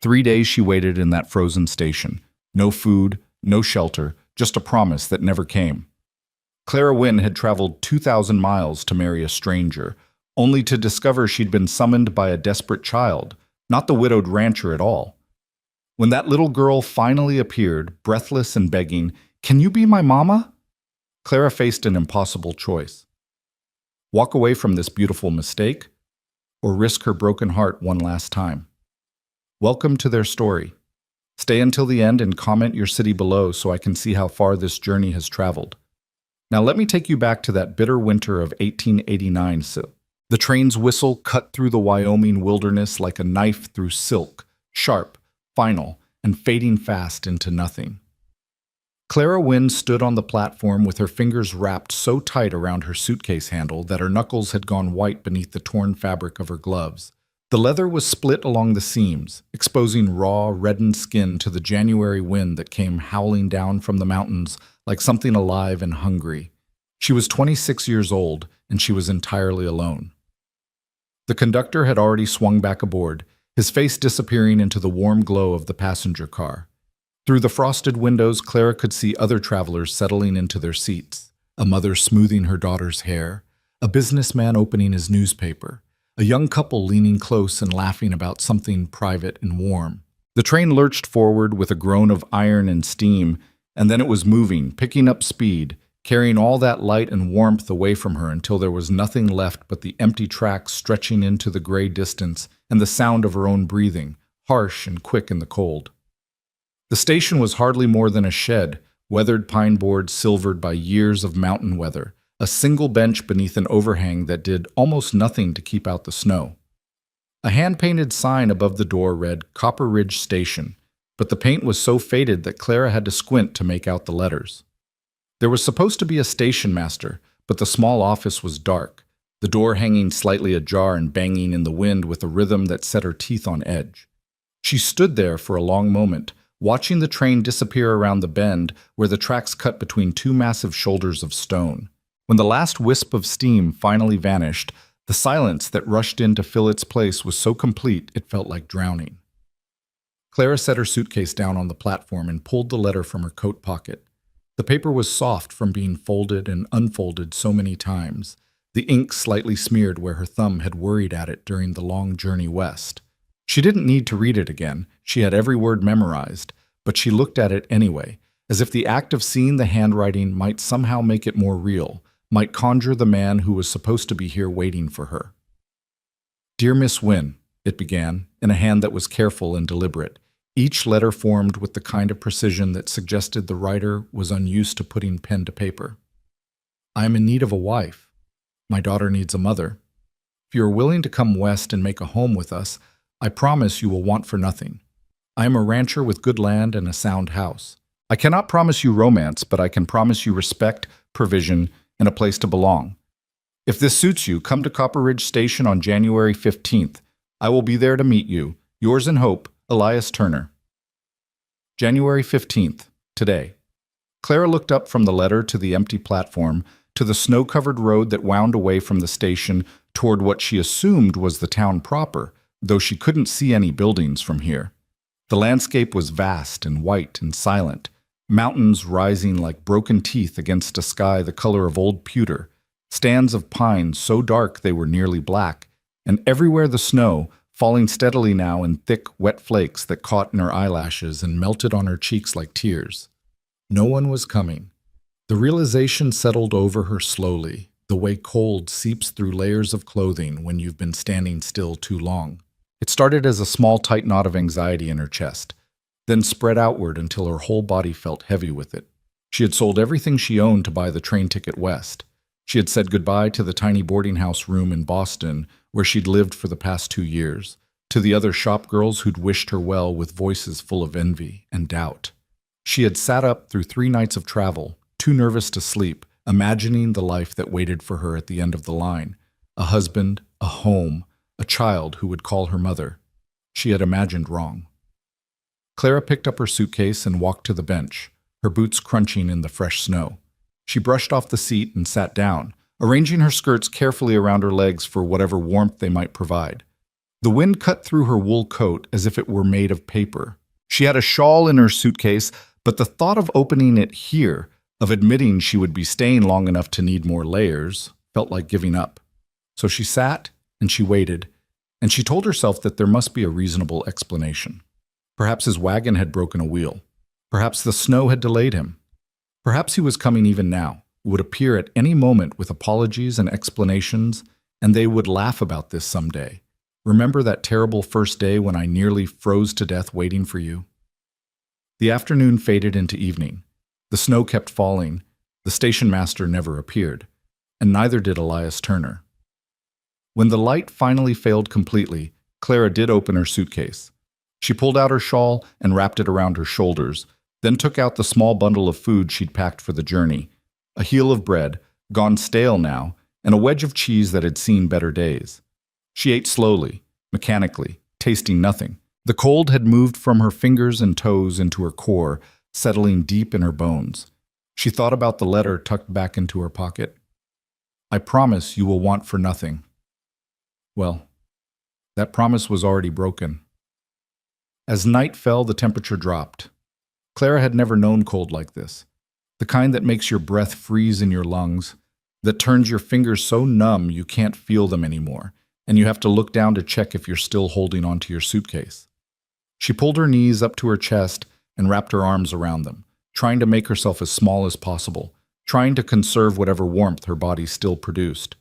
3 days she waited in that frozen station. No food, no shelter, just a promise that never came. Clara Wynne had traveled 2,000 miles to marry a stranger, only to discover she'd been summoned by a desperate child, not the widowed rancher at all. When that little girl finally appeared, breathless and begging, "Can you be my mama?" Clara faced an impossible choice. Walk away from this beautiful mistake, or risk her broken heart one last time. Welcome to their story. Stay until the end and comment your city below so I can see how far this journey has traveled. Now let me take you back to that bitter winter of 1889. The train's whistle cut through the Wyoming wilderness like a knife through silk, sharp, final, and fading fast into nothing. Clara Wynne stood on the platform with her fingers wrapped so tight around her suitcase handle that her knuckles had gone white beneath the torn fabric of her gloves. The leather was split along the seams, exposing raw, reddened skin to the January wind that came howling down from the mountains like something alive and hungry. She was 26 years old, and she was entirely alone. The conductor had already swung back aboard, his face disappearing into the warm glow of the passenger car. Through the frosted windows, Clara could see other travelers settling into their seats, a mother smoothing her daughter's hair, a businessman opening his newspaper, a young couple leaning close and laughing about something private and warm. The train lurched forward with a groan of iron and steam, and then it was moving, picking up speed, carrying all that light and warmth away from her until there was nothing left but the empty tracks stretching into the gray distance and the sound of her own breathing, harsh and quick in the cold. The station was hardly more than a shed, weathered pine boards silvered by years of mountain weather, a single bench beneath an overhang that did almost nothing to keep out the snow. A hand-painted sign above the door read Copper Ridge Station, but the paint was so faded that Clara had to squint to make out the letters. There was supposed to be a station master, but the small office was dark, the door hanging slightly ajar and banging in the wind with a rhythm that set her teeth on edge. She stood there for a long moment, watching the train disappear around the bend where the tracks cut between two massive shoulders of stone. When the last wisp of steam finally vanished, the silence that rushed in to fill its place was so complete it felt like drowning. Clara set her suitcase down on the platform and pulled the letter from her coat pocket. The paper was soft from being folded and unfolded so many times, the ink slightly smeared where her thumb had worried at it during the long journey west. She didn't need to read it again, she had every word memorized, but she looked at it anyway, as if the act of seeing the handwriting might somehow make it more real, might conjure the man who was supposed to be here waiting for her. "Dear Miss Wynne," it began, in a hand that was careful and deliberate, each letter formed with the kind of precision that suggested the writer was unused to putting pen to paper. "I am in need of a wife. My daughter needs a mother. If you are willing to come west and make a home with us, I promise you will want for nothing. I am a rancher with good land and a sound house. I cannot promise you romance, but I can promise you respect, provision, and a place to belong. If this suits you, come to Copper Ridge Station on January 15th. I will be there to meet you. Yours in hope, Elias Turner." January 15th, today. Clara looked up from the letter to the empty platform, to the snow-covered road that wound away from the station toward what she assumed was the town proper, though she couldn't see any buildings from here. The landscape was vast and white and silent, mountains rising like broken teeth against a sky the color of old pewter, stands of pines so dark they were nearly black, and everywhere the snow, falling steadily now in thick, wet flakes that caught in her eyelashes and melted on her cheeks like tears. No one was coming. The realization settled over her slowly, the way cold seeps through layers of clothing when you've been standing still too long. It started as a small, tight knot of anxiety in her chest, then spread outward until her whole body felt heavy with it. She had sold everything she owned to buy the train ticket west. She had said goodbye to the tiny boarding house room in Boston where she'd lived for the past 2 years, to the other shop girls who'd wished her well with voices full of envy and doubt. She had sat up through 3 nights of travel, too nervous to sleep, imagining the life that waited for her at the end of the line. A husband, a home, a child who would call her mother. She had imagined wrong. Clara picked up her suitcase and walked to the bench, her boots crunching in the fresh snow. She brushed off the seat and sat down, arranging her skirts carefully around her legs for whatever warmth they might provide. The wind cut through her wool coat as if it were made of paper. She had a shawl in her suitcase, but the thought of opening it here, of admitting she would be staying long enough to need more layers, felt like giving up. So she sat and she waited, and she told herself that there must be a reasonable explanation. Perhaps his wagon had broken a wheel. Perhaps the snow had delayed him. Perhaps he was coming even now, would appear at any moment with apologies and explanations, and they would laugh about this someday. Remember that terrible first day when I nearly froze to death waiting for you? The afternoon faded into evening. The snow kept falling. The station master never appeared, and neither did Elias Turner. When the light finally failed completely, Clara did open her suitcase. She pulled out her shawl and wrapped it around her shoulders, then took out the small bundle of food she'd packed for the journey, a heel of bread, gone stale now, and a wedge of cheese that had seen better days. She ate slowly, mechanically, tasting nothing. The cold had moved from her fingers and toes into her core, settling deep in her bones. She thought about the letter tucked back into her pocket. I promise you will want for nothing. Well, that promise was already broken. As night fell, the temperature dropped. Clara had never known cold like this, the kind that makes your breath freeze in your lungs, that turns your fingers so numb you can't feel them anymore, and you have to look down to check if you're still holding onto your suitcase. She pulled her knees up to her chest and wrapped her arms around them, trying to make herself as small as possible, trying to conserve whatever warmth her body still produced.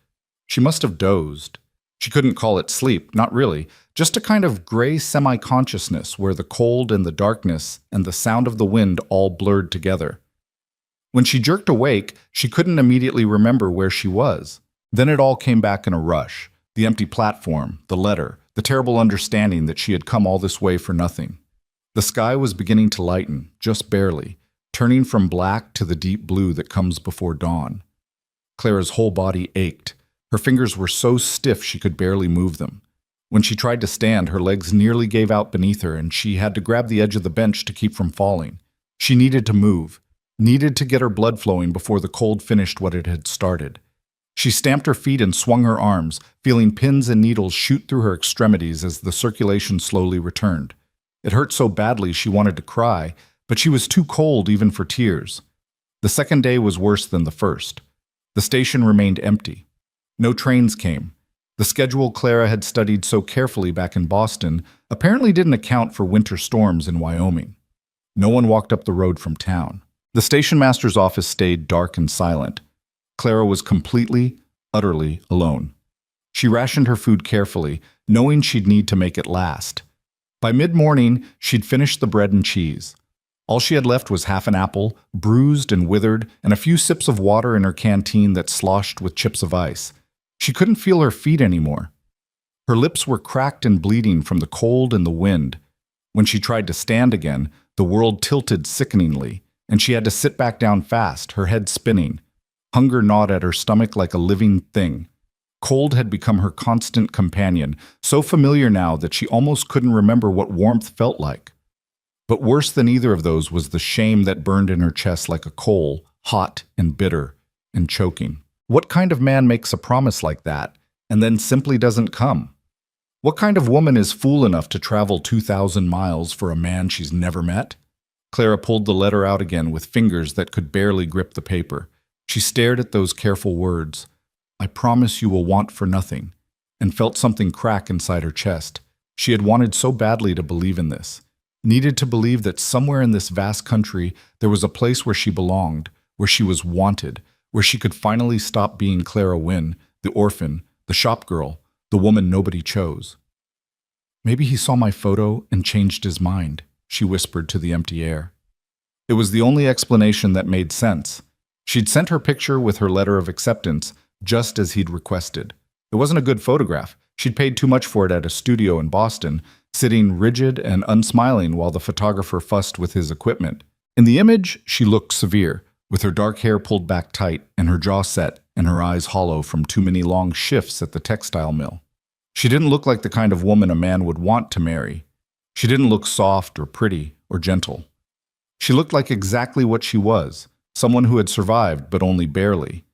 She must have dozed. She couldn't call it sleep, not really, just a kind of gray semi-consciousness where the cold and the darkness and the sound of the wind all blurred together. When she jerked awake, she couldn't immediately remember where she was. Then it all came back in a rush. The empty platform, the letter, the terrible understanding that she had come all this way for nothing. The sky was beginning to lighten, just barely, turning from black to the deep blue that comes before dawn. Clara's whole body ached. Her fingers were so stiff she could barely move them. When she tried to stand, her legs nearly gave out beneath her, and she had to grab the edge of the bench to keep from falling. She needed to move, needed to get her blood flowing before the cold finished what it had started. She stamped her feet and swung her arms, feeling pins and needles shoot through her extremities as the circulation slowly returned. It hurt so badly she wanted to cry, but she was too cold even for tears. The second day was worse than the first. The station remained empty. No trains came. The schedule Clara had studied so carefully back in Boston apparently didn't account for winter storms in Wyoming. No one walked up the road from town. The station master's office stayed dark and silent. Clara was completely, utterly alone. She rationed her food carefully, knowing she'd need to make it last. By mid-morning, she'd finished the bread and cheese. All she had left was half an apple, bruised and withered, and a few sips of water in her canteen that sloshed with chips of ice. She couldn't feel her feet anymore. Her lips were cracked and bleeding from the cold and the wind. When she tried to stand again, the world tilted sickeningly, and she had to sit back down fast, her head spinning. Hunger gnawed at her stomach like a living thing. Cold had become her constant companion, so familiar now that she almost couldn't remember what warmth felt like. But worse than either of those was the shame that burned in her chest like a coal, hot and bitter and choking. What kind of man makes a promise like that and then simply doesn't come? What kind of woman is fool enough to travel 2,000 miles for a man she's never met? Clara pulled the letter out again with fingers that could barely grip the paper. She stared at those careful words, I promise you will want for nothing, and felt something crack inside her chest. She had wanted so badly to believe in this, needed to believe that somewhere in this vast country there was a place where she belonged, where she was wanted, where she could finally stop being Clara Wynne, the orphan, the shop girl, the woman nobody chose. Maybe he saw my photo and changed his mind, she whispered to the empty air. It was the only explanation that made sense. She'd sent her picture with her letter of acceptance, just as he'd requested. It wasn't a good photograph. She'd paid too much for it at a studio in Boston, sitting rigid and unsmiling while the photographer fussed with his equipment. In the image, she looked severe, with her dark hair pulled back tight and her jaw set and her eyes hollow from too many long shifts at the textile mill. She didn't look like the kind of woman a man would want to marry. She didn't look soft or pretty or gentle. She looked like exactly what she was, someone who had survived but only barely.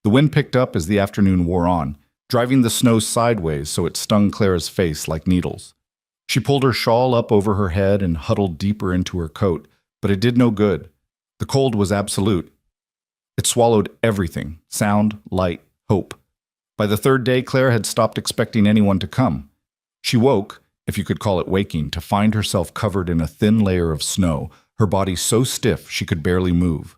The wind picked up as the afternoon wore on. driving the snow sideways so it stung Clara's face like needles. She pulled her shawl up over her head and huddled deeper into her coat, but it did no good. The cold was absolute. It swallowed everything: sound, light, hope. By the third day, Clara had stopped expecting anyone to come. She woke, if you could call it waking, to find herself covered in a thin layer of snow, her body so stiff she could barely move.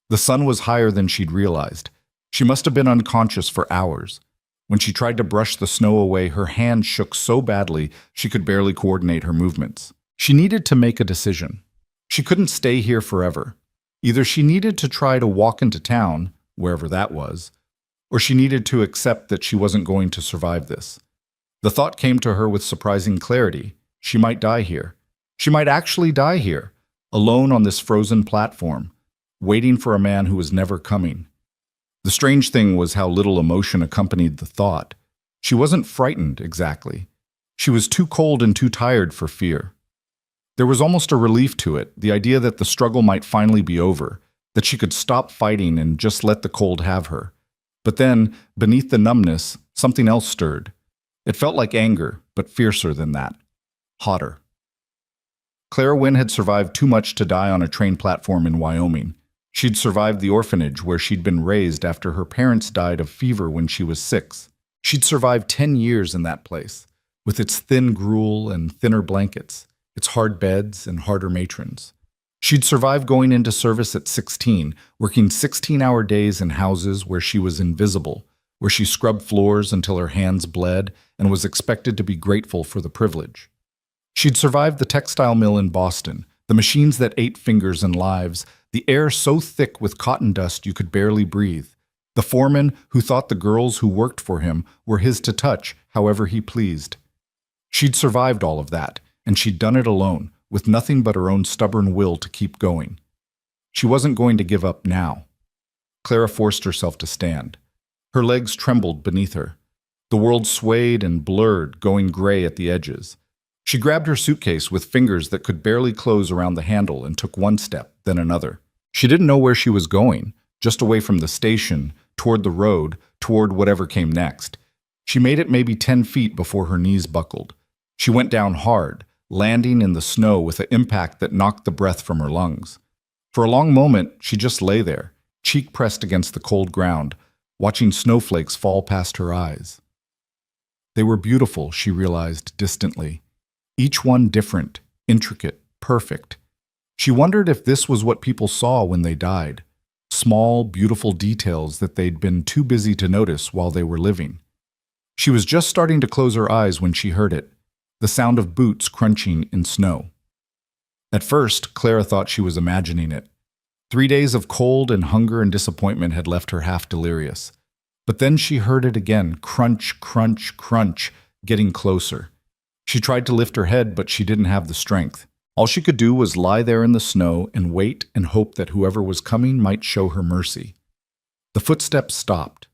The sun was higher than she'd realized. She must have been unconscious for hours. When she tried to brush the snow away, her hand shook so badly she could barely coordinate her movements. She needed to make a decision. She couldn't stay here forever. Either she needed to try to walk into town, wherever that was, or she needed to accept that she wasn't going to survive this. The thought came to her with surprising clarity. She might die here. She might actually die here, alone on this frozen platform, waiting for a man who was never coming. The strange thing was how little emotion accompanied the thought. She wasn't frightened, exactly. She was too cold and too tired for fear. There was almost a relief to it, the idea that the struggle might finally be over, that she could stop fighting and just let the cold have her. But then, beneath the numbness, something else stirred. It felt like anger, but fiercer than that. Hotter. Clara Wynne had survived too much to die on a train platform in Wyoming. She'd survived the orphanage where she'd been raised after her parents died of fever when she was 6. She'd survived 10 years in that place, with its thin gruel and thinner blankets, its hard beds and harder matrons. She'd survived going into service at 16, working 16-hour days in houses where she was invisible, where she scrubbed floors until her hands bled and was expected to be grateful for the privilege. She'd survived the textile mill in Boston, the machines that ate fingers and lives, the air so thick with cotton dust you could barely breathe, the foreman who thought the girls who worked for him were his to touch however he pleased. She'd survived all of that, and she'd done it alone, with nothing but her own stubborn will to keep going. She wasn't going to give up now. Clara forced herself to stand. Her legs trembled beneath her. The world swayed and blurred, going gray at the edges. She grabbed her suitcase with fingers that could barely close around the handle and took one step, then another. She didn't know where she was going, just away from the station, toward the road, toward whatever came next. She made it maybe 10 feet before her knees buckled. She went down hard, landing in the snow with an impact that knocked the breath from her lungs. For a long moment, she just lay there, cheek pressed against the cold ground, watching snowflakes fall past her eyes. They were beautiful, she realized distantly. Each one different, intricate, perfect. She wondered if this was what people saw when they died. Small, beautiful details that they'd been too busy to notice while they were living. She was just starting to close her eyes when she heard it. The sound of boots crunching in snow. At first, Clara thought she was imagining it. 3 days of cold and hunger and disappointment had left her half delirious. But then she heard it again, crunch, crunch, crunch, getting closer. She tried to lift her head, but she didn't have the strength. All she could do was lie there in the snow and wait and hope that whoever was coming might show her mercy. The footsteps stopped.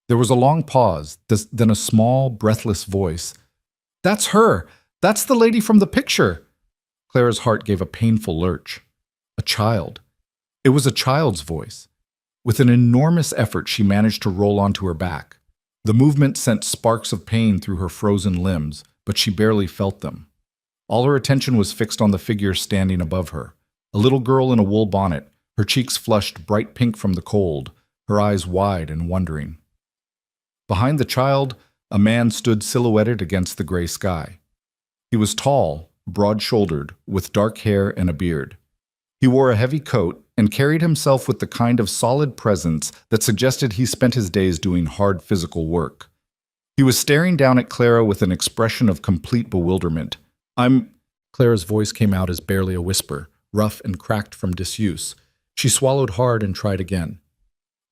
There was a long pause, then a small, breathless voice. "That's her! That's the lady from the picture!" Clara's heart gave a painful lurch. A child. It was a child's voice. With an enormous effort, she managed to roll onto her back. The movement sent sparks of pain through her frozen limbs, but she barely felt them. All her attention was fixed on the figure standing above her. A little girl in a wool bonnet, her cheeks flushed bright pink from the cold, her eyes wide and wondering. Behind the child, a man stood silhouetted against the gray sky. He was tall, broad-shouldered, with dark hair and a beard. He wore a heavy coat and carried himself with the kind of solid presence that suggested he spent his days doing hard physical work. He was staring down at Clara with an expression of complete bewilderment. Clara's voice came out as barely a whisper, rough and cracked from disuse. She swallowed hard and tried again.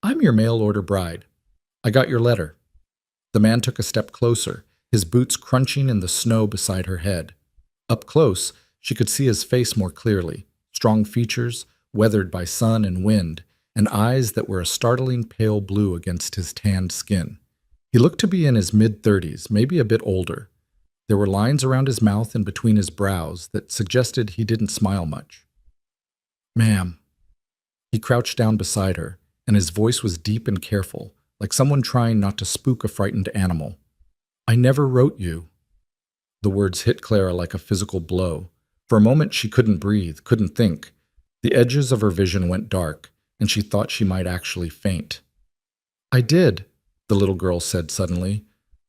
"I'm your mail-order bride. I got your letter." The man took a step closer, his boots crunching in the snow beside her head. Up close, she could see his face more clearly, strong features, weathered by sun and wind, and eyes that were a startling pale blue against his tanned skin. He looked to be in his mid-30s, maybe a bit older. There were lines around his mouth and between his brows that suggested he didn't smile much. "Ma'am." He crouched down beside her, and his voice was deep and careful, like someone trying not to spook a frightened animal. I never wrote you. The words hit Clara like a physical blow. For a moment she couldn't breathe, couldn't think. The edges of her vision went dark, and she thought she might actually faint. I did, the little girl said suddenly.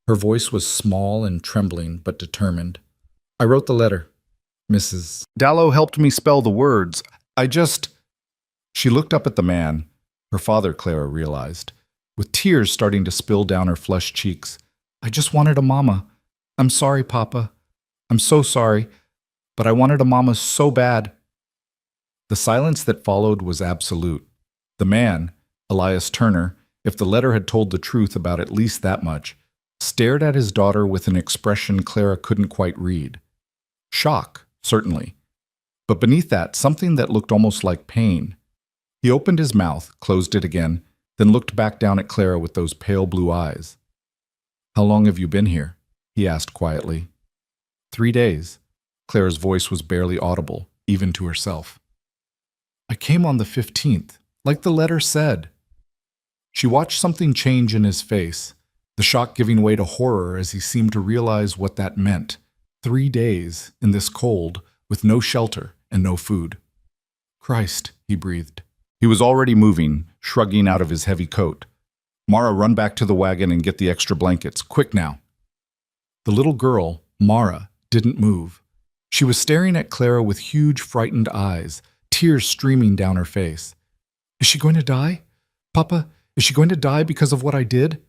Her voice was small and trembling, but determined. I wrote the letter. Mrs. Dallow helped me spell the words. She looked up at the man, her father, Clara realized, with tears starting to spill down her flushed cheeks. I just wanted a mama. I'm sorry, Papa. I'm so sorry, but I wanted a mama so bad. The silence that followed was absolute. The man, Elias Turner, if the letter had told the truth about at least that much, stared at his daughter with an expression Clara couldn't quite read. Shock, certainly. But beneath that, something that looked almost like pain. He opened his mouth, closed it again, then looked back down at Clara with those pale blue eyes. How long have you been here? He asked quietly. 3 days. Clara's voice was barely audible, even to herself. I came on the 15th, like the letter said. She watched something change in his face, the shock giving way to horror as he seemed to realize what that meant. 3 days, in this cold, with no shelter and no food. Christ, he breathed. He was already moving, shrugging out of his heavy coat. Mara, run back to the wagon and get the extra blankets. Quick now. The little girl, Mara, didn't move. She was staring at Clara with huge, frightened eyes, tears streaming down her face. Is she going to die? Papa, is she going to die because of what I did?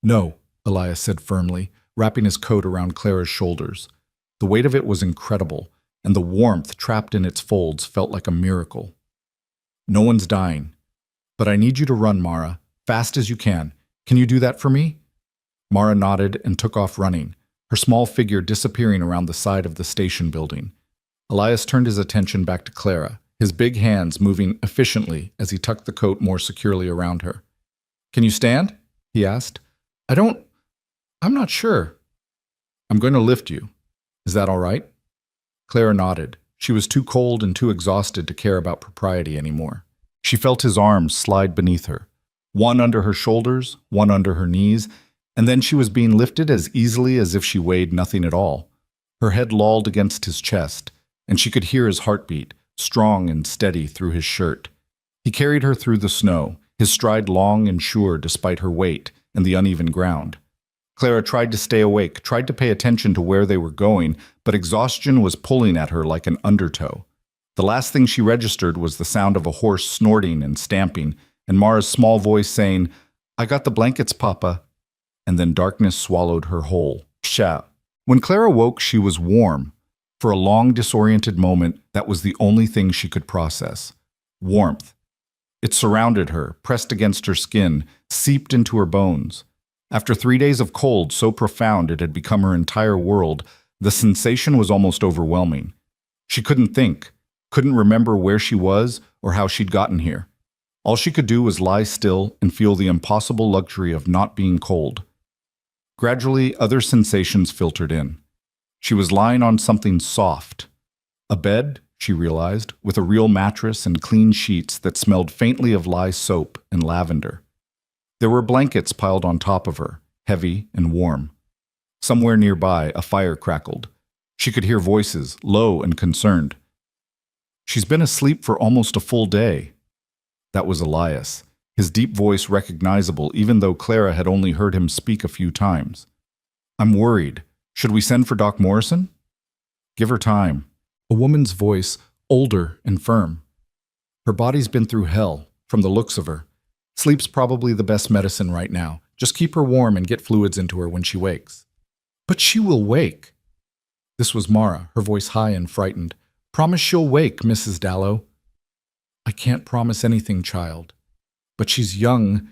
No, Elias said firmly, wrapping his coat around Clara's shoulders. The weight of it was incredible, and the warmth trapped in its folds felt like a miracle. No one's dying. But I need you to run, Mara, fast as you can. Can you do that for me? Mara nodded and took off running, her small figure disappearing around the side of the station building. Elias turned his attention back to Clara, his big hands moving efficiently as he tucked the coat more securely around her. Can you stand? He asked. I'm not sure. I'm going to lift you. Is that all right? Clara nodded. She was too cold and too exhausted to care about propriety anymore. She felt his arms slide beneath her, one under her shoulders, one under her knees, and then she was being lifted as easily as if she weighed nothing at all. Her head lolled against his chest, and she could hear his heartbeat, strong and steady through his shirt. He carried her through the snow, his stride long and sure despite her weight and the uneven ground. Clara tried to stay awake, tried to pay attention to where they were going, but exhaustion was pulling at her like an undertow. The last thing she registered was the sound of a horse snorting and stamping, and Mara's small voice saying, I got the blankets, Papa. And then darkness swallowed her whole. Psha. When Clara woke, she was warm. For a long, disoriented moment, that was the only thing she could process. Warmth. It surrounded her, pressed against her skin, seeped into her bones. After 3 days of cold so profound it had become her entire world, the sensation was almost overwhelming. She couldn't think, couldn't remember where she was or how she'd gotten here. All she could do was lie still and feel the impossible luxury of not being cold. Gradually, other sensations filtered in. She was lying on something soft. A bed, she realized, with a real mattress and clean sheets that smelled faintly of lye soap and lavender. There were blankets piled on top of her, heavy and warm. Somewhere nearby, a fire crackled. She could hear voices, low and concerned. She's been asleep for almost a full day. That was Elias, his deep voice recognizable even though Clara had only heard him speak a few times. I'm worried. Should we send for Doc Morrison? Give her time. A woman's voice, older and firm. Her body's been through hell, from the looks of her. Sleep's probably the best medicine right now. Just keep her warm and get fluids into her when she wakes. But she will wake. This was Mara, her voice high and frightened. Promise she'll wake, Mrs. Dallow. I can't promise anything, child. But she's young,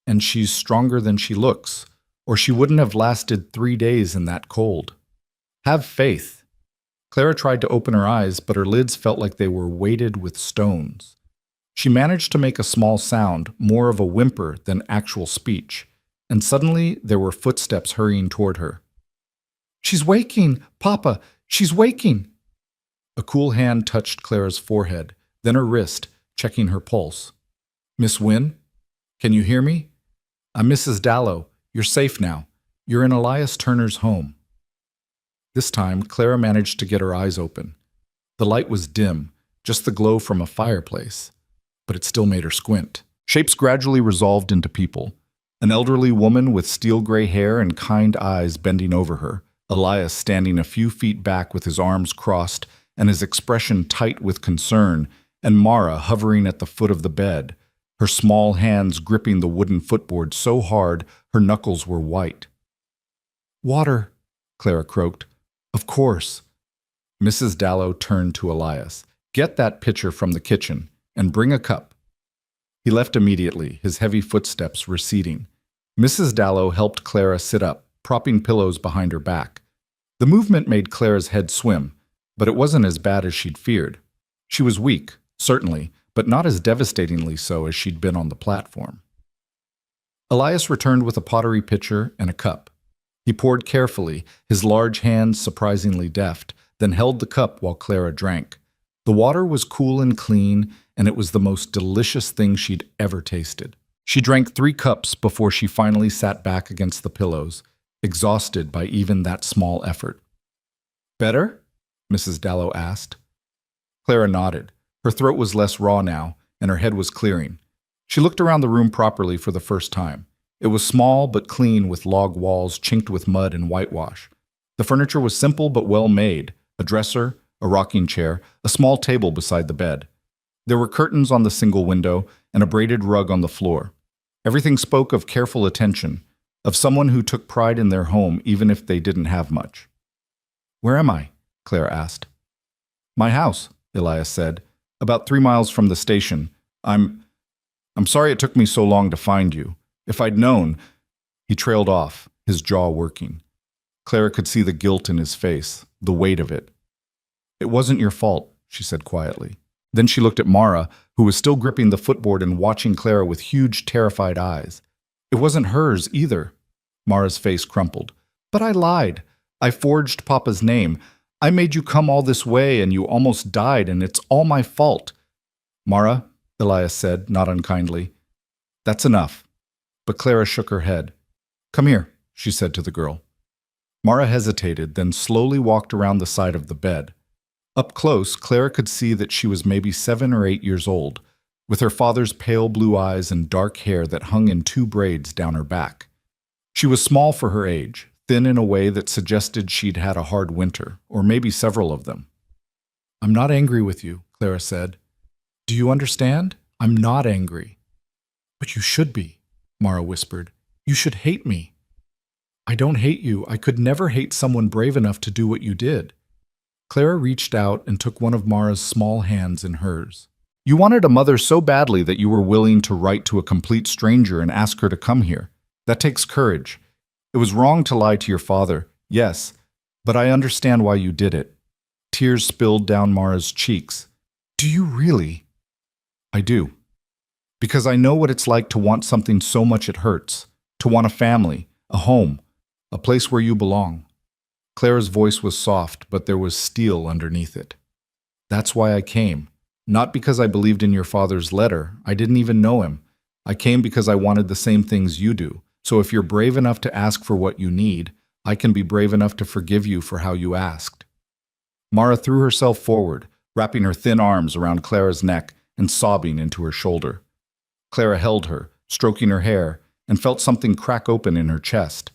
and she's stronger than she looks, or she wouldn't have lasted 3 days in that cold. Have faith. Clara tried to open her eyes, but her lids felt like they were weighted with stones. She managed to make a small sound, more of a whimper than actual speech, and suddenly there were footsteps hurrying toward her. She's waking, Papa! She's waking! A cool hand touched Clara's forehead, then her wrist, checking her pulse. Miss Wynne? Can you hear me? I'm Mrs. Dallow. You're safe now. You're in Elias Turner's home." This time, Clara managed to get her eyes open. The light was dim, just the glow from a fireplace, but it still made her squint. Shapes gradually resolved into people. An elderly woman with steel-gray hair and kind eyes bending over her, Elias standing a few feet back with his arms crossed and his expression tight with concern, and Mara hovering at the foot of the bed, her small hands gripping the wooden footboard so hard her knuckles were white. "Water," Clara croaked. "Of course." Mrs. Dallow turned to Elias. "Get that pitcher from the kitchen and bring a cup." He left immediately, his heavy footsteps receding. Mrs. Dallow helped Clara sit up, propping pillows behind her back. The movement made Clara's head swim, but it wasn't as bad as she'd feared. She was weak, certainly, but not as devastatingly so as she'd been on the platform. Elias returned with a pottery pitcher and a cup. He poured carefully, his large hands surprisingly deft, then held the cup while Clara drank. The water was cool and clean, and it was the most delicious thing she'd ever tasted. She drank 3 cups before she finally sat back against the pillows, exhausted by even that small effort. "Better?" Mrs. Dallow asked. Clara nodded. Her throat was less raw now, and her head was clearing. She looked around the room properly for the first time. It was small but clean, with log walls chinked with mud and whitewash. The furniture was simple but well made: a dresser, a rocking chair, a small table beside the bed. There were curtains on the single window and a braided rug on the floor. Everything spoke of careful attention, of someone who took pride in their home even if they didn't have much. "Where am I?" Clara asked. "My house," Elias said. "About 3 miles from the station. I'm sorry it took me so long to find you. If I'd known—" He trailed off, his jaw working. Clara could see the guilt in his face, the weight of it. "It wasn't your fault," she said quietly. Then she looked at Mara, who was still gripping the footboard and watching Clara with huge, terrified eyes. "It wasn't hers, either." Mara's face crumpled. "But I lied. I forged Papa's name. I made you come all this way, and you almost died, and it's all my fault." "Mara," Elias said, not unkindly, "that's enough." But Clara shook her head. "Come here," she said to the girl. Mara hesitated, then slowly walked around the side of the bed. Up close, Clara could see that she was maybe 7 or 8 years old, with her father's pale blue eyes and dark hair that hung in 2 braids down her back. She was small for her age, thin in a way that suggested she'd had a hard winter, or maybe several of them. "I'm not angry with you," Clara said. "Do you understand? I'm not angry." "But you should be," Mara whispered. "You should hate me." "I don't hate you. I could never hate someone brave enough to do what you did." Clara reached out and took one of Mara's small hands in hers. "You wanted a mother so badly that you were willing to write to a complete stranger and ask her to come here. That takes courage. It was wrong to lie to your father, yes, but I understand why you did it." Tears spilled down Mara's cheeks. "Do you really?" "I do. Because I know what it's like to want something so much it hurts, to want a family, a home, a place where you belong." Clara's voice was soft, but there was steel underneath it. "That's why I came. Not because I believed in your father's letter. I didn't even know him. I came because I wanted the same things you do. So if you're brave enough to ask for what you need, I can be brave enough to forgive you for how you asked." Mara threw herself forward, wrapping her thin arms around Clara's neck and sobbing into her shoulder. Clara held her, stroking her hair, and felt something crack open in her chest.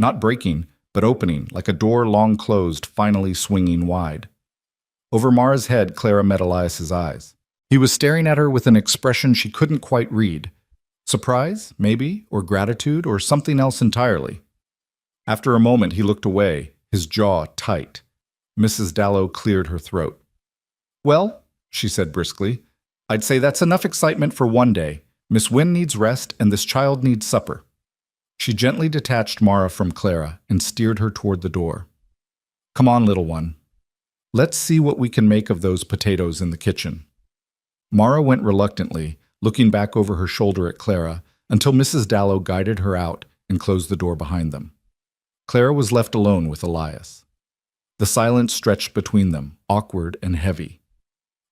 Not breaking, but opening, like a door long closed, finally swinging wide. Over Mara's head, Clara met Elias's eyes. He was staring at her with an expression she couldn't quite read. Surprise, maybe, or gratitude, or something else entirely. After a moment, he looked away, his jaw tight. Mrs. Dallow cleared her throat. "Well," she said briskly, "I'd say that's enough excitement for one day. Miss Wynne needs rest, and this child needs supper." She gently detached Mara from Clara and steered her toward the door. "Come on, little one. Let's see what we can make of those potatoes in the kitchen." Mara went reluctantly, looking back over her shoulder at Clara, until Mrs. Dallow guided her out and closed the door behind them. Clara was left alone with Elias. The silence stretched between them, awkward and heavy.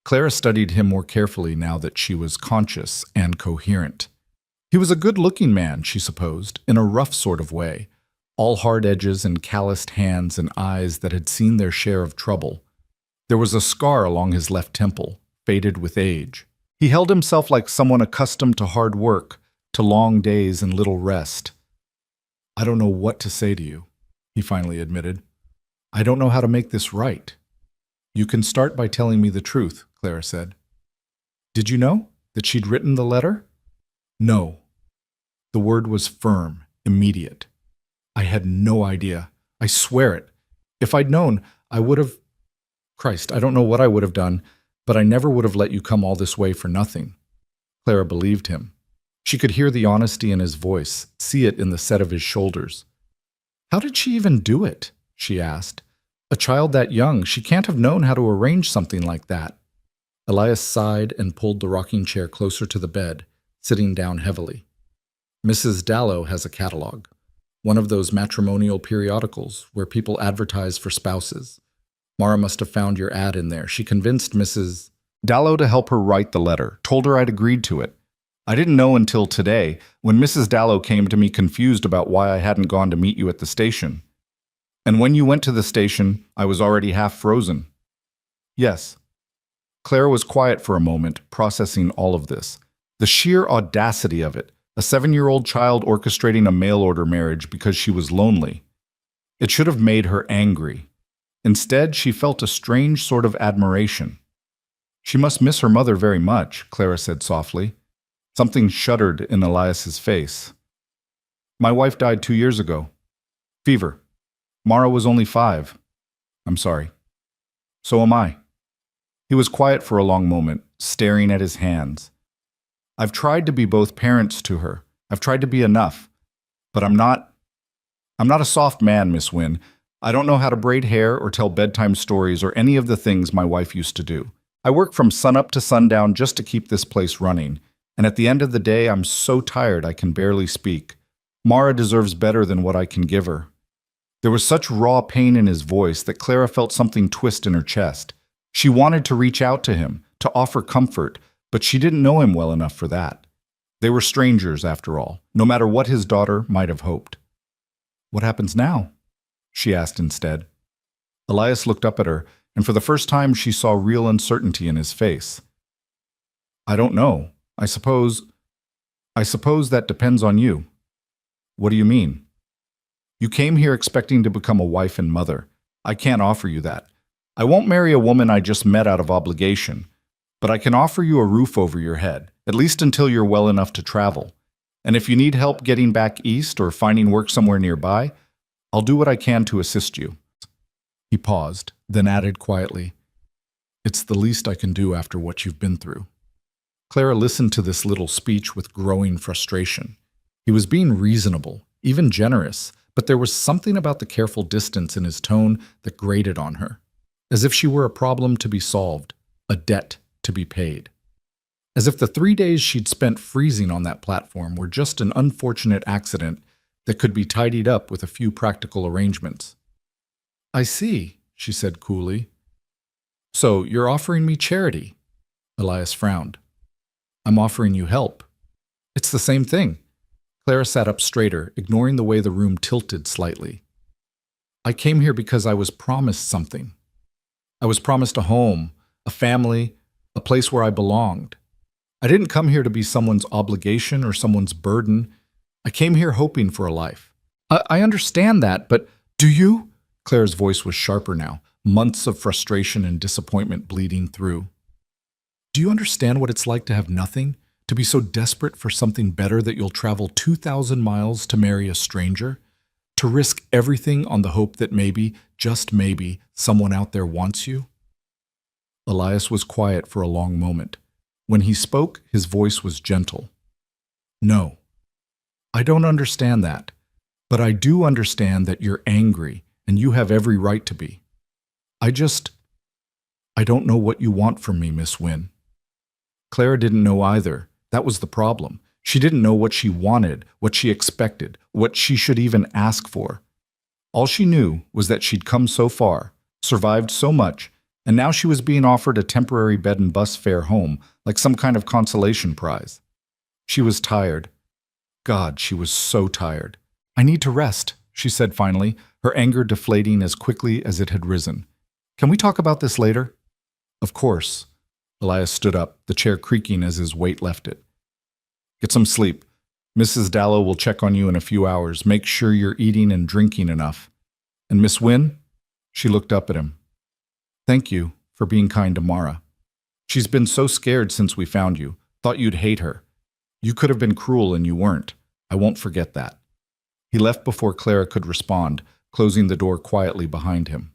Clara studied him more carefully now that she was conscious and coherent. He was a good-looking man, she supposed, in a rough sort of way, all hard edges and calloused hands and eyes that had seen their share of trouble. There was a scar along his left temple, faded with age. He held himself like someone accustomed to hard work, to long days and little rest. "I don't know what to say to you," he finally admitted. "I don't know how to make this right." "You can start by telling me the truth," Clara said. "Did you know that she'd written the letter?" "No." The word was firm, immediate. "I had no idea. I swear it. If I'd known, I would have— Christ, I don't know what I would have done, but I never would have let you come all this way for nothing." Clara believed him. She could hear the honesty in his voice, see it in the set of his shoulders. "How did she even do it?" she asked. "A child that young, she can't have known how to arrange something like that." Elias sighed and pulled the rocking chair closer to the bed, sitting down heavily. "Mrs. Dallow has a catalog, one of those matrimonial periodicals where people advertise for spouses. Mara must have found your ad in there. She convinced Mrs. Dallow to help her write the letter, told her I'd agreed to it. I didn't know until today, when Mrs. Dallow came to me confused about why I hadn't gone to meet you at the station. And when you went to the station, I was already half frozen." "Yes." Clara was quiet for a moment, processing all of this. The sheer audacity of it, a 7-year-old child orchestrating a mail-order marriage because she was lonely. It should have made her angry. Instead, she felt a strange sort of admiration. "She must miss her mother very much," Clara said softly. Something shuddered in Elias's face. "My wife died 2 years ago. Fever. Mara was only 5. I'm sorry." "So am I." He was quiet for a long moment, staring at his hands. "I've tried to be both parents to her. I've tried to be enough. But I'm not a soft man, Miss Wynne. I don't know how to braid hair or tell bedtime stories or any of the things my wife used to do. I work from sunup to sundown just to keep this place running, and at the end of the day I'm so tired I can barely speak. Mara deserves better than what I can give her." There was such raw pain in his voice that Clara felt something twist in her chest. She wanted to reach out to him, to offer comfort, but she didn't know him well enough for that. They were strangers, after all, no matter what his daughter might have hoped. "What happens now?" she asked instead. Elias looked up at her, and for the first time she saw real uncertainty in his face. "I don't know. I suppose that depends on you." "What do you mean?" "You came here expecting to become a wife and mother. I can't offer you that. I won't marry a woman I just met out of obligation. But I can offer you a roof over your head, at least until you're well enough to travel. And if you need help getting back east or finding work somewhere nearby, I'll do what I can to assist you." He paused, then added quietly, "It's the least I can do after what you've been through." Clara listened to this little speech with growing frustration. He was being reasonable, even generous, but there was something about the careful distance in his tone that grated on her, as if she were a problem to be solved, a debt to be paid. As if the 3 days she'd spent freezing on that platform were just an unfortunate accident that could be tidied up with a few practical arrangements. "I see," she said coolly. "So you're offering me charity?" Elias frowned. "I'm offering you help." "It's the same thing." Clara sat up straighter, ignoring the way the room tilted slightly. "I came here because I was promised something. I was promised a home, a family, a place where I belonged. I didn't come here to be someone's obligation or someone's burden. I came here hoping for a life." I understand that, but do you?" Claire's voice was sharper now, months of frustration and disappointment bleeding through. "Do you understand what it's like to have nothing? To be so desperate for something better that you'll travel 2,000 miles to marry a stranger? To risk everything on the hope that maybe, just maybe, someone out there wants you?" Elias was quiet for a long moment. When he spoke, his voice was gentle. "No, I don't understand that, but I do understand that you're angry, and you have every right to be. I don't know what you want from me, Miss Wynne." Clara didn't know either. That was the problem. She didn't know what she wanted, what she expected, what she should even ask for. All she knew was that she'd come so far, survived so much, and now she was being offered a temporary bed and bus fare home, like some kind of consolation prize. She was tired. God, she was so tired. I need to rest, she said finally, her anger deflating as quickly as it had risen. Can we talk about this later? Of course. Elias stood up, the chair creaking as his weight left it. Get some sleep. Mrs. Dallow will check on you in a few hours. Make sure you're eating and drinking enough. And Miss Wynne? She looked up at him. Thank you for being kind to Mara. She's been so scared since we found you. Thought you'd hate her. You could have been cruel and you weren't. I won't forget that. He left before Clara could respond, closing the door quietly behind him.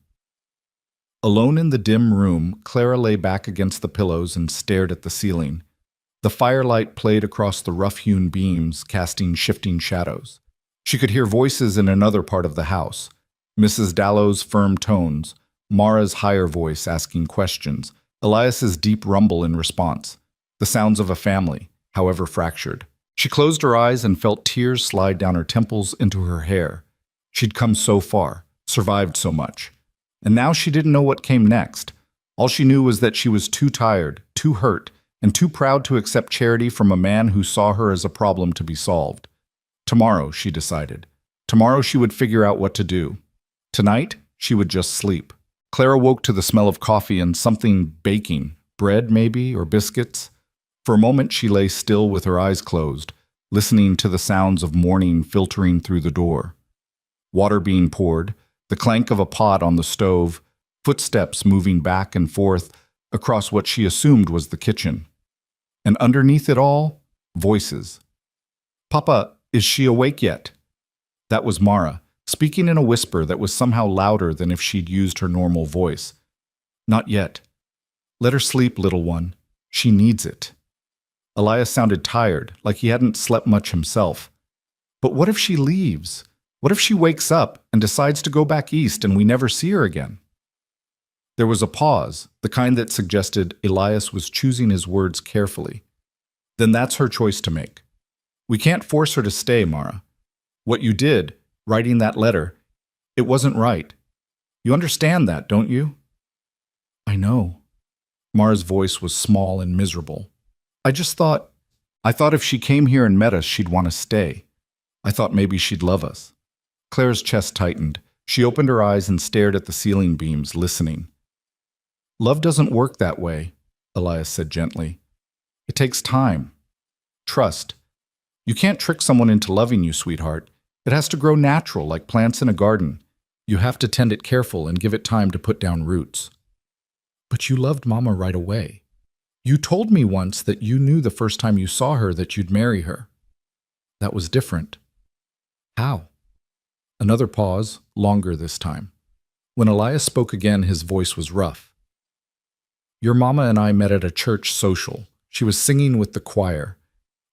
Alone in the dim room, Clara lay back against the pillows and stared at the ceiling. The firelight played across the rough-hewn beams, casting shifting shadows. She could hear voices in another part of the house. Mrs. Dallow's firm tones, Mara's higher voice asking questions, Elias's deep rumble in response. The sounds of a family, however fractured. She closed her eyes and felt tears slide down her temples into her hair. She'd come so far, survived so much. And now she didn't know what came next. All she knew was that she was too tired, too hurt, and too proud to accept charity from a man who saw her as a problem to be solved. Tomorrow, she decided. Tomorrow she would figure out what to do. Tonight, she would just sleep. Clara woke to the smell of coffee and something baking, bread maybe, or biscuits. For a moment she lay still with her eyes closed, listening to the sounds of morning filtering through the door. Water being poured, the clank of a pot on the stove, footsteps moving back and forth across what she assumed was the kitchen. And underneath it all, voices. Papa, is she awake yet? That was Mara, speaking in a whisper that was somehow louder than if she'd used her normal voice. Not yet. Let her sleep, little one. She needs it. Elias sounded tired, like he hadn't slept much himself. But what if she leaves? What if she wakes up and decides to go back east and we never see her again? There was a pause, the kind that suggested Elias was choosing his words carefully. Then that's her choice to make. We can't force her to stay, Mara. What you did, writing that letter, it wasn't right. You understand that, don't you? I know. Mara's voice was small and miserable. I thought if she came here and met us, she'd want to stay. I thought maybe she'd love us. Claire's chest tightened. She opened her eyes and stared at the ceiling beams, listening. Love doesn't work that way, Elias said gently. It takes time. Trust. You can't trick someone into loving you, sweetheart. It has to grow natural, like plants in a garden. You have to tend it careful and give it time to put down roots. But you loved Mama right away. You told me once that you knew the first time you saw her that you'd marry her. That was different. How? Another pause, longer this time. When Elias spoke again, his voice was rough. Your mama and I met at a church social. She was singing with the choir,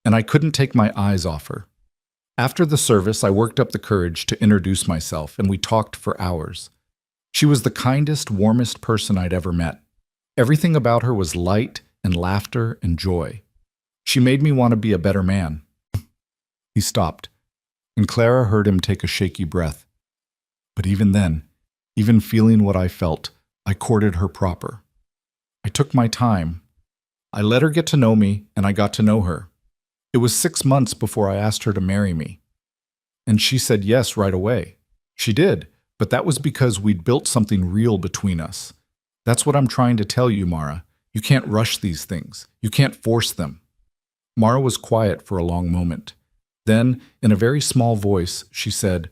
and I couldn't take my eyes off her. After the service, I worked up the courage to introduce myself, and we talked for hours. She was the kindest, warmest person I'd ever met. Everything about her was light and laughter and joy. She made me want to be a better man. He stopped, and Clara heard him take a shaky breath. But even then, even feeling what I felt, I courted her proper. I took my time. I let her get to know me, and I got to know her. It was 6 months before I asked her to marry me. And she said yes right away. She did, but that was because we'd built something real between us. That's what I'm trying to tell you, Mara. You can't rush these things. You can't force them. Mara was quiet for a long moment. Then, in a very small voice, she said,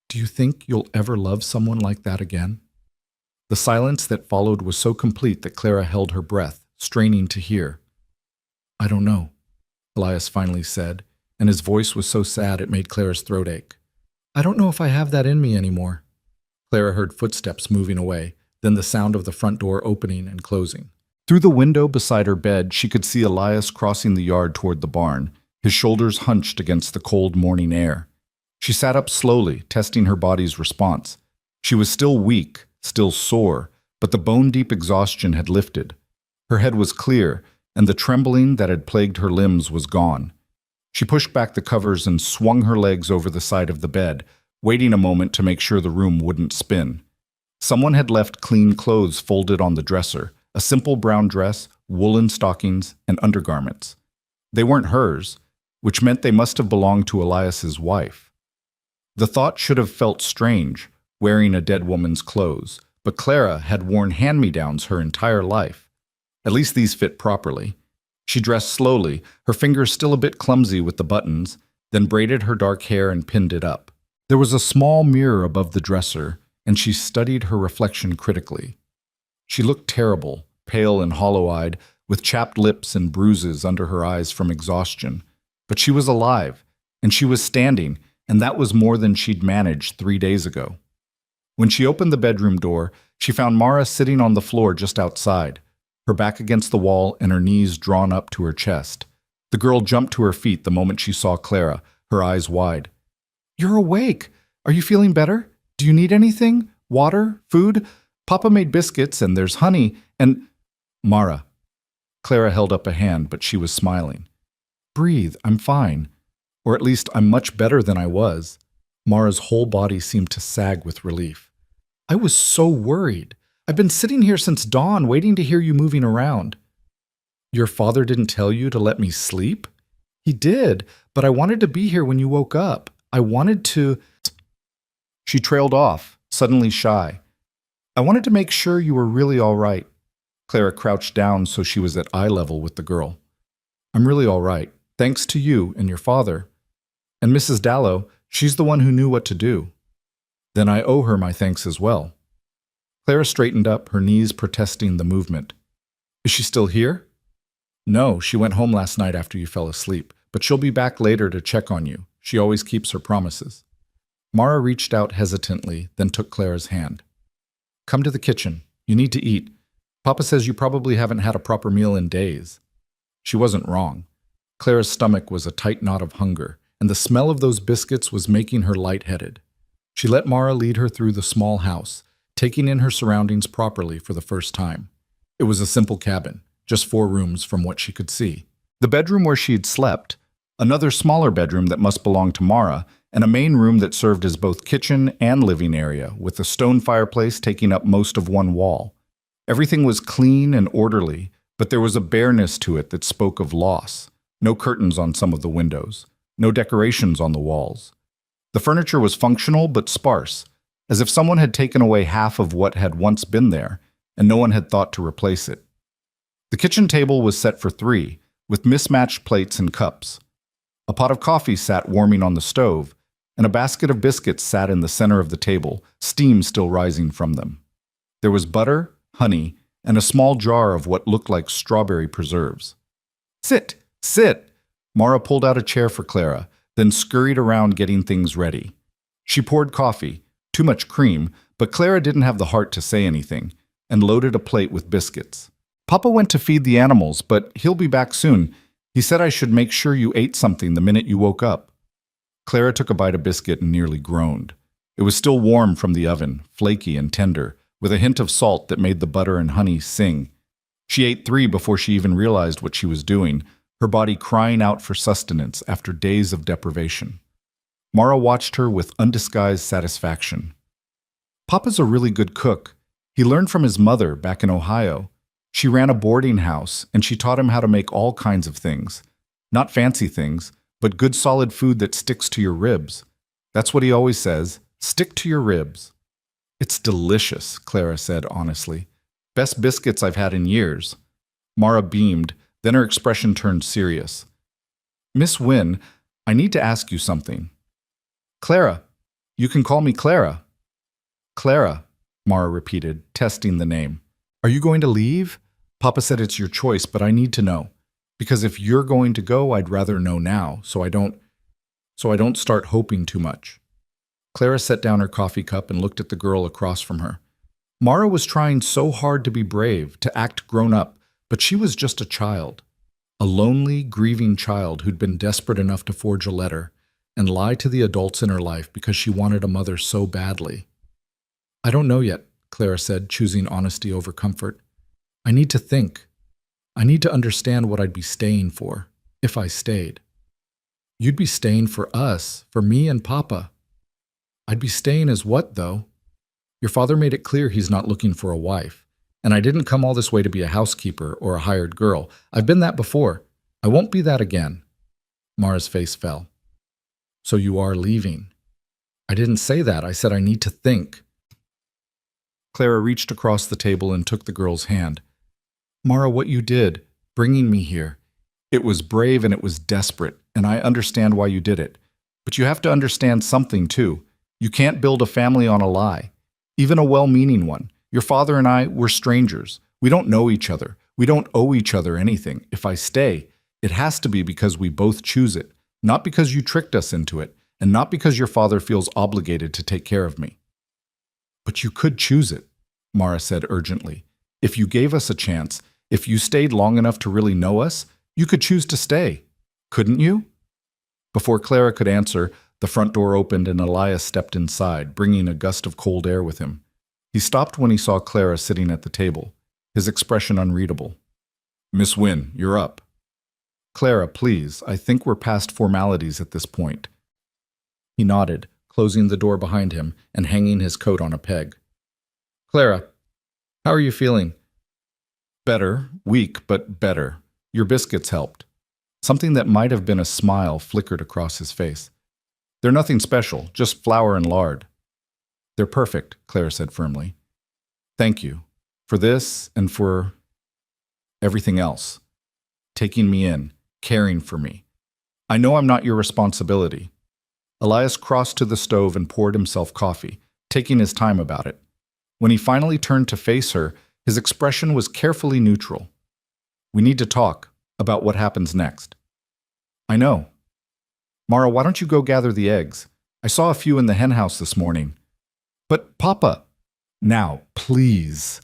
Do you think you'll ever love someone like that again? The silence that followed was so complete that Clara held her breath, straining to hear. I don't know, Elias finally said, and his voice was so sad it made Clara's throat ache. I don't know if I have that in me anymore. Clara heard footsteps moving away, then the sound of the front door opening and closing. Through the window beside her bed, she could see Elias crossing the yard toward the barn, his shoulders hunched against the cold morning air. She sat up slowly, testing her body's response. She was still weak, still sore, but the bone-deep exhaustion had lifted. Her head was clear, and the trembling that had plagued her limbs was gone. She pushed back the covers and swung her legs over the side of the bed, waiting a moment to make sure the room wouldn't spin. Someone had left clean clothes folded on the dresser, a simple brown dress, woolen stockings, and undergarments. They weren't hers. which meant they must have belonged to Elias's wife. The thought should have felt strange, wearing a dead woman's clothes, but Clara had worn hand-me-downs her entire life. At least these fit properly. She dressed slowly, her fingers still a bit clumsy with the buttons, then braided her dark hair and pinned it up. There was a small mirror above the dresser, and she studied her reflection critically. She looked terrible, pale and hollow-eyed, with chapped lips and bruises under her eyes from exhaustion. But she was alive, and she was standing, and that was more than she'd managed 3 days ago. When she opened the bedroom door, she found Mara sitting on the floor just outside, her back against the wall and her knees drawn up to her chest. The girl jumped to her feet the moment she saw Clara, her eyes wide. "You're awake! Are you feeling better? Do you need anything? Water? Food? Papa made biscuits, and there's honey, and—" "Mara." Clara held up a hand, but she was smiling. "Breathe, I'm fine. Or at least I'm much better than I was." Mara's whole body seemed to sag with relief. "I was so worried. I've been sitting here since dawn, waiting to hear you moving around." "Your father didn't tell you to let me sleep?" "He did, but I wanted to be here when you woke up. I wanted to—" She trailed off, suddenly shy. "I wanted to make sure you were really all right." Clara crouched down so she was at eye level with the girl. "I'm really all right, thanks to you and your father. And Mrs. Dallow, she's the one who knew what to do." "Then I owe her my thanks as well." Clara straightened up, her knees protesting the movement. "Is she still here?" "No, she went home last night after you fell asleep, but she'll be back later to check on you. She always keeps her promises." Mara reached out hesitantly, then took Clara's hand. "Come to the kitchen. You need to eat. Papa says you probably haven't had a proper meal in days." She wasn't wrong. Clara's stomach was a tight knot of hunger, and the smell of those biscuits was making her lightheaded. She let Mara lead her through the small house, taking in her surroundings properly for the first time. It was a simple cabin, just 4 rooms from what she could see. The bedroom where she'd slept, another smaller bedroom that must belong to Mara, and a main room that served as both kitchen and living area, with a stone fireplace taking up most of one wall. Everything was clean and orderly, but there was a bareness to it that spoke of loss. No curtains on some of the windows, no decorations on the walls. The furniture was functional but sparse, as if someone had taken away half of what had once been there, and no one had thought to replace it. The kitchen table was set for 3, with mismatched plates and cups. A pot of coffee sat warming on the stove, and a basket of biscuits sat in the center of the table, steam still rising from them. There was butter, honey, and a small jar of what looked like strawberry preserves. "Sit! Sit!" Mara pulled out a chair for Clara, then scurried around getting things ready. She poured coffee, too much cream, but Clara didn't have the heart to say anything, and loaded a plate with biscuits. "Papa went to feed the animals, but he'll be back soon. He said I should make sure you ate something the minute you woke up." Clara took a bite of biscuit and nearly groaned. It was still warm from the oven, flaky and tender, with a hint of salt that made the butter and honey sing. She ate 3 before she even realized what she was doing, her body crying out for sustenance after days of deprivation. Mara watched her with undisguised satisfaction. "Papa's a really good cook. He learned from his mother back in Ohio. She ran a boarding house, and she taught him how to make all kinds of things. Not fancy things, but good solid food that sticks to your ribs. That's what he always says, stick to your ribs." "It's delicious," Clara said honestly. "Best biscuits I've had in years." Mara beamed, then her expression turned serious. "Miss Wynne, I need to ask you something." "Clara. You can call me Clara." "Clara," Mara repeated, testing the name. "Are you going to leave? Papa said it's your choice, but I need to know. Because if you're going to go, I'd rather know now, so I don't start hoping too much." Clara set down her coffee cup and looked at the girl across from her. Mara was trying so hard to be brave, to act grown up, but she was just a child. A lonely, grieving child who'd been desperate enough to forge a letter and lie to the adults in her life because she wanted a mother so badly. "I don't know yet," Clara said, choosing honesty over comfort. "I need to think. I need to understand what I'd be staying for, if I stayed." "You'd be staying for us, for me and Papa." "I'd be staying as what, though? Your father made it clear he's not looking for a wife, and I didn't come all this way to be a housekeeper or a hired girl. I've been that before. I won't be that again." Mara's face fell. So you are leaving? I didn't say that. I said I need to think. Clara reached across the table and took the girl's hand. Mara, what you did, bringing me here, it was brave and it was desperate, and I understand why you did it. But you have to understand something, too. You can't build a family on a lie, even a well-meaning one. Your father and I, we're strangers. We don't know each other. We don't owe each other anything. If I stay, it has to be because we both choose it, not because you tricked us into it, and not because your father feels obligated to take care of me. But you could choose it, Mara said urgently. If you gave us a chance, if you stayed long enough to really know us, you could choose to stay. Couldn't you? Before Clara could answer, the front door opened and Elias stepped inside, bringing a gust of cold air with him. He stopped when he saw Clara sitting at the table, his expression unreadable. Miss Wynne, you're up. Clara, please, I think we're past formalities at this point. He nodded, closing the door behind him and hanging his coat on a peg. Clara, how are you feeling? Better, weak, but better. Your biscuits helped. Something that might have been a smile flickered across his face. They're nothing special, just flour and lard. They're perfect, Clara said firmly. Thank you. For this and for everything else. Taking me in, caring for me. I know I'm not your responsibility. Elias crossed to the stove and poured himself coffee, taking his time about it. When he finally turned to face her, his expression was carefully neutral. We need to talk about what happens next. I know. Mara, why don't you go gather the eggs? I saw a few in the henhouse this morning. But, Papa, now, please.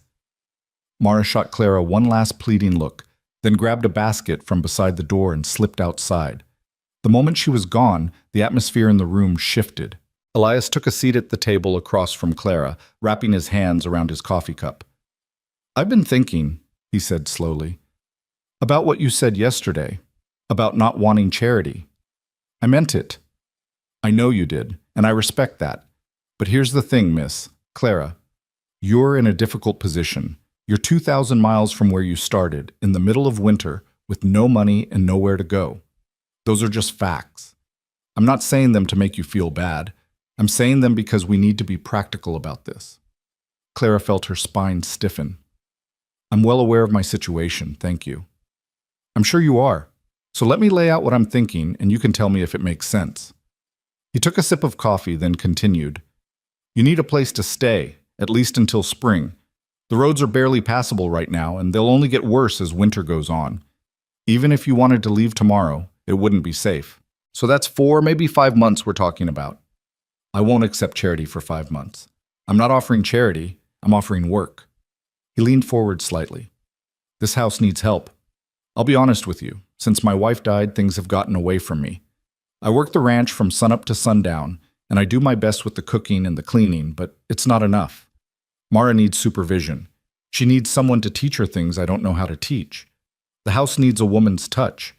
Mara shot Clara one last pleading look, then grabbed a basket from beside the door and slipped outside. The moment she was gone, the atmosphere in the room shifted. Elias took a seat at the table across from Clara, wrapping his hands around his coffee cup. I've been thinking, he said slowly, about what you said yesterday, about not wanting charity. I meant it. I know you did, and I respect that. But here's the thing, Miss Clara. You're in a difficult position. You're 2,000 miles from where you started, in the middle of winter, with no money and nowhere to go. Those are just facts. I'm not saying them to make you feel bad. I'm saying them because we need to be practical about this. Clara felt her spine stiffen. I'm well aware of my situation, thank you. I'm sure you are. So let me lay out what I'm thinking, and you can tell me if it makes sense. He took a sip of coffee, then continued. You need a place to stay, at least until spring. The roads are barely passable right now, and they'll only get worse as winter goes on. Even if you wanted to leave tomorrow, it wouldn't be safe. So that's 4, maybe 5 months we're talking about. I won't accept charity for 5 months. I'm not offering charity, I'm offering work. He leaned forward slightly. This house needs help. I'll be honest with you. Since my wife died, things have gotten away from me. I work the ranch from sunup to sundown, and I do my best with the cooking and the cleaning, but it's not enough. Mara needs supervision. She needs someone to teach her things I don't know how to teach. The house needs a woman's touch.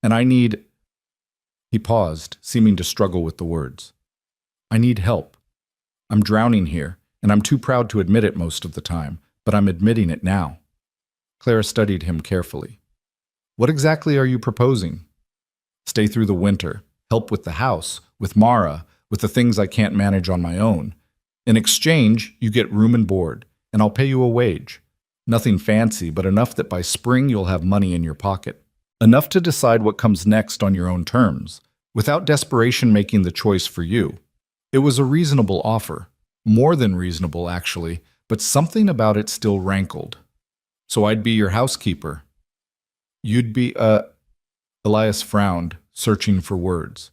And I need... He paused, seeming to struggle with the words. I need help. I'm drowning here, and I'm too proud to admit it most of the time, but I'm admitting it now. Clara studied him carefully. What exactly are you proposing? Stay through the winter, help with the house, with Mara, with the things I can't manage on my own. In exchange, you get room and board, and I'll pay you a wage. Nothing fancy, but enough that by spring you'll have money in your pocket. Enough to decide what comes next on your own terms, without desperation making the choice for you. It was a reasonable offer. More than reasonable, actually, but something about it still rankled. So I'd be your housekeeper. You'd be Elias frowned, searching for words.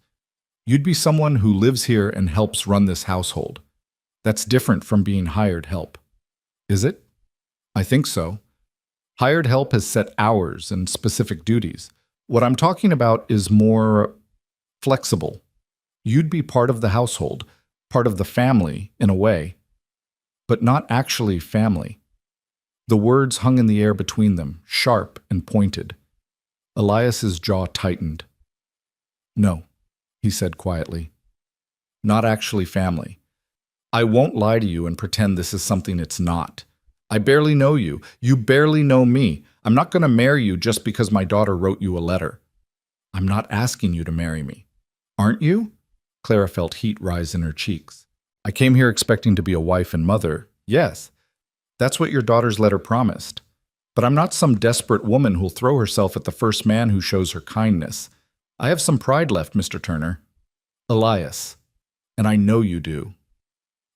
You'd be someone who lives here and helps run this household. That's different from being hired help. Is it? I think so. Hired help has set hours and specific duties. What I'm talking about is more flexible. You'd be part of the household, part of the family, in a way, but not actually family. The words hung in the air between them, sharp and pointed. Elias's jaw tightened. No, he said quietly. Not actually family. I won't lie to you and pretend this is something it's not. I barely know you. You barely know me. I'm not going to marry you just because my daughter wrote you a letter. I'm not asking you to marry me. Aren't you? Clara felt heat rise in her cheeks. I came here expecting to be a wife and mother. Yes, that's what your daughter's letter promised. But I'm not some desperate woman who'll throw herself at the first man who shows her kindness. I have some pride left, Mr. Turner. Elias, and I know you do.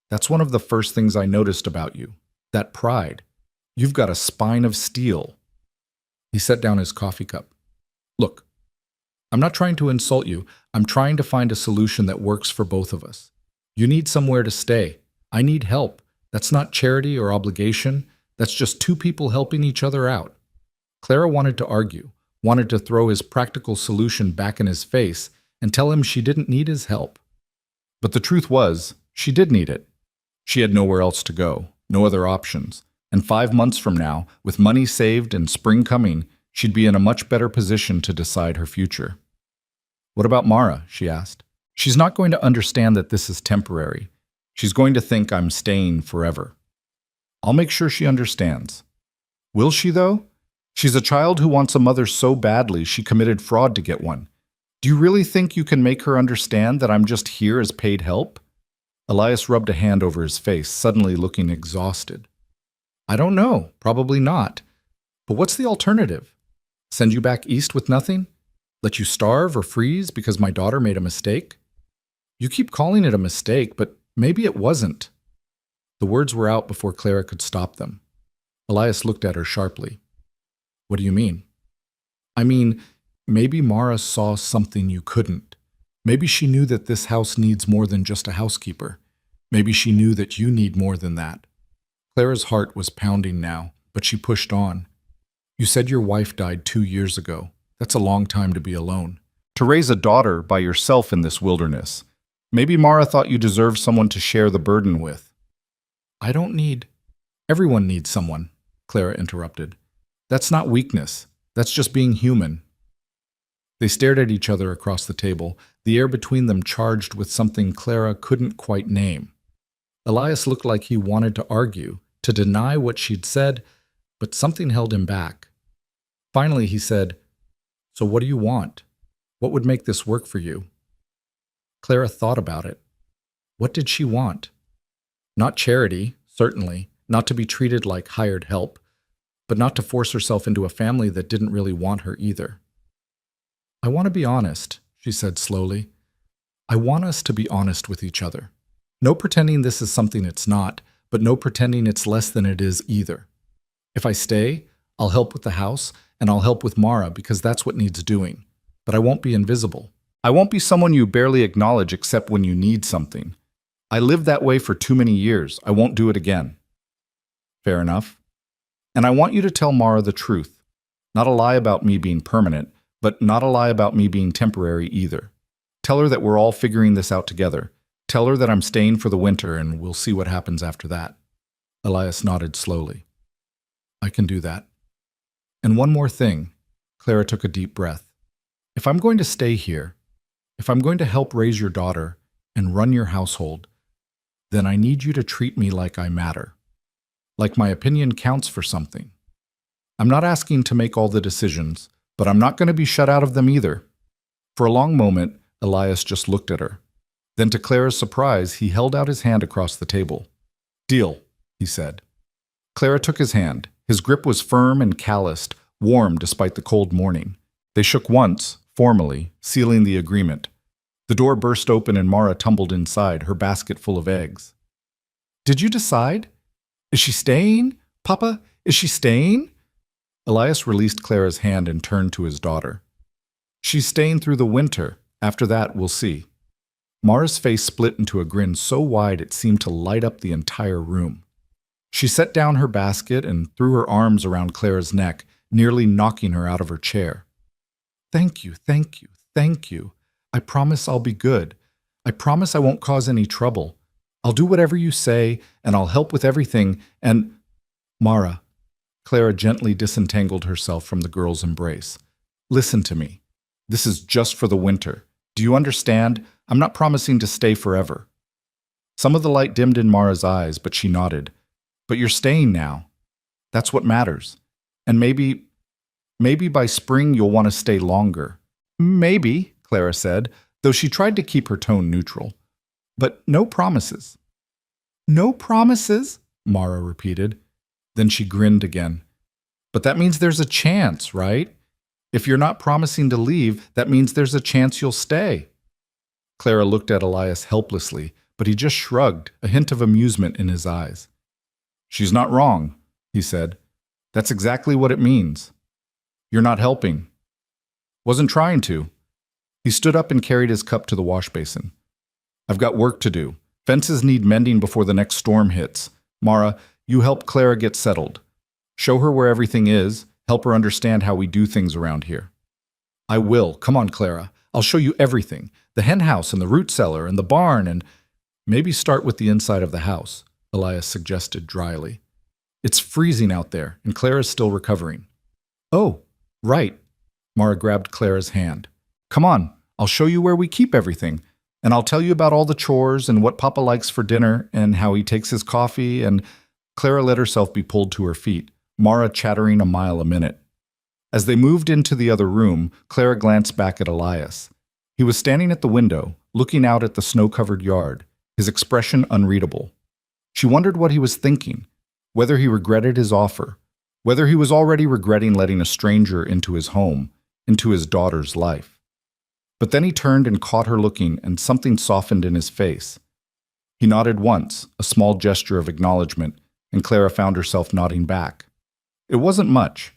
That's one of the first things I noticed about you. That pride. You've got a spine of steel. He set down his coffee cup. Look, I'm not trying to insult you. I'm trying to find a solution that works for both of us. You need somewhere to stay. I need help. That's not charity or obligation. That's just two people helping each other out. Clara wanted to argue, wanted to throw his practical solution back in his face and tell him she didn't need his help. But the truth was, she did need it. She had nowhere else to go, no other options. And 5 months from now, with money saved and spring coming, she'd be in a much better position to decide her future. What about Mara? She asked. She's not going to understand that this is temporary. She's going to think I'm staying forever. I'll make sure she understands. Will she, though? She's a child who wants a mother so badly she committed fraud to get one. Do you really think you can make her understand that I'm just here as paid help? Elias rubbed a hand over his face, suddenly looking exhausted. I don't know. Probably not. But what's the alternative? Send you back east with nothing? Let you starve or freeze because my daughter made a mistake? You keep calling it a mistake, but maybe it wasn't. The words were out before Clara could stop them. Elias looked at her sharply. What do you mean? I mean, maybe Mara saw something you couldn't. Maybe she knew that this house needs more than just a housekeeper. Maybe she knew that you need more than that. Clara's heart was pounding now, but she pushed on. You said your wife died 2 years ago. That's a long time to be alone. To raise a daughter by yourself in this wilderness. Maybe Mara thought you deserved someone to share the burden with. I don't need... Everyone needs someone, Clara interrupted. That's not weakness. That's just being human. They stared at each other across the table, the air between them charged with something Clara couldn't quite name. Elias looked like he wanted to argue, to deny what she'd said, but something held him back. Finally, he said, So what do you want? What would make this work for you? Clara thought about it. What did she want? Not charity, certainly, not to be treated like hired help, but not to force herself into a family that didn't really want her either. I want to be honest, she said slowly. I want us to be honest with each other. No pretending this is something it's not, but no pretending it's less than it is either. If I stay, I'll help with the house, and I'll help with Mara because that's what needs doing. But I won't be invisible. I won't be someone you barely acknowledge except when you need something. I lived that way for too many years. I won't do it again. Fair enough. And I want you to tell Mara the truth. Not a lie about me being permanent, but not a lie about me being temporary either. Tell her that we're all figuring this out together. Tell her that I'm staying for the winter and we'll see what happens after that. Elias nodded slowly. I can do that. And one more thing. Clara took a deep breath. If I'm going to stay here, if I'm going to help raise your daughter and run your household, then I need you to treat me like I matter. Like my opinion counts for something. I'm not asking to make all the decisions, but I'm not going to be shut out of them either. For a long moment, Elias just looked at her. Then to Clara's surprise, he held out his hand across the table. Deal, he said. Clara took his hand. His grip was firm and calloused, warm despite the cold morning. They shook once, formally, sealing the agreement. The door burst open and Mara tumbled inside, her basket full of eggs. Did you decide? Is she staying? Papa, is she staying? Elias released Clara's hand and turned to his daughter. She's staying through the winter. After that, we'll see. Mara's face split into a grin so wide it seemed to light up the entire room. She set down her basket and threw her arms around Clara's neck, nearly knocking her out of her chair. Thank you, thank you, thank you. I promise I'll be good. I promise I won't cause any trouble. I'll do whatever you say, and I'll help with everything, and... Mara, Clara gently disentangled herself from the girl's embrace. Listen to me. This is just for the winter. Do you understand? I'm not promising to stay forever. Some of the light dimmed in Mara's eyes, but she nodded. But you're staying now. That's what matters. And maybe by spring you'll want to stay longer. Maybe, Clara said, though she tried to keep her tone neutral. But no promises. No promises? Mara repeated. Then she grinned again. But that means there's a chance, right? If you're not promising to leave, that means there's a chance you'll stay. Clara looked at Elias helplessly, but he just shrugged, a hint of amusement in his eyes. She's not wrong, he said. That's exactly what it means. You're not helping. Wasn't trying to. He stood up and carried his cup to the wash basin. I've got work to do. Fences need mending before the next storm hits. Mara, you help Clara get settled. Show her where everything is. Help her understand how we do things around here. I will. Come on, Clara. I'll show you everything. The hen house and the root cellar and the barn and... Maybe start with the inside of the house, Elias suggested dryly. It's freezing out there, and Clara's still recovering. Oh, right. Mara grabbed Clara's hand. Come on, I'll show you where we keep everything. And I'll tell you about all the chores and what Papa likes for dinner and how he takes his coffee and... Clara let herself be pulled to her feet, Mara chattering a mile a minute. As they moved into the other room, Clara glanced back at Elias. He was standing at the window, looking out at the snow-covered yard, his expression unreadable. She wondered what he was thinking, whether he regretted his offer, whether he was already regretting letting a stranger into his home, into his daughter's life. But then he turned and caught her looking, and something softened in his face. He nodded once, a small gesture of acknowledgement, and Clara found herself nodding back. It wasn't much.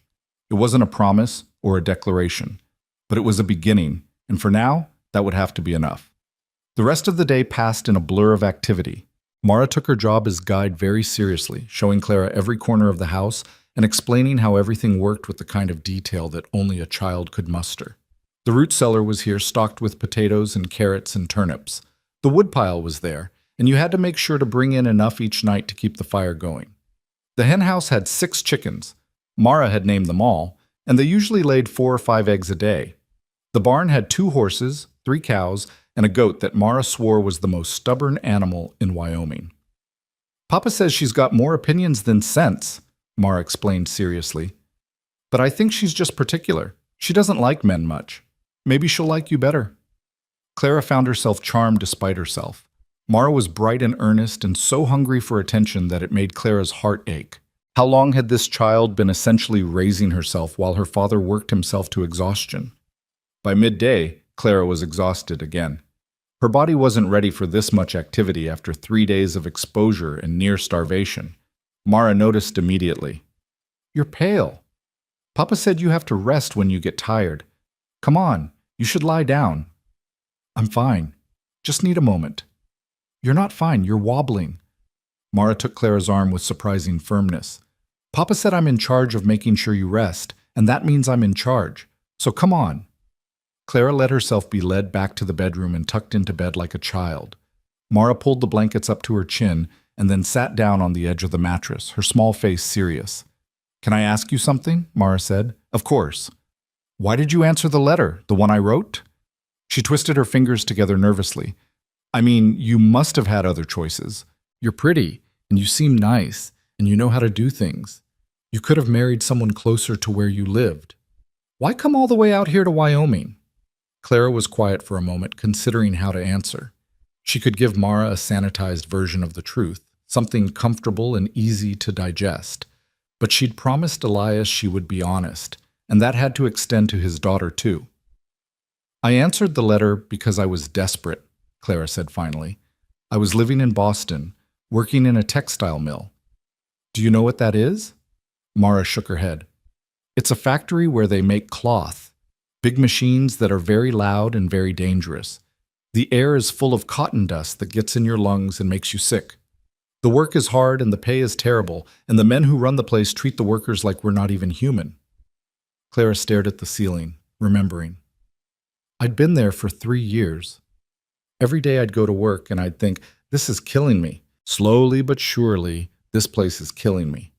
It wasn't a promise or a declaration, but it was a beginning, and for now, that would have to be enough. The rest of the day passed in a blur of activity. Mara took her job as guide very seriously, showing Clara every corner of the house and explaining how everything worked with the kind of detail that only a child could muster. The root cellar was here stocked with potatoes and carrots and turnips. The woodpile was there, and you had to make sure to bring in enough each night to keep the fire going. The hen house had 6 chickens. Mara had named them all, and they usually laid 4 or 5 eggs a day. The barn had 2 horses, 3 cows, and a goat that Mara swore was the most stubborn animal in Wyoming. Papa says she's got more opinions than sense, Mara explained seriously. But I think she's just particular. She doesn't like men much. Maybe she'll like you better. Clara found herself charmed despite herself. Mara was bright and earnest and so hungry for attention that it made Clara's heart ache. How long had this child been essentially raising herself while her father worked himself to exhaustion? By midday, Clara was exhausted again. Her body wasn't ready for this much activity after 3 days of exposure and near starvation. Mara noticed immediately. You're pale. Papa said you have to rest when you get tired. Come on, you should lie down. I'm fine. Just need a moment. You're not fine, you're wobbling. Mara took Clara's arm with surprising firmness. Papa said I'm in charge of making sure you rest, and that means I'm in charge. So come on. Clara let herself be led back to the bedroom and tucked into bed like a child. Mara pulled the blankets up to her chin and then sat down on the edge of the mattress, her small face serious. Can I ask you something? Mara said. Of course. Why did you answer the letter, the one I wrote? She twisted her fingers together nervously. I mean, you must have had other choices. You're pretty, and you seem nice, and you know how to do things. You could have married someone closer to where you lived. Why come all the way out here to Wyoming? Clara was quiet for a moment, considering how to answer. She could give Mara a sanitized version of the truth, something comfortable and easy to digest. But she'd promised Elias she would be honest, and that had to extend to his daughter too. I answered the letter because I was desperate, Clara said finally. I was living in Boston, working in a textile mill. Do you know what that is? Mara shook her head. It's a factory where they make cloth. Big machines that are very loud and very dangerous. The air is full of cotton dust that gets in your lungs and makes you sick. The work is hard and the pay is terrible, and the men who run the place treat the workers like we're not even human. Clara stared at the ceiling, remembering. I'd been there for 3 years. Every day I'd go to work and I'd think, this is killing me. Slowly but surely, this place is killing me.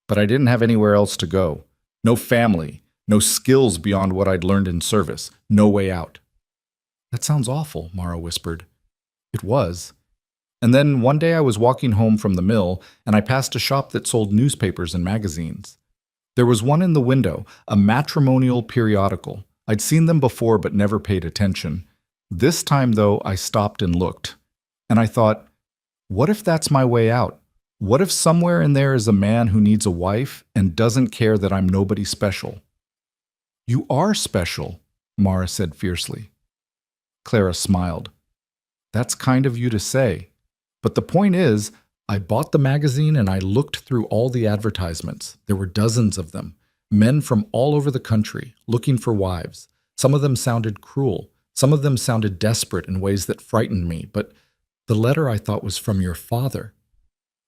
But I didn't have anywhere else to go. No family. No skills beyond what I'd learned in service. No way out. That sounds awful, Mara whispered. It was. And then one day I was walking home from the mill, and I passed a shop that sold newspapers and magazines. There was one in the window, a matrimonial periodical, I'd seen them before but never paid attention. This time, though, I stopped and looked. And I thought, what if that's my way out? What if somewhere in there is a man who needs a wife and doesn't care that I'm nobody special? You are special, Mara said fiercely. Clara smiled. That's kind of you to say. But the point is, I bought the magazine and I looked through all the advertisements. There were dozens of them. Men from all over the country, looking for wives. Some of them sounded cruel. Some of them sounded desperate in ways that frightened me. But the letter I thought was from your father.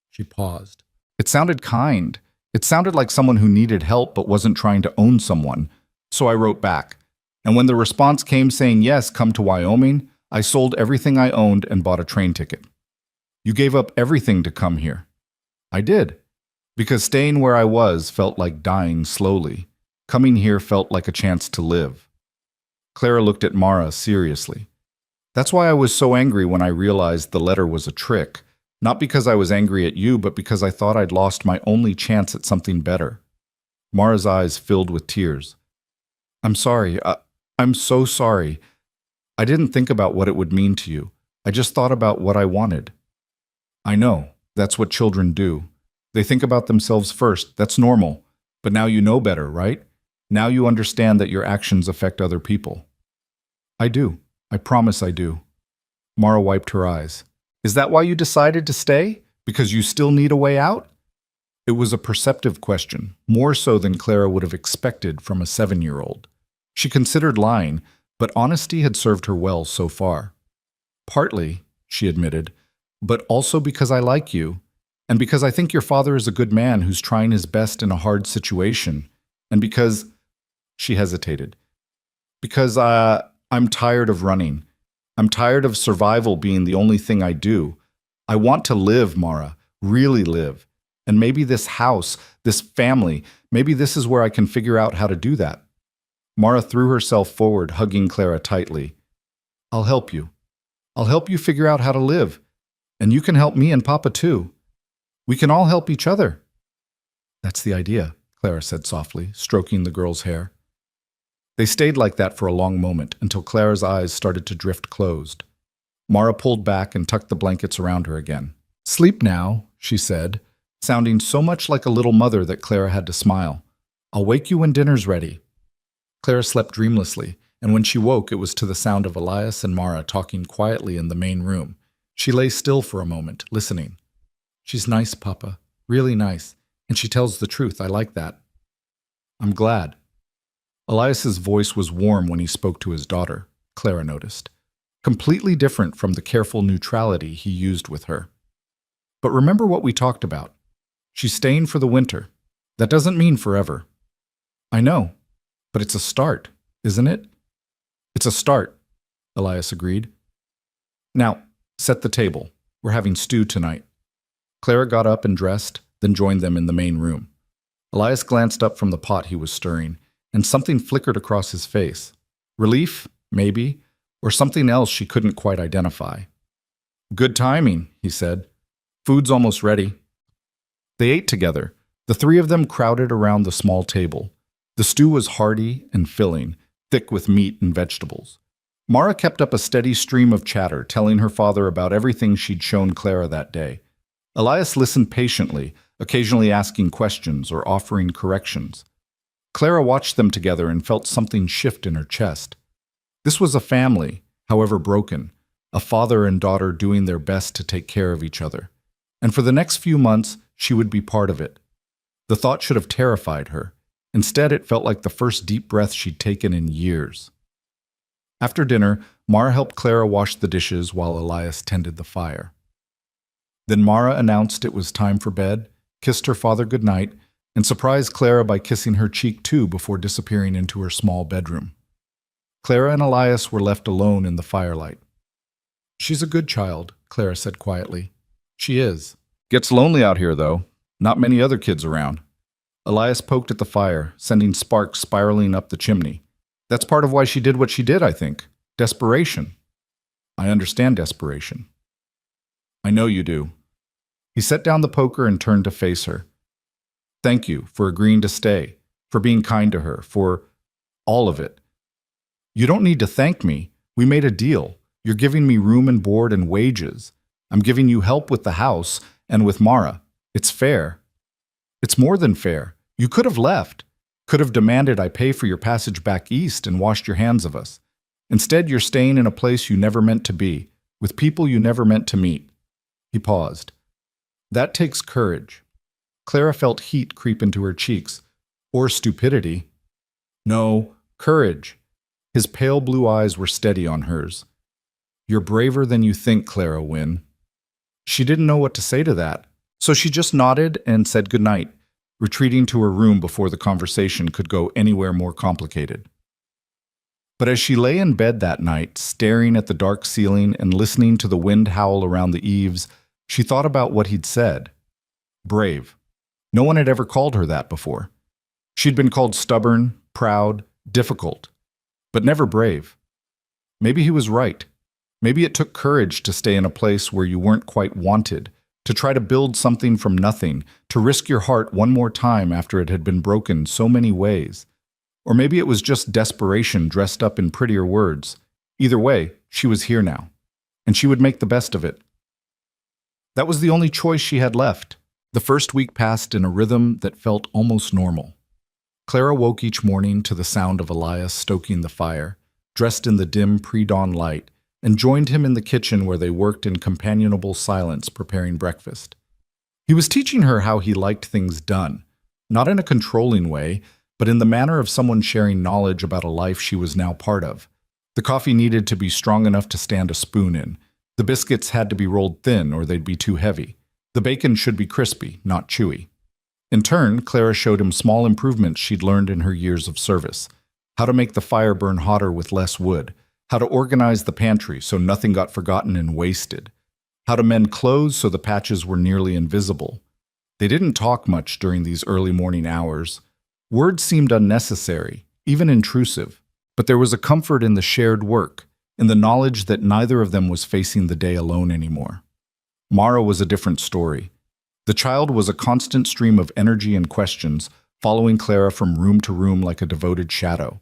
She paused. It sounded kind. It sounded like someone who needed help but wasn't trying to own someone. So I wrote back. And when the response came saying, yes, come to Wyoming, I sold everything I owned and bought a train ticket. You gave up everything to come here. I did. Because staying where I was felt like dying slowly. Coming here felt like a chance to live. Clara looked at Mara seriously. That's why I was so angry when I realized the letter was a trick. Not because I was angry at you, but because I thought I'd lost my only chance at something better. Mara's eyes filled with tears. I'm sorry. I'm so sorry. I didn't think about what it would mean to you. I just thought about what I wanted. I know. That's what children do. They think about themselves first. That's normal. But now you know better, right? Now you understand that your actions affect other people. I do. I promise I do. Mara wiped her eyes. Is that why you decided to stay? Because you still need a way out? It was a perceptive question, more so than Clara would have expected from a 7-year-old. She considered lying, but honesty had served her well so far. Partly, she admitted, but also because I like you, and because I think your father is a good man who's trying his best in a hard situation, and because, she hesitated, because I'm tired of running. I'm tired of survival being the only thing I do. I want to live, Mara, really live. And maybe this house, this family, maybe this is where I can figure out how to do that. Mara threw herself forward, hugging Clara tightly. I'll help you. I'll help you figure out how to live. And you can help me and Papa too. We can all help each other. That's the idea, Clara said softly, stroking the girl's hair. They stayed like that for a long moment until Clara's eyes started to drift closed. Mara pulled back and tucked the blankets around her again. Sleep now, she said, sounding so much like a little mother that Clara had to smile. I'll wake you when dinner's ready. Clara slept dreamlessly, and when she woke it was to the sound of Elias and Mara talking quietly in the main room. She lay still for a moment, listening. She's nice, Papa, really nice, and she tells the truth. I like that. I'm glad. Elias's voice was warm when he spoke to his daughter, Clara noticed, completely different from the careful neutrality he used with her. But remember what we talked about. She's staying for the winter. That doesn't mean forever. I know, but it's a start, isn't it? It's a start, Elias agreed. Now, set the table. We're having stew tonight. Clara got up and dressed, then joined them in the main room. Elias glanced up from the pot he was stirring, and something flickered across his face. Relief, maybe, or something else she couldn't quite identify. Good timing, he said. Food's almost ready. They ate together. The three of them crowded around the small table. The stew was hearty and filling, thick with meat and vegetables. Mara kept up a steady stream of chatter, telling her father about everything she'd shown Clara that day. Elias listened patiently, occasionally asking questions or offering corrections. Clara watched them together and felt something shift in her chest. This was a family, however broken, a father and daughter doing their best to take care of each other. And for the next few months, she would be part of it. The thought should have terrified her. Instead, it felt like the first deep breath she'd taken in years. After dinner, Mara helped Clara wash the dishes while Elias tended the fire. Then Mara announced it was time for bed, kissed her father goodnight, and surprised Clara by kissing her cheek too before disappearing into her small bedroom. Clara and Elias were left alone in the firelight. She's a good child, Clara said quietly. She is. Gets lonely out here, though. Not many other kids around. Elias poked at the fire, sending sparks spiraling up the chimney. That's part of why she did what she did, I think. Desperation. I understand desperation. I know you do. He set down the poker and turned to face her. Thank you for agreeing to stay, for being kind to her, for all of it. You don't need to thank me. We made a deal. You're giving me room and board and wages. I'm giving you help with the house and with Mara. It's fair. It's more than fair. You could have left. Could have demanded I pay for your passage back east and washed your hands of us. Instead, you're staying in a place you never meant to be, with people you never meant to meet. He paused. That takes courage. Clara felt heat creep into her cheeks. Or stupidity. No, courage. His pale blue eyes were steady on hers. You're braver than you think, Clara Wynne. She didn't know what to say to that, so she just nodded and said goodnight, retreating to her room before the conversation could go anywhere more complicated. But as she lay in bed that night, staring at the dark ceiling and listening to the wind howl around the eaves, she thought about what he'd said. Brave. No one had ever called her that before. She'd been called stubborn, proud, difficult, but never brave. Maybe he was right. Maybe it took courage to stay in a place where you weren't quite wanted, to try to build something from nothing, to risk your heart one more time after it had been broken so many ways. Or maybe it was just desperation dressed up in prettier words. Either way, she was here now, and she would make the best of it. That was the only choice she had left. The first week passed in a rhythm that felt almost normal. Clara woke each morning to the sound of Elias stoking the fire, dressed in the dim pre-dawn light, and joined him in the kitchen where they worked in companionable silence preparing breakfast. He was teaching her how he liked things done, not in a controlling way, but in the manner of someone sharing knowledge about a life she was now part of. The coffee needed to be strong enough to stand a spoon in. The biscuits had to be rolled thin or they'd be too heavy. The bacon should be crispy, not chewy. In turn, Clara showed him small improvements she'd learned in her years of service. How to make the fire burn hotter with less wood. How to organize the pantry so nothing got forgotten and wasted. How to mend clothes so the patches were nearly invisible. They didn't talk much during these early morning hours. Words seemed unnecessary, even intrusive, but there was a comfort in the shared work, in the knowledge that neither of them was facing the day alone anymore. Mara was a different story. The child was a constant stream of energy and questions, following Clara from room to room like a devoted shadow.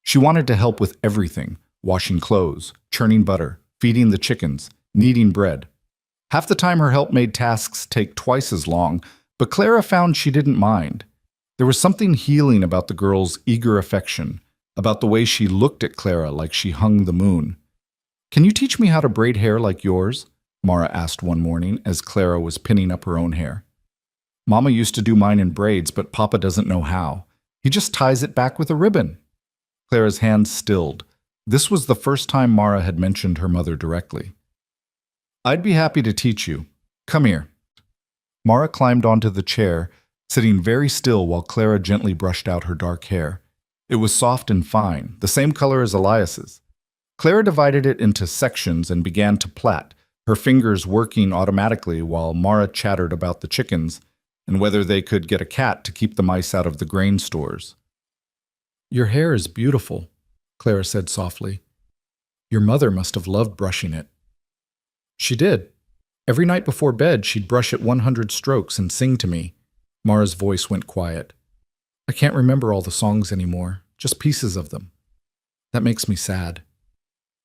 She wanted to help with everything, washing clothes, churning butter, feeding the chickens, kneading bread. Half the time her help made tasks take twice as long, but Clara found she didn't mind. There was something healing about the girl's eager affection, about the way she looked at Clara like she hung the moon. "Can you teach me how to braid hair like yours?" Mara asked one morning as Clara was pinning up her own hair. "Mama used to do mine in braids, but Papa doesn't know how. He just ties it back with a ribbon." Clara's hands stilled. This was the first time Mara had mentioned her mother directly. "I'd be happy to teach you. Come here." Mara climbed onto the chair, sitting very still while Clara gently brushed out her dark hair. It was soft and fine, the same color as Elias's. Clara divided it into sections and began to plait, her fingers working automatically while Mara chattered about the chickens and whether they could get a cat to keep the mice out of the grain stores. "Your hair is beautiful," Clara said softly. "Your mother must have loved brushing it." "She did. Every night before bed, she'd brush it 100 strokes and sing to me." Mara's voice went quiet. "I can't remember all the songs anymore, just pieces of them. That makes me sad."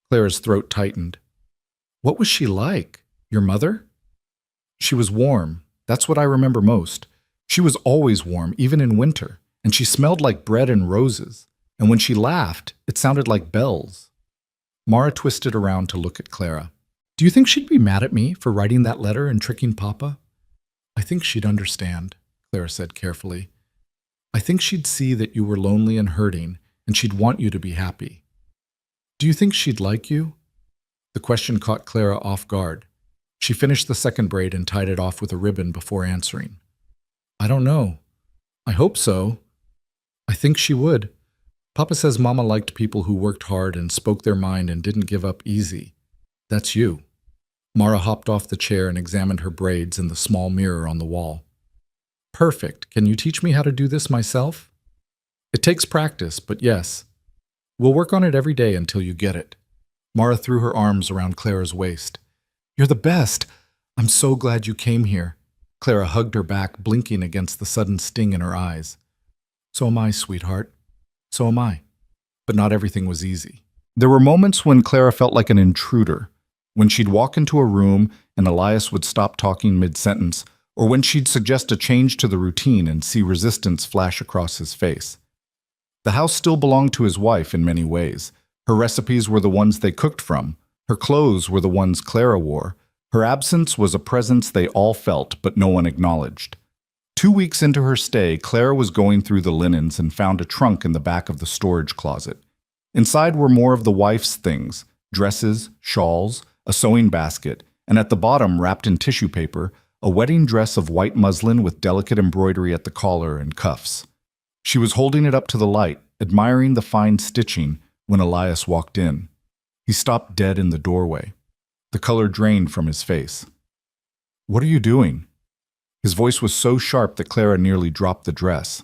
Clara's throat tightened. "What was she like? Your mother?" "She was warm. That's what I remember most. She was always warm, even in winter, and she smelled like bread and roses. And when she laughed, it sounded like bells." Mara twisted around to look at Clara. "Do you think she'd be mad at me for writing that letter and tricking Papa?" "I think she'd understand," Clara said carefully. "I think she'd see that you were lonely and hurting, and she'd want you to be happy." "Do you think she'd like you?" The question caught Clara off guard. She finished the second braid and tied it off with a ribbon before answering. "I don't know. I hope so. I think she would. Papa says Mama liked people who worked hard and spoke their mind and didn't give up easy. That's you." Mara hopped off the chair and examined her braids in the small mirror on the wall. "Perfect. Can you teach me how to do this myself?" "It takes practice, but yes. We'll work on it every day until you get it." Mara threw her arms around Clara's waist. "You're the best. I'm so glad you came here." Clara hugged her back, blinking against the sudden sting in her eyes. "So am I, sweetheart. So am I." But not everything was easy. There were moments when Clara felt like an intruder, when she'd walk into a room and Elias would stop talking mid-sentence, or when she'd suggest a change to the routine and see resistance flash across his face. The house still belonged to his wife in many ways. Her recipes were the ones they cooked from. Her clothes were the ones Clara wore. Her absence was a presence they all felt, but no one acknowledged. 2 weeks into her stay, Clara was going through the linens and found a trunk in the back of the storage closet. Inside were more of the wife's things: dresses, shawls, a sewing basket, and at the bottom, wrapped in tissue paper, a wedding dress of white muslin with delicate embroidery at the collar and cuffs. She was holding it up to the light, admiring the fine stitching, when Elias walked in. He stopped dead in the doorway. The color drained from his face. "What are you doing?" His voice was so sharp that Clara nearly dropped the dress.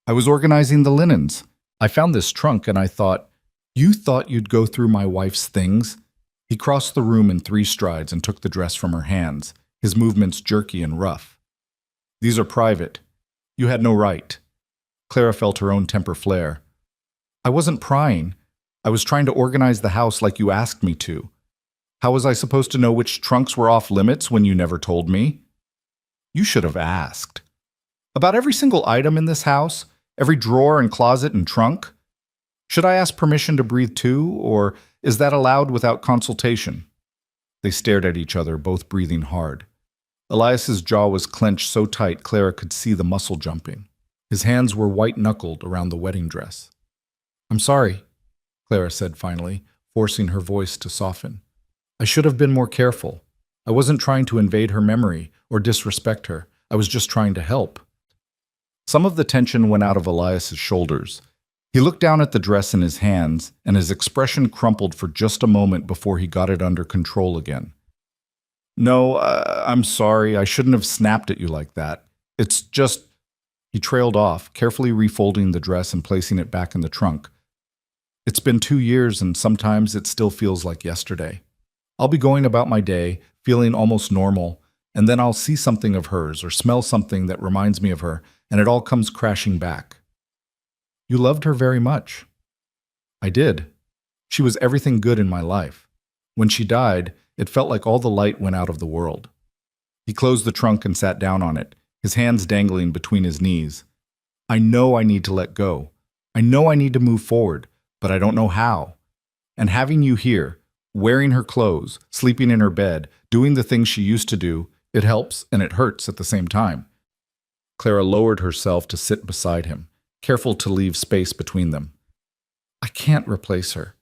"I was organizing the linens. I found this trunk and I thought, you thought you'd go through my wife's things?" He crossed the room in 3 strides and took the dress from her hands, his movements jerky and rough. "These are private. You had no right." Clara felt her own temper flare. "I wasn't prying. I was trying to organize the house like you asked me to. How was I supposed to know which trunks were off limits when you never told me?" "You should have asked." "About every single item in this house? Every drawer and closet and trunk? Should I ask permission to breathe too, or is that allowed without consultation?" They stared at each other, both breathing hard. Elias's jaw was clenched so tight Clara could see the muscle jumping. His hands were white-knuckled around the wedding dress. "I'm sorry," Clara said finally, forcing her voice to soften. "I should have been more careful. I wasn't trying to invade her memory or disrespect her. I was just trying to help." Some of the tension went out of Elias's shoulders. He looked down at the dress in his hands, and his expression crumpled for just a moment before he got it under control again. "No, I'm sorry. I shouldn't have snapped at you like that. It's just—" He trailed off, carefully refolding the dress and placing it back in the trunk. "It's been 2 years, and sometimes it still feels like yesterday. I'll be going about my day, feeling almost normal, and then I'll see something of hers or smell something that reminds me of her, and it all comes crashing back." "You loved her very much." "I did. She was everything good in my life. When she died, it felt like all the light went out of the world." He closed the trunk and sat down on it, his hands dangling between his knees. "I know I need to let go. I know I need to move forward, but I don't know how. And having you here, wearing her clothes, sleeping in her bed, doing the things she used to do, it helps and it hurts at the same time." Clara lowered herself to sit beside him, careful to leave space between them. "I can't replace her.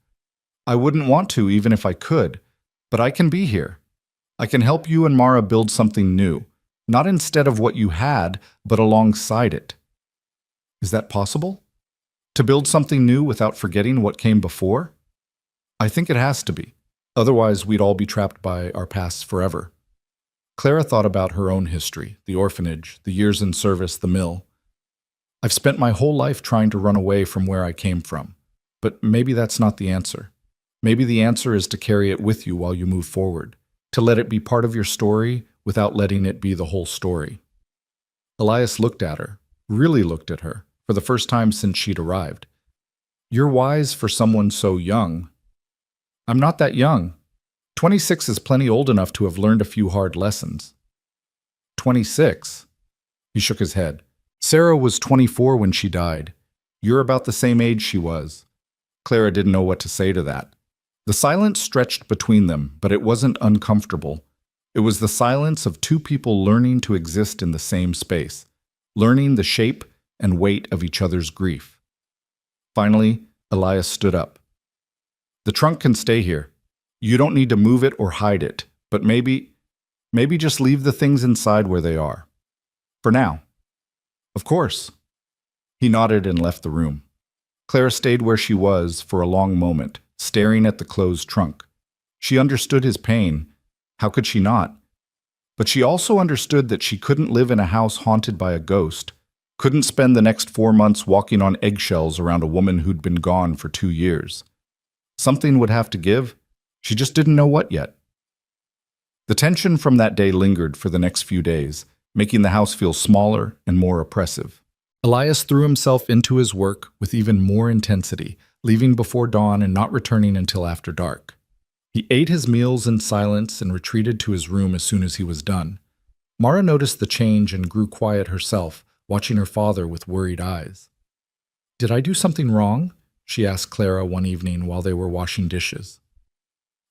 I wouldn't want to even if I could, but I can be here. I can help you and Mara build something new, not instead of what you had, but alongside it." "Is that possible? To build something new without forgetting what came before?" "I think it has to be. Otherwise, we'd all be trapped by our pasts forever." Clara thought about her own history, the orphanage, the years in service, the mill. "I've spent my whole life trying to run away from where I came from. But maybe that's not the answer. Maybe the answer is to carry it with you while you move forward, to let it be part of your story without letting it be the whole story." Elias looked at her, really looked at her, for the first time since she'd arrived. "You're wise for someone so young." "I'm not that young. 26 is plenty old enough to have learned a few hard lessons." 26? He shook his head. "Sarah was 24 when she died. You're about the same age she was." Clara didn't know what to say to that. The silence stretched between them, but it wasn't uncomfortable. It was the silence of 2 people learning to exist in the same space, learning the shape and weight of each other's grief. Finally, Elias stood up. "The trunk can stay here. You don't need to move it or hide it, but maybe just leave the things inside where they are. For now." "Of course." He nodded and left the room. Clara stayed where she was for a long moment, staring at the closed trunk. She understood his pain. How could she not? But she also understood that she couldn't live in a house haunted by a ghost, couldn't spend the next 4 months walking on eggshells around a woman who'd been gone for 2 years. Something would have to give. She just didn't know what yet. The tension from that day lingered for the next few days, making the house feel smaller and more oppressive. Elias threw himself into his work with even more intensity, leaving before dawn and not returning until after dark. He ate his meals in silence and retreated to his room as soon as he was done. Mara noticed the change and grew quiet herself, watching her father with worried eyes. "Did I do something wrong?" she asked Clara one evening while they were washing dishes.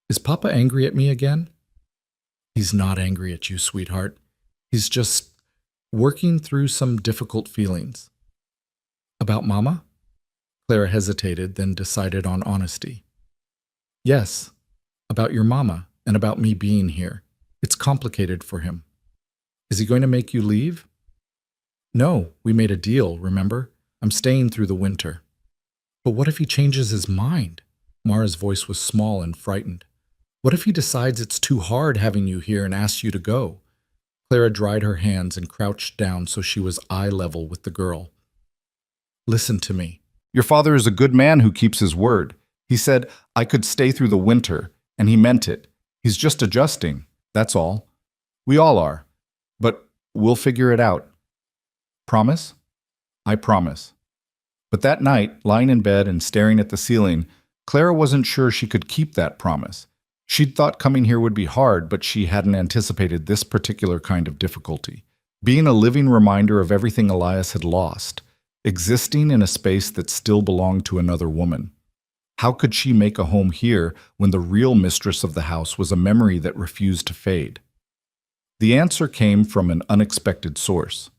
"Is Papa angry at me again?" "He's not angry at you, sweetheart. He's just working through some difficult feelings." "About Mama?" Clara hesitated, then decided on honesty. "Yes, about your Mama and about me being here. It's complicated for him." "Is he going to make you leave?" "No, we made a deal, remember? I'm staying through the winter." "But what if he changes his mind?" Mara's voice was small and frightened. "What if he decides it's too hard having you here and asks you to go?" Clara dried her hands and crouched down so she was eye level with the girl. "Listen to me. Your father is a good man who keeps his word. He said I could stay through the winter, and he meant it. He's just adjusting, that's all. We all are. But we'll figure it out. Promise?" "I promise." But that night, lying in bed and staring at the ceiling, Clara wasn't sure she could keep that promise. She'd thought coming here would be hard, but she hadn't anticipated this particular kind of difficulty. Being a living reminder of everything Elias had lost, existing in a space that still belonged to another woman. How could she make a home here when the real mistress of the house was a memory that refused to fade? The answer came from an unexpected source.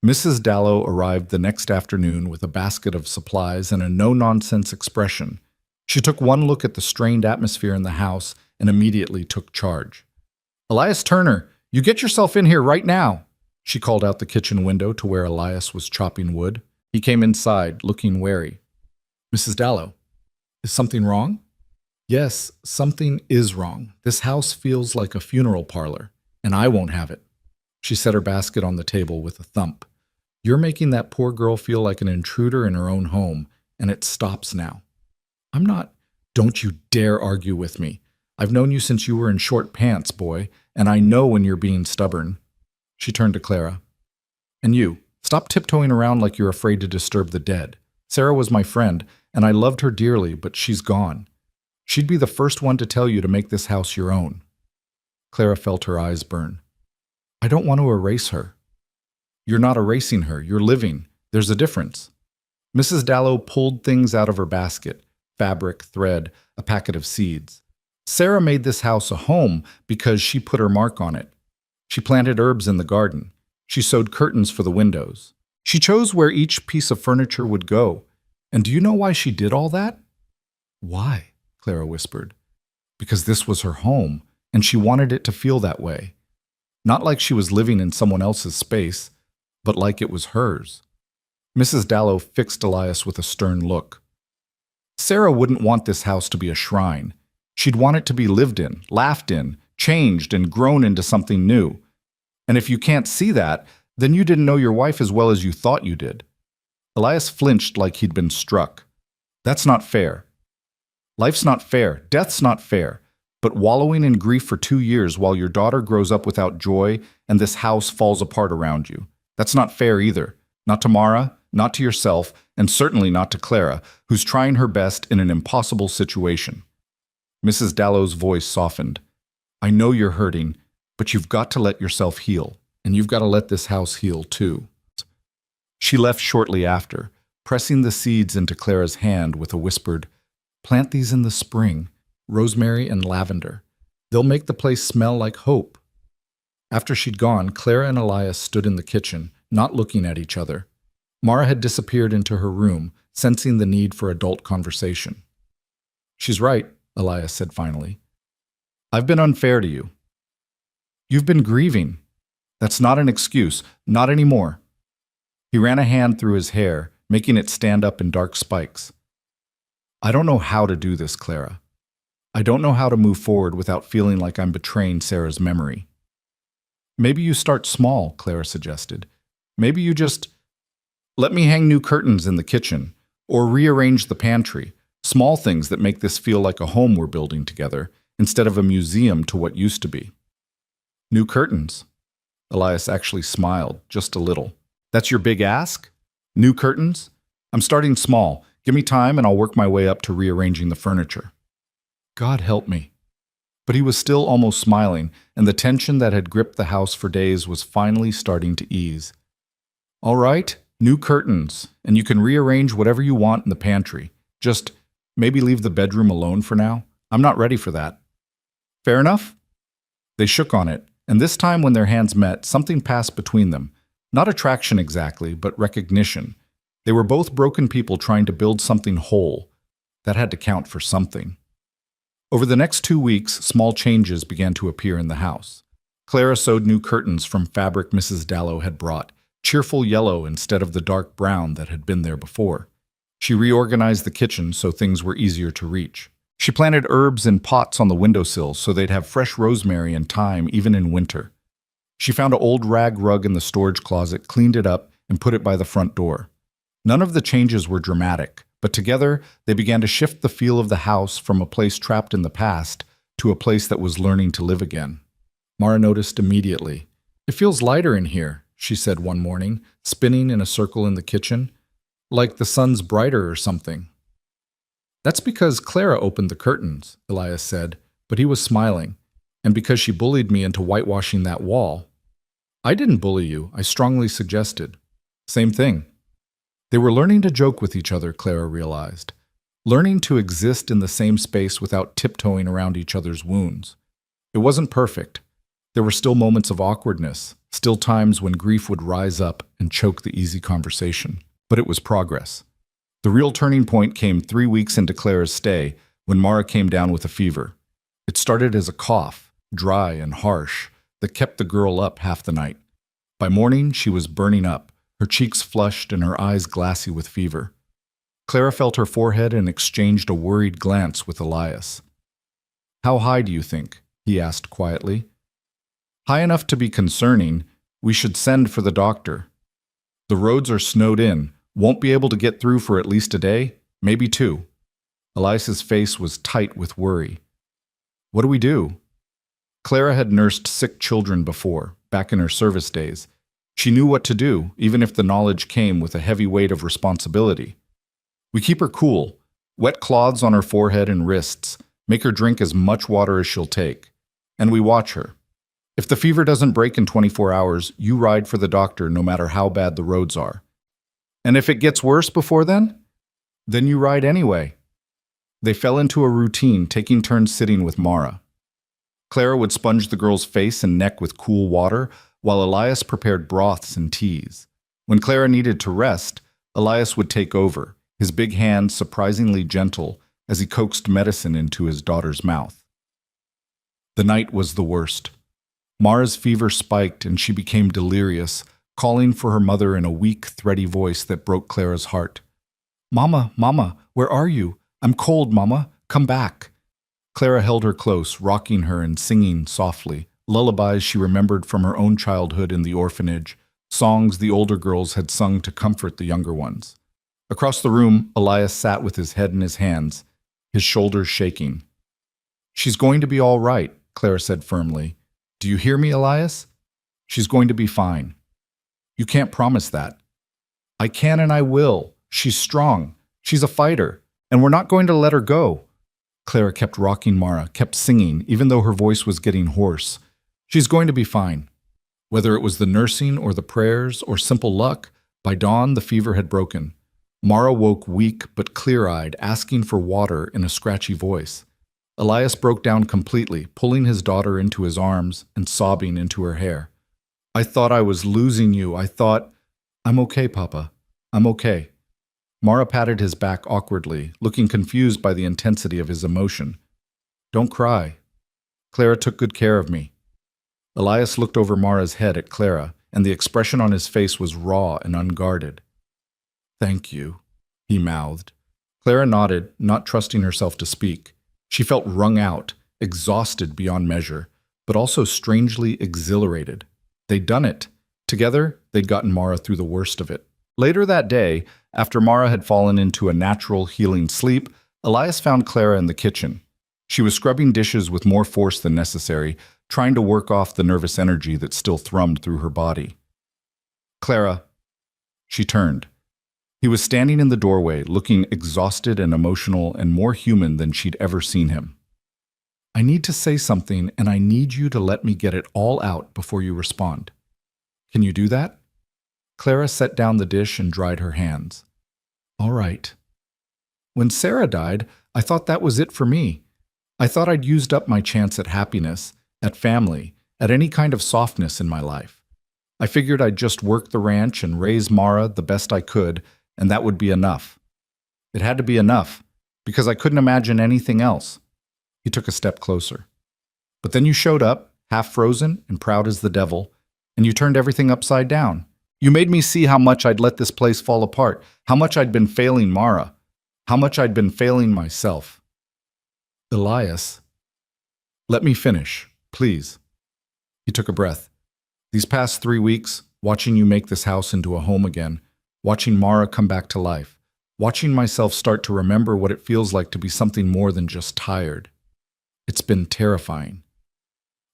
Mrs. Dallow arrived the next afternoon with a basket of supplies and a no-nonsense expression. She took one look at the strained atmosphere in the house and immediately took charge. "Elias Turner, you get yourself in here right now," she called out the kitchen window to where Elias was chopping wood. He came inside, looking wary. "Mrs. Dallow, is something wrong?" "Yes, something is wrong. This house feels like a funeral parlor, and I won't have it." She set her basket on the table with a thump. "You're making that poor girl feel like an intruder in her own home, and it stops now." "I'm not—" "Don't you dare argue with me. I've known you since you were in short pants, boy, and I know when you're being stubborn." She turned to Clara. "And you, stop tiptoeing around like you're afraid to disturb the dead. Sarah was my friend, and I loved her dearly, but she's gone. She'd be the first one to tell you to make this house your own." Clara felt her eyes burn. "I don't want to erase her." "You're not erasing her, you're living. There's a difference." Mrs. Dallow pulled things out of her basket. Fabric, thread, a packet of seeds. "Sarah made this house a home because she put her mark on it. She planted herbs in the garden. She sewed curtains for the windows. She chose where each piece of furniture would go. And do you know why she did all that?" "Why?" Clara whispered. "Because this was her home, and she wanted it to feel that way. Not like she was living in someone else's space, but like it was hers." Mrs. Dallow fixed Elias with a stern look. "Sarah wouldn't want this house to be a shrine. She'd want it to be lived in, laughed in, changed, and grown into something new. And if you can't see that, then you didn't know your wife as well as you thought you did." Elias flinched like he'd been struck. "That's not fair. Life's not fair. Death's not fair. But wallowing in grief for 2 years while your daughter grows up without joy and this house falls apart around you. That's not fair either. Not to Mara, not to yourself, and certainly not to Clara, who's trying her best in an impossible situation." Mrs. Dallow's voice softened. "I know you're hurting, but you've got to let yourself heal, and you've got to let this house heal too." She left shortly after, pressing the seeds into Clara's hand with a whispered, "Plant these in the spring, rosemary and lavender. They'll make the place smell like hope." After she'd gone, Clara and Elias stood in the kitchen, not looking at each other. Mara had disappeared into her room, sensing the need for adult conversation. "She's right," Elias said finally. "I've been unfair to you. You've been grieving. That's not an excuse, not anymore." He ran a hand through his hair, making it stand up in dark spikes. "I don't know how to do this, Clara. I don't know how to move forward without feeling like I'm betraying Sarah's memory." "Maybe you start small," Clara suggested. "Maybe you just let me hang new curtains in the kitchen, or rearrange the pantry, small things that make this feel like a home we're building together, instead of a museum to what used to be." "New curtains?" Elias actually smiled, just a little. "That's your big ask? New curtains? I'm starting small, Give me time and I'll work my way up to rearranging the furniture. God help me. But he was still almost smiling, and the tension that had gripped the house for days was finally starting to ease. All right, new curtains, and you can rearrange whatever you want in the pantry. Just maybe leave the bedroom alone for now. I'm not ready for that. Fair enough? They shook on it, and this time when their hands met, something passed between them. Not attraction exactly, but recognition. They were both broken people trying to build something whole. That had to count for something. Over the next 2 weeks, small changes began to appear in the house. Clara sewed new curtains from fabric Mrs. Dallow had brought, cheerful yellow instead of the dark brown that had been there before. She reorganized the kitchen so things were easier to reach. She planted herbs in pots on the windowsill so they'd have fresh rosemary and thyme even in winter. She found an old rag rug in the storage closet, cleaned it up, and put it by the front door. None of the changes were dramatic, but together they began to shift the feel of the house from a place trapped in the past to a place that was learning to live again. Mara noticed immediately. It feels lighter in here, she said one morning, spinning in a circle in the kitchen. Like the sun's brighter or something. That's because Clara opened the curtains, Elias said, but he was smiling. And because she bullied me into whitewashing that wall. I didn't bully you, I strongly suggested. Same thing. They were learning to joke with each other, Clara realized. Learning to exist in the same space without tiptoeing around each other's wounds. It wasn't perfect. There were still moments of awkwardness, still times when grief would rise up and choke the easy conversation. But it was progress. The real turning point came 3 weeks into Clara's stay when Mara came down with a fever. It started as a cough, dry and harsh, that kept the girl up half the night. By morning, she was burning up, her cheeks flushed and her eyes glassy with fever. Clara felt her forehead and exchanged a worried glance with Elias. How high do you think? He asked quietly. High enough to be concerning. We should send for the doctor. The roads are snowed in. Won't be able to get through for at least a day, maybe 2. Elias's face was tight with worry. What do we do? Clara had nursed sick children before, back in her service days. She knew what to do, even if the knowledge came with a heavy weight of responsibility. We keep her cool, wet cloths on her forehead and wrists, make her drink as much water as she'll take. And we watch her. If the fever doesn't break in 24 hours, you ride for the doctor no matter how bad the roads are. And if it gets worse before then you ride anyway. They fell into a routine, taking turns sitting with Mara. Clara would sponge the girl's face and neck with cool water, while Elias prepared broths and teas. When Clara needed to rest, Elias would take over, his big hands surprisingly gentle as he coaxed medicine into his daughter's mouth. The night was the worst. Mara's fever spiked and she became delirious, calling for her mother in a weak, thready voice that broke Clara's heart. Mama, Mama, where are you? I'm cold, Mama. Come back. Clara held her close, rocking her and singing softly, lullabies she remembered from her own childhood in the orphanage, songs the older girls had sung to comfort the younger ones. Across the room, Elias sat with his head in his hands, his shoulders shaking. She's going to be all right, Clara said firmly. Do you hear me, Elias? She's going to be fine. You can't promise that. I can and I will. She's strong. She's a fighter. And we're not going to let her go. Clara kept rocking Mara, kept singing, even though her voice was getting hoarse. She's going to be fine. Whether it was the nursing or the prayers or simple luck, by dawn the fever had broken. Mara woke weak but clear-eyed, asking for water in a scratchy voice. Elias broke down completely, pulling his daughter into his arms and sobbing into her hair. I thought I was losing you. I thought, I'm okay, Papa. I'm okay. Mara patted his back awkwardly, looking confused by the intensity of his emotion. Don't cry. Clara took good care of me. Elias looked over Mara's head at Clara, and the expression on his face was raw and unguarded. Thank you, he mouthed. Clara nodded, not trusting herself to speak. She felt wrung out, exhausted beyond measure, but also strangely exhilarated. They'd done it. Together, they'd gotten Mara through the worst of it. Later that day, after Mara had fallen into a natural, healing sleep, Elias found Clara in the kitchen. She was scrubbing dishes with more force than necessary, trying to work off the nervous energy that still thrummed through her body. Clara. She turned. He was standing in the doorway, looking exhausted and emotional and more human than she'd ever seen him. I need to say something, and I need you to let me get it all out before you respond. Can you do that? Clara set down the dish and dried her hands. All right. When Sarah died, I thought that was it for me. I thought I'd used up my chance at happiness, at family, at any kind of softness in my life. I figured I'd just work the ranch and raise Mara the best I could, and that would be enough. It had to be enough, because I couldn't imagine anything else. He took a step closer. But then you showed up, half frozen and proud as the devil, and you turned everything upside down. You made me see how much I'd let this place fall apart, how much I'd been failing Mara, how much I'd been failing myself. Elias, let me finish, please. He took a breath. These past 3 weeks, watching you make this house into a home again, watching Mara come back to life, watching myself start to remember what it feels like to be something more than just tired. It's been terrifying.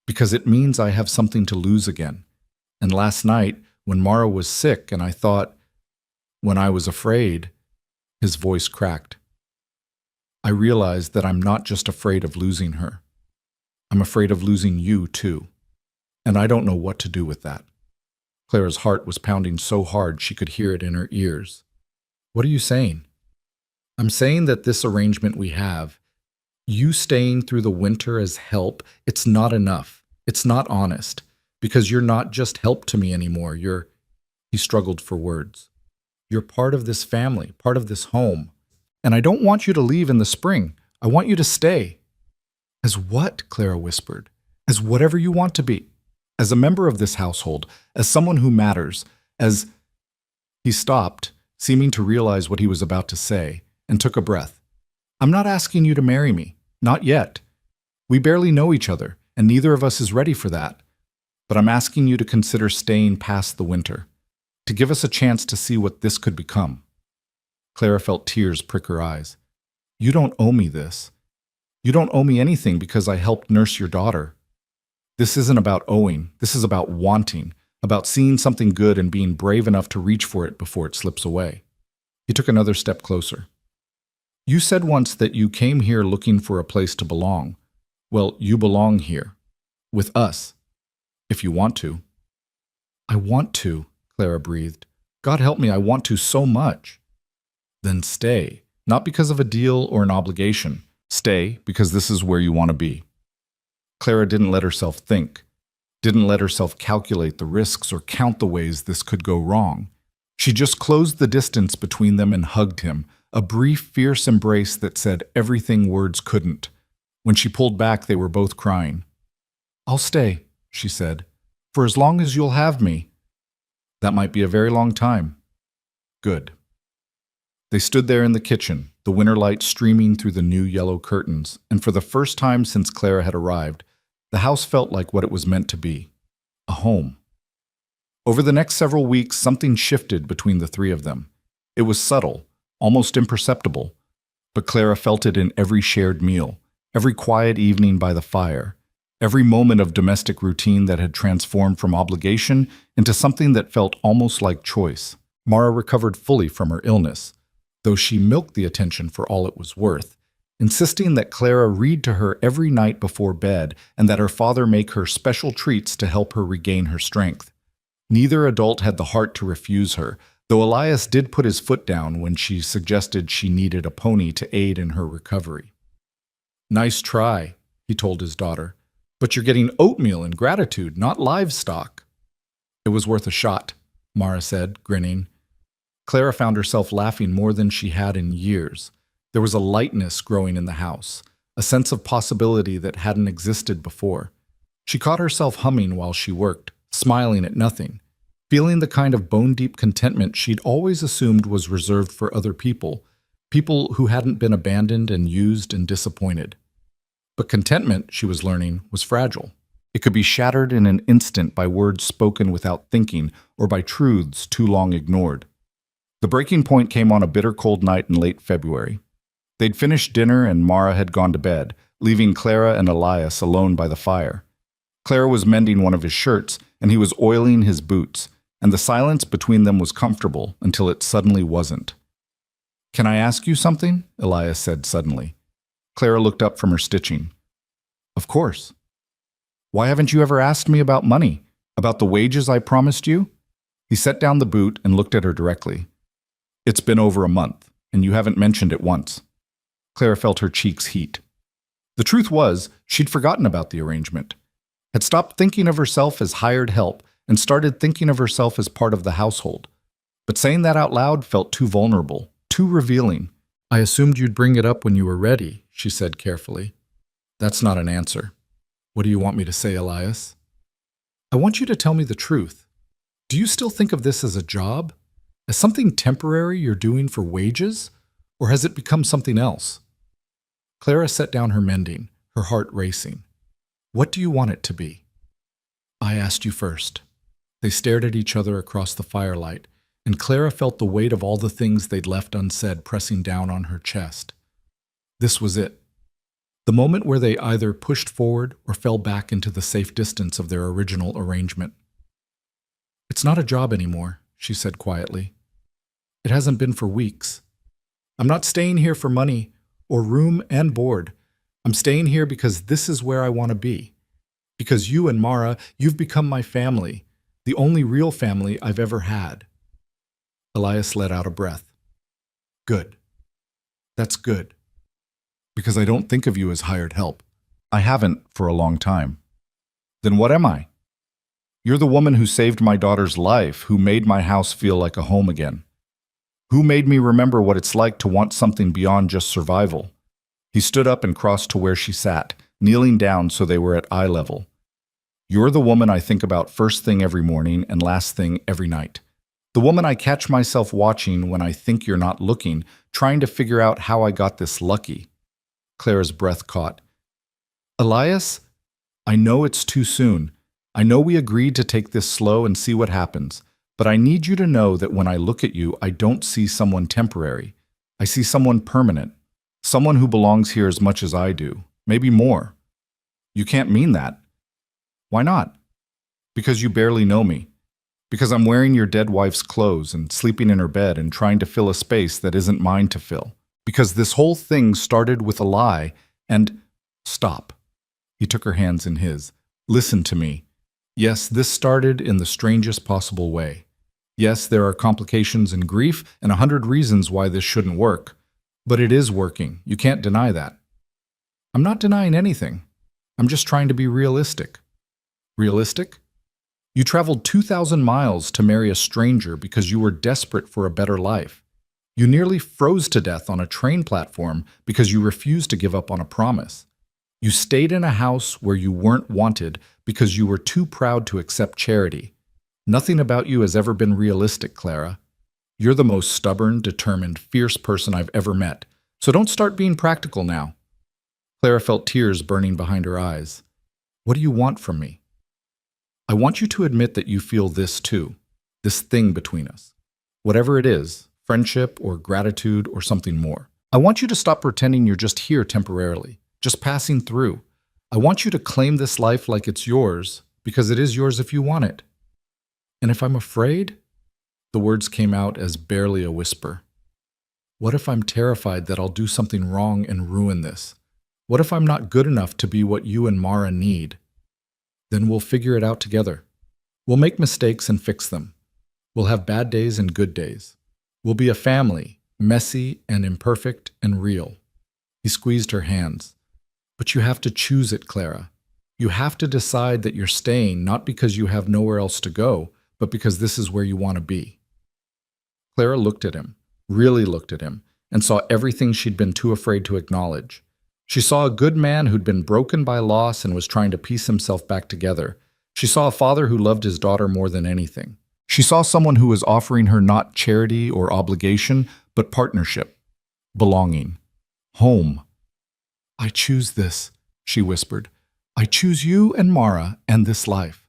Because it means I have something to lose again. And last night, when Mara was sick and I thought, when I was afraid, his voice cracked. I realized that I'm not just afraid of losing her. I'm afraid of losing you too. And I don't know what to do with that. Clara's heart was pounding so hard she could hear it in her ears. What are you saying? I'm saying that this arrangement we have, you staying through the winter as help, it's not enough. It's not honest. Because you're not just help to me anymore. He struggled for words. You're part of this family, part of this home. And I don't want you to leave in the spring. I want you to stay. As what? Clara whispered. As whatever you want to be. As a member of this household. As someone who matters. As... He stopped, seeming to realize what he was about to say, and took a breath. I'm not asking you to marry me. Not yet. We barely know each other, and neither of us is ready for that. But I'm asking you to consider staying past the winter, to give us a chance to see what this could become. Clara felt tears prick her eyes. You don't owe me this. You don't owe me anything because I helped nurse your daughter. This isn't about owing. This is about wanting, about seeing something good and being brave enough to reach for it before it slips away. He took another step closer. You said once that you came here looking for a place to belong. Well, you belong here. With us. If you want to. I want to, Clara breathed. God help me, I want to so much. Then stay, not because of a deal or an obligation. Stay because this is where you want to be. Clara didn't let herself think, didn't let herself calculate the risks or count the ways this could go wrong. She just closed the distance between them and hugged him, a brief, fierce embrace that said everything words couldn't. When she pulled back, they were both crying. I'll stay, she said, for as long as you'll have me. That might be a very long time. Good. They stood there in the kitchen, the winter light streaming through the new yellow curtains, and for the first time since Clara had arrived, the house felt like what it was meant to be, a home. Over the next several weeks, something shifted between the three of them. It was subtle, almost imperceptible, but Clara felt it in every shared meal, every quiet evening by the fire, every moment of domestic routine that had transformed from obligation into something that felt almost like choice. Mara recovered fully from her illness, though she milked the attention for all it was worth, insisting that Clara read to her every night before bed and that her father make her special treats to help her regain her strength. Neither adult had the heart to refuse her, though Elias did put his foot down when she suggested she needed a pony to aid in her recovery. Nice try, he told his daughter. But you're getting oatmeal in gratitude, not livestock. It was worth a shot, Mara said, grinning. Clara found herself laughing more than she had in years. There was a lightness growing in the house, a sense of possibility that hadn't existed before. She caught herself humming while she worked, smiling at nothing, feeling the kind of bone-deep contentment she'd always assumed was reserved for other people, people who hadn't been abandoned and used and disappointed. But contentment, she was learning, was fragile. It could be shattered in an instant by words spoken without thinking or by truths too long ignored. The breaking point came on a bitter cold night in late February. They'd finished dinner and Mara had gone to bed, leaving Clara and Elias alone by the fire. Clara was mending one of his shirts, and he was oiling his boots, and the silence between them was comfortable until it suddenly wasn't. Can I ask you something? Elias said suddenly. Clara looked up from her stitching. Of course. Why haven't you ever asked me about money? About the wages I promised you? He set down the boot and looked at her directly. It's been over a month, and you haven't mentioned it once. Clara felt her cheeks heat. The truth was, she'd forgotten about the arrangement, had stopped thinking of herself as hired help, and started thinking of herself as part of the household. But saying that out loud felt too vulnerable, too revealing. I assumed you'd bring it up when you were ready, she said carefully. That's not an answer. What do you want me to say, Elias? I want you to tell me the truth. Do you still think of this as a job? As something temporary you're doing for wages? Or has it become something else? Clara set down her mending, her heart racing. What do you want it to be? I asked you first. They stared at each other across the firelight, and Clara felt the weight of all the things they'd left unsaid pressing down on her chest. This was it. The moment where they either pushed forward or fell back into the safe distance of their original arrangement. It's not a job anymore, she said quietly. It hasn't been for weeks. I'm not staying here for money or room and board. I'm staying here because this is where I want to be. Because you and Mara, you've become my family, the only real family I've ever had. Elias let out a breath. Good. That's good. Because I don't think of you as hired help. I haven't for a long time. Then what am I? You're the woman who saved my daughter's life, who made my house feel like a home again. Who made me remember what it's like to want something beyond just survival. He stood up and crossed to where she sat, kneeling down so they were at eye level. You're the woman I think about first thing every morning and last thing every night. The woman I catch myself watching when I think you're not looking, trying to figure out how I got this lucky. Clara's breath caught. Elias, I know it's too soon. I know we agreed to take this slow and see what happens, but I need you to know that when I look at you, I don't see someone temporary. I see someone permanent, someone who belongs here as much as I do, maybe more. You can't mean that. Why not? Because you barely know me. Because I'm wearing your dead wife's clothes and sleeping in her bed and trying to fill a space that isn't mine to fill. Because this whole thing started with a lie and… Stop. He took her hands in his. Listen to me. Yes, this started in the strangest possible way. Yes, there are complications and grief and 100 reasons why this shouldn't work. But it is working. You can't deny that. I'm not denying anything. I'm just trying to be realistic. Realistic? You traveled 2,000 miles to marry a stranger because you were desperate for a better life. You nearly froze to death on a train platform because you refused to give up on a promise. You stayed in a house where you weren't wanted because you were too proud to accept charity. Nothing about you has ever been realistic, Clara. You're the most stubborn, determined, fierce person I've ever met, so don't start being practical now. Clara felt tears burning behind her eyes. What do you want from me? I want you to admit that you feel this too, this thing between us. Whatever it is, friendship or gratitude or something more. I want you to stop pretending you're just here temporarily, just passing through. I want you to claim this life like it's yours, because it is yours if you want it. And if I'm afraid? The words came out as barely a whisper. What if I'm terrified that I'll do something wrong and ruin this? What if I'm not good enough to be what you and Mara need? Then we'll figure it out together. We'll make mistakes and fix them. We'll have bad days and good days. We'll be a family, messy and imperfect and real. He squeezed her hands. But you have to choose it, Clara. You have to decide that you're staying not because you have nowhere else to go, but because this is where you want to be. Clara looked at him, really looked at him, and saw everything she'd been too afraid to acknowledge. She saw a good man who'd been broken by loss and was trying to piece himself back together. She saw a father who loved his daughter more than anything. She saw someone who was offering her not charity or obligation, but partnership, belonging, home. I choose this, she whispered. I choose you and Mara and this life.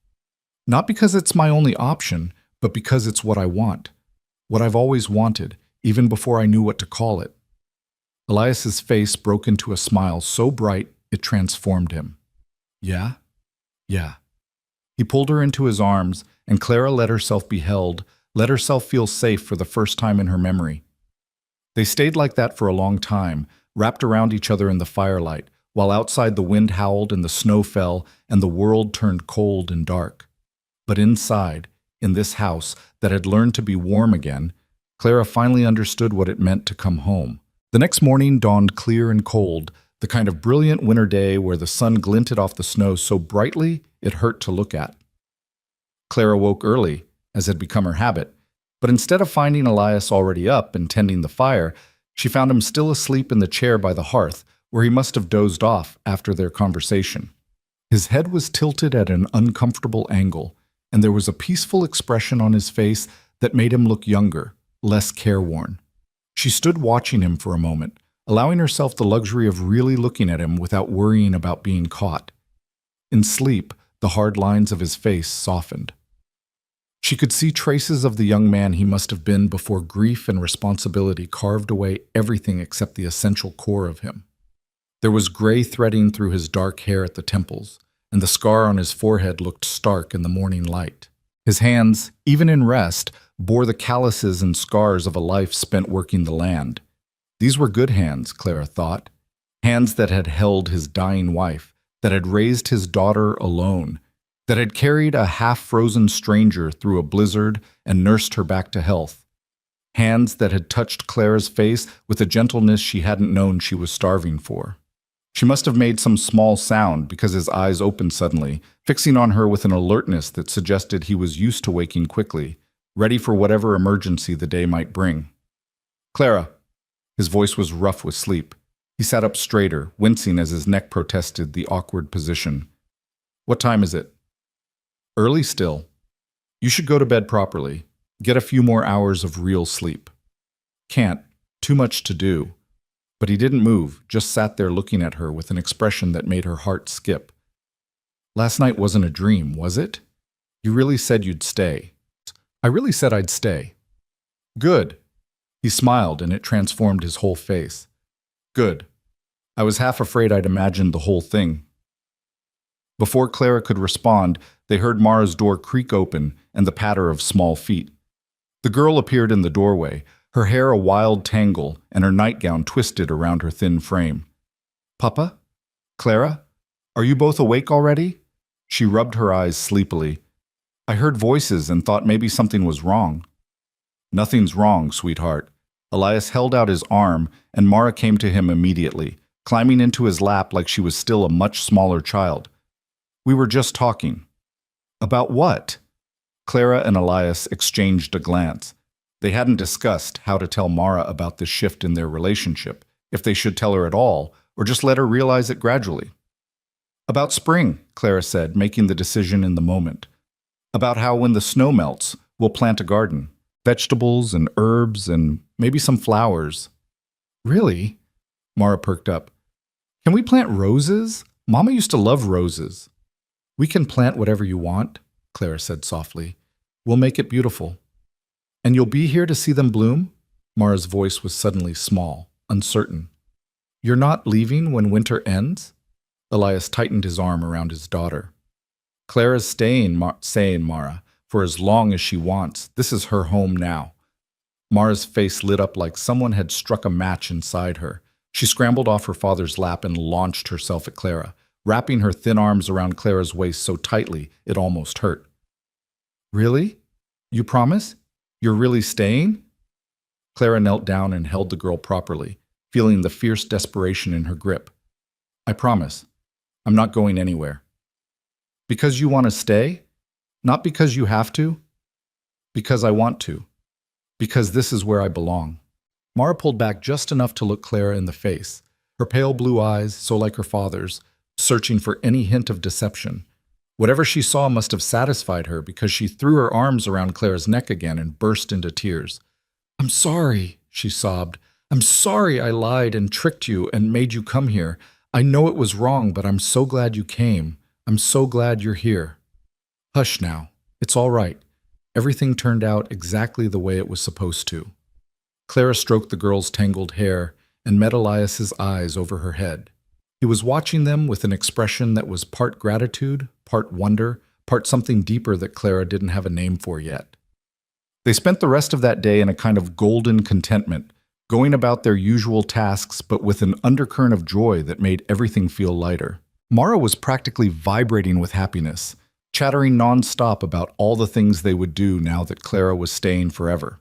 Not because it's my only option, but because it's what I want. What I've always wanted, even before I knew what to call it. Elias's face broke into a smile so bright it transformed him. Yeah? Yeah. He pulled her into his arms, and Clara let herself be held, let herself feel safe for the first time in her memory. They stayed like that for a long time, wrapped around each other in the firelight, while outside the wind howled and the snow fell and the world turned cold and dark. But inside, in this house that had learned to be warm again, Clara finally understood what it meant to come home. The next morning dawned clear and cold, the kind of brilliant winter day where the sun glinted off the snow so brightly it hurt to look at. Clara woke early, as had become her habit, but instead of finding Elias already up and tending the fire, she found him still asleep in the chair by the hearth, where he must have dozed off after their conversation. His head was tilted at an uncomfortable angle, and there was a peaceful expression on his face that made him look younger, less careworn. She stood watching him for a moment, allowing herself the luxury of really looking at him without worrying about being caught. In sleep, the hard lines of his face softened. She could see traces of the young man he must have been before grief and responsibility carved away everything except the essential core of him. There was gray threading through his dark hair at the temples, and the scar on his forehead looked stark in the morning light. His hands, even in rest, bore the calluses and scars of a life spent working the land. These were good hands, Clara thought. Hands that had held his dying wife, that had raised his daughter alone, that had carried a half-frozen stranger through a blizzard and nursed her back to health. Hands that had touched Clara's face with a gentleness she hadn't known she was starving for. She must have made some small sound because his eyes opened suddenly, fixing on her with an alertness that suggested he was used to waking quickly, ready for whatever emergency the day might bring. "Clara." His voice was rough with sleep. He sat up straighter, wincing as his neck protested the awkward position. "What time is it?" "Early still. You should go to bed properly. Get a few more hours of real sleep." "Can't. Too much to do." But he didn't move, just sat there looking at her with an expression that made her heart skip. "Last night wasn't a dream, was it? You really said you'd stay." "I really said I'd stay." "Good." He smiled, and it transformed his whole face. "Good. I was half afraid I'd imagined the whole thing." Before Clara could respond, they heard Mara's door creak open and the patter of small feet. The girl appeared in the doorway, her hair a wild tangle and her nightgown twisted around her thin frame. "Papa? Clara? Are you both awake already?" She rubbed her eyes sleepily. "I heard voices and thought maybe something was wrong." "Nothing's wrong, sweetheart." Elias held out his arm, and Mara came to him immediately, climbing into his lap like she was still a much smaller child. "We were just talking." "About what?" Clara and Elias exchanged a glance. They hadn't discussed how to tell Mara about this shift in their relationship, if they should tell her at all, or just let her realize it gradually. "About spring," Clara said, making the decision in the moment. "About how when the snow melts, we'll plant a garden. Vegetables and herbs and maybe some flowers." "Really?" Mara perked up. "Can we plant roses? Mama used to love roses." "We can plant whatever you want," Clara said softly. "We'll make it beautiful." "And you'll be here to see them bloom?" Mara's voice was suddenly small, uncertain. "You're not leaving when winter ends?" Elias tightened his arm around his daughter. "Clara's staying, saying Mara, for as long as she wants. This is her home now." Mara's face lit up like someone had struck a match inside her. She scrambled off her father's lap and launched herself at Clara, wrapping her thin arms around Clara's waist so tightly it almost hurt. "Really? You promise? You're really staying?" Clara knelt down and held the girl properly, feeling the fierce desperation in her grip. "I promise. I'm not going anywhere." "Because you want to stay? Not because you have to?" "Because I want to. Because this is where I belong." Mara pulled back just enough to look Clara in the face, her pale blue eyes, so like her father's, searching for any hint of deception. Whatever she saw must have satisfied her because she threw her arms around Clara's neck again and burst into tears. "I'm sorry," she sobbed. "I'm sorry I lied and tricked you and made you come here. I know it was wrong, but I'm so glad you came. I'm so glad you're here." "Hush now. It's all right. Everything turned out exactly the way it was supposed to." Clara stroked the girl's tangled hair and met Elias's eyes over her head. He was watching them with an expression that was part gratitude, part wonder, part something deeper that Clara didn't have a name for yet. They spent the rest of that day in a kind of golden contentment, going about their usual tasks but with an undercurrent of joy that made everything feel lighter. Mara was practically vibrating with happiness, chattering non-stop about all the things they would do now that Clara was staying forever.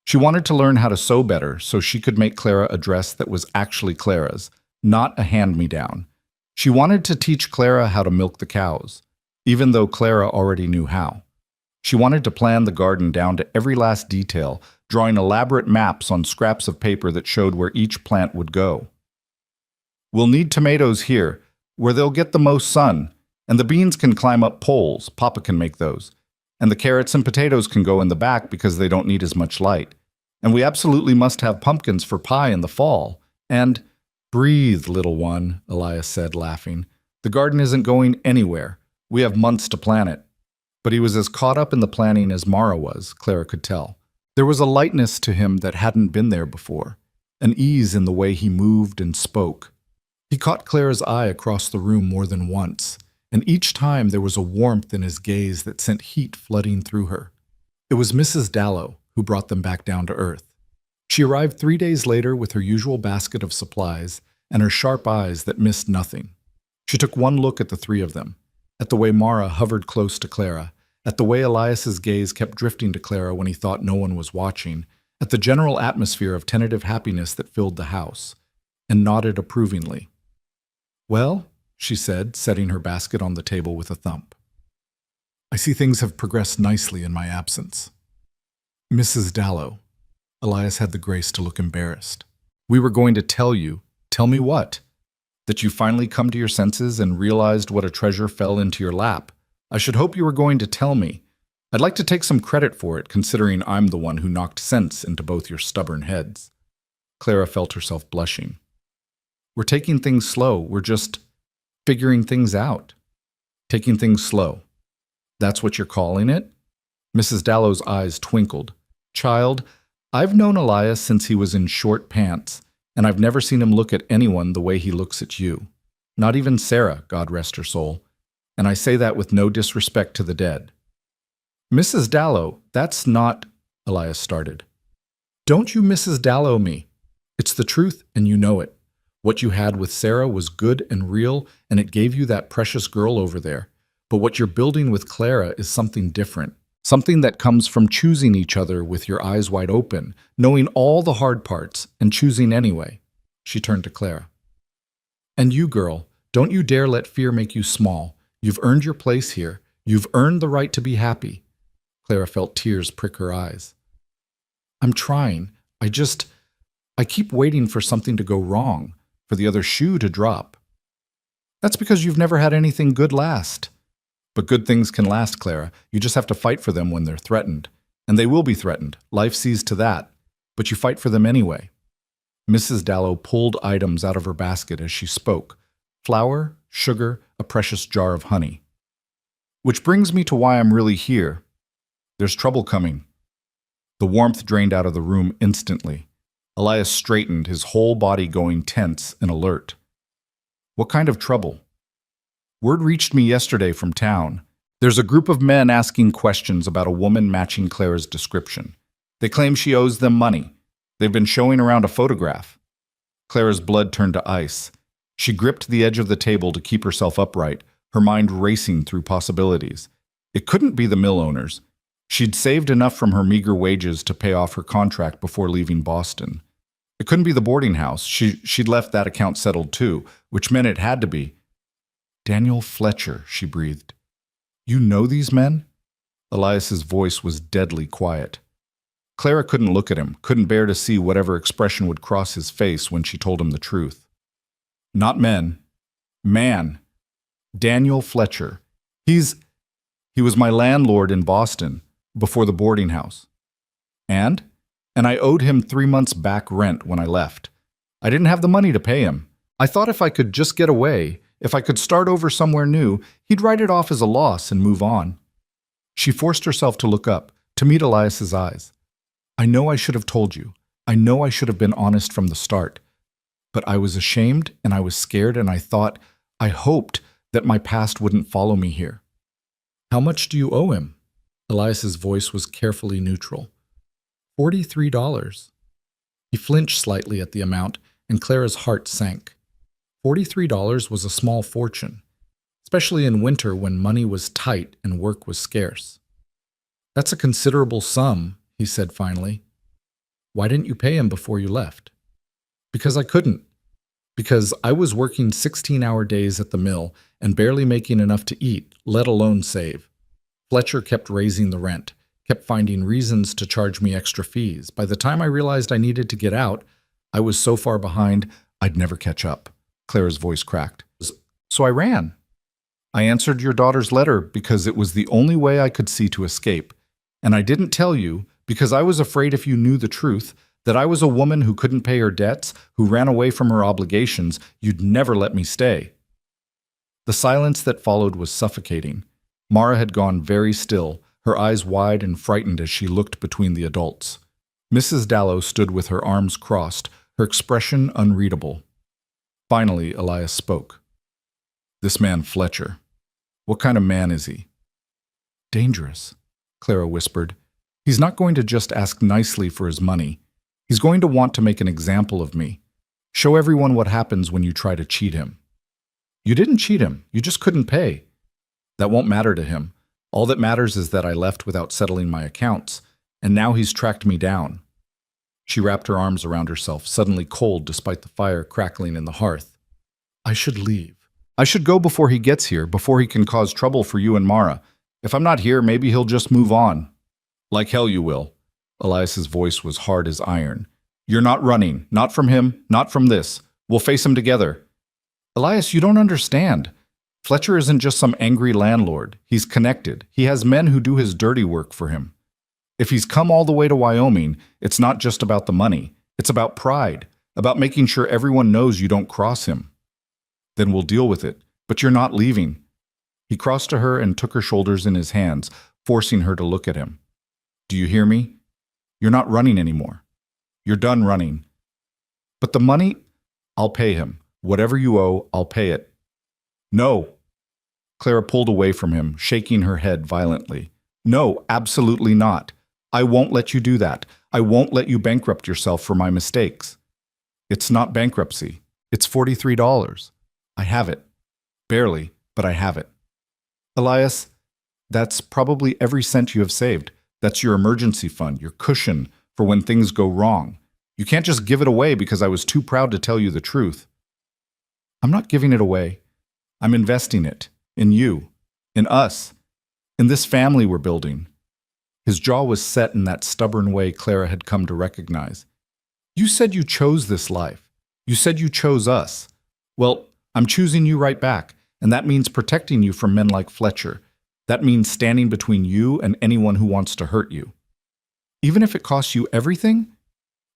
She wanted to learn how to sew better so she could make Clara a dress that was actually Clara's, not a hand-me-down. She wanted to teach Clara how to milk the cows, even though Clara already knew how. She wanted to plan the garden down to every last detail, drawing elaborate maps on scraps of paper that showed where each plant would go. "We'll need tomatoes here, where they'll get the most sun, and the beans can climb up poles, Papa can make those, and the carrots and potatoes can go in the back because they don't need as much light. And we absolutely must have pumpkins for pie in the fall, and—" "Breathe, little one," Elias said, laughing. "The garden isn't going anywhere. We have months to plan it." But he was as caught up in the planning as Mara was, Clara could tell. There was a lightness to him that hadn't been there before, an ease in the way he moved and spoke. He caught Clara's eye across the room more than once, and each time there was a warmth in his gaze that sent heat flooding through her. It was Mrs. Dallow who brought them back down to earth. She arrived 3 days later with her usual basket of supplies and her sharp eyes that missed nothing. She took one look at the three of them, at the way Mara hovered close to Clara, at the way Elias's gaze kept drifting to Clara when he thought no one was watching, at the general atmosphere of tentative happiness that filled the house, and nodded approvingly. "Well," she said, setting her basket on the table with a thump, "I see things have progressed nicely in my absence." "Mrs. Dallow," Elias had the grace to look embarrassed. "We were going to tell you." "Tell me what?" "That you finally come to your senses and realized what a treasure fell into your lap. I should hope you were going to tell me. I'd like to take some credit for it, considering I'm the one who knocked sense into both your stubborn heads." Clara felt herself blushing. "We're taking things slow. We're just figuring things out." "Taking things slow. That's what you're calling it?" Mrs. Dallow's eyes twinkled. "Child, I've known Elias since he was in short pants, and I've never seen him look at anyone the way he looks at you. Not even Sarah, God rest her soul. And I say that with no disrespect to the dead." "Mrs. Dallow, that's not—" Elias started. "Don't you Mrs. Dallow me. It's the truth, and you know it. What you had with Sarah was good and real, and it gave you that precious girl over there. But what you're building with Clara is something different. Something that comes from choosing each other with your eyes wide open, knowing all the hard parts, and choosing anyway." She turned to Clara. "And you, girl, don't you dare let fear make you small. You've earned your place here. You've earned the right to be happy." Clara felt tears prick her eyes. "I'm trying. I keep waiting for something to go wrong, for the other shoe to drop." "That's because you've never had anything good last." "But good things can last, Clara. You just have to fight for them when they're threatened. And they will be threatened. Life sees to that. But you fight for them anyway." Mrs. Dallow pulled items out of her basket as she spoke. Flour, sugar, a precious jar of honey. "Which brings me to why I'm really here. There's trouble coming." The warmth drained out of the room instantly. Elias straightened, his whole body going tense and alert. "What kind of trouble?" "Word reached me yesterday from town. There's a group of men asking questions about a woman matching Clara's description. They claim she owes them money. They've been showing around a photograph." Clara's blood turned to ice. She gripped the edge of the table to keep herself upright, her mind racing through possibilities. It couldn't be the mill owners. She'd saved enough from her meager wages to pay off her contract before leaving Boston. It couldn't be the boarding house. She'd left that account settled too, which meant it had to be. "Daniel Fletcher," she breathed. "You know these men?" Elias's voice was deadly quiet. Clara couldn't look at him, couldn't bear to see whatever expression would cross his face when she told him the truth. "Not men. Man. Daniel Fletcher. He was my landlord in Boston, before the boarding house. And I owed him 3 months back rent when I left. I didn't have the money to pay him. I thought if I could just get away, if I could start over somewhere new, he'd write it off as a loss and move on." She forced herself to look up, to meet Elias's eyes. "I know I should have told you. I know I should have been honest from the start. But I was ashamed and I was scared and I hoped that my past wouldn't follow me here." "How much do you owe him?" Elias's voice was carefully neutral. $43. He flinched slightly at the amount, and Clara's heart sank. $43 was a small fortune, especially in winter when money was tight and work was scarce. "That's a considerable sum," he said finally. "Why didn't you pay him before you left?" "Because I couldn't. Because I was working 16-hour days at the mill and barely making enough to eat, let alone save. Fletcher kept raising the rent, kept finding reasons to charge me extra fees. By the time I realized I needed to get out, I was so far behind, I'd never catch up." Clara's voice cracked. "So I ran. I answered your daughter's letter because it was the only way I could see to escape. And I didn't tell you because I was afraid if you knew the truth, that I was a woman who couldn't pay her debts, who ran away from her obligations, you'd never let me stay." The silence that followed was suffocating. Mara had gone very still, her eyes wide and frightened as she looked between the adults. Mrs. Dallow stood with her arms crossed, her expression unreadable. Finally, Elias spoke. "This man Fletcher, what kind of man is he?" "Dangerous," Clara whispered. "He's not going to just ask nicely for his money. He's going to want to make an example of me. Show everyone what happens when you try to cheat him." "You didn't cheat him. You just couldn't pay." "That won't matter to him. All that matters is that I left without settling my accounts, and now he's tracked me down." She wrapped her arms around herself, suddenly cold despite the fire crackling in the hearth. "I should leave. I should go before he gets here, before he can cause trouble for you and Mara. If I'm not here, maybe he'll just move on." "Like hell you will." Elias's voice was hard as iron. "You're not running. Not from him, not from this. We'll face him together." "Elias, you don't understand. Fletcher isn't just some angry landlord. He's connected. He has men who do his dirty work for him. If he's come all the way to Wyoming, it's not just about the money. It's about pride, about making sure everyone knows you don't cross him." "Then we'll deal with it. But you're not leaving." He crossed to her and took her shoulders in his hands, forcing her to look at him. "Do you hear me? You're not running anymore. You're done running. But the money, I'll pay him. Whatever you owe, I'll pay it." "No." Clara pulled away from him, shaking her head violently. "No, absolutely not. I won't let you do that. I won't let you bankrupt yourself for my mistakes." "It's not bankruptcy. It's $43. I have it. Barely, but I have it." "Elias, that's probably every cent you have saved. That's your emergency fund, your cushion for when things go wrong. You can't just give it away because I was too proud to tell you the truth." "I'm not giving it away. I'm investing it. In you. In us. In this family we're building." His jaw was set in that stubborn way Clara had come to recognize. "You said you chose this life. You said you chose us. Well, I'm choosing you right back, and that means protecting you from men like Fletcher. That means standing between you and anyone who wants to hurt you. Even if it costs you everything?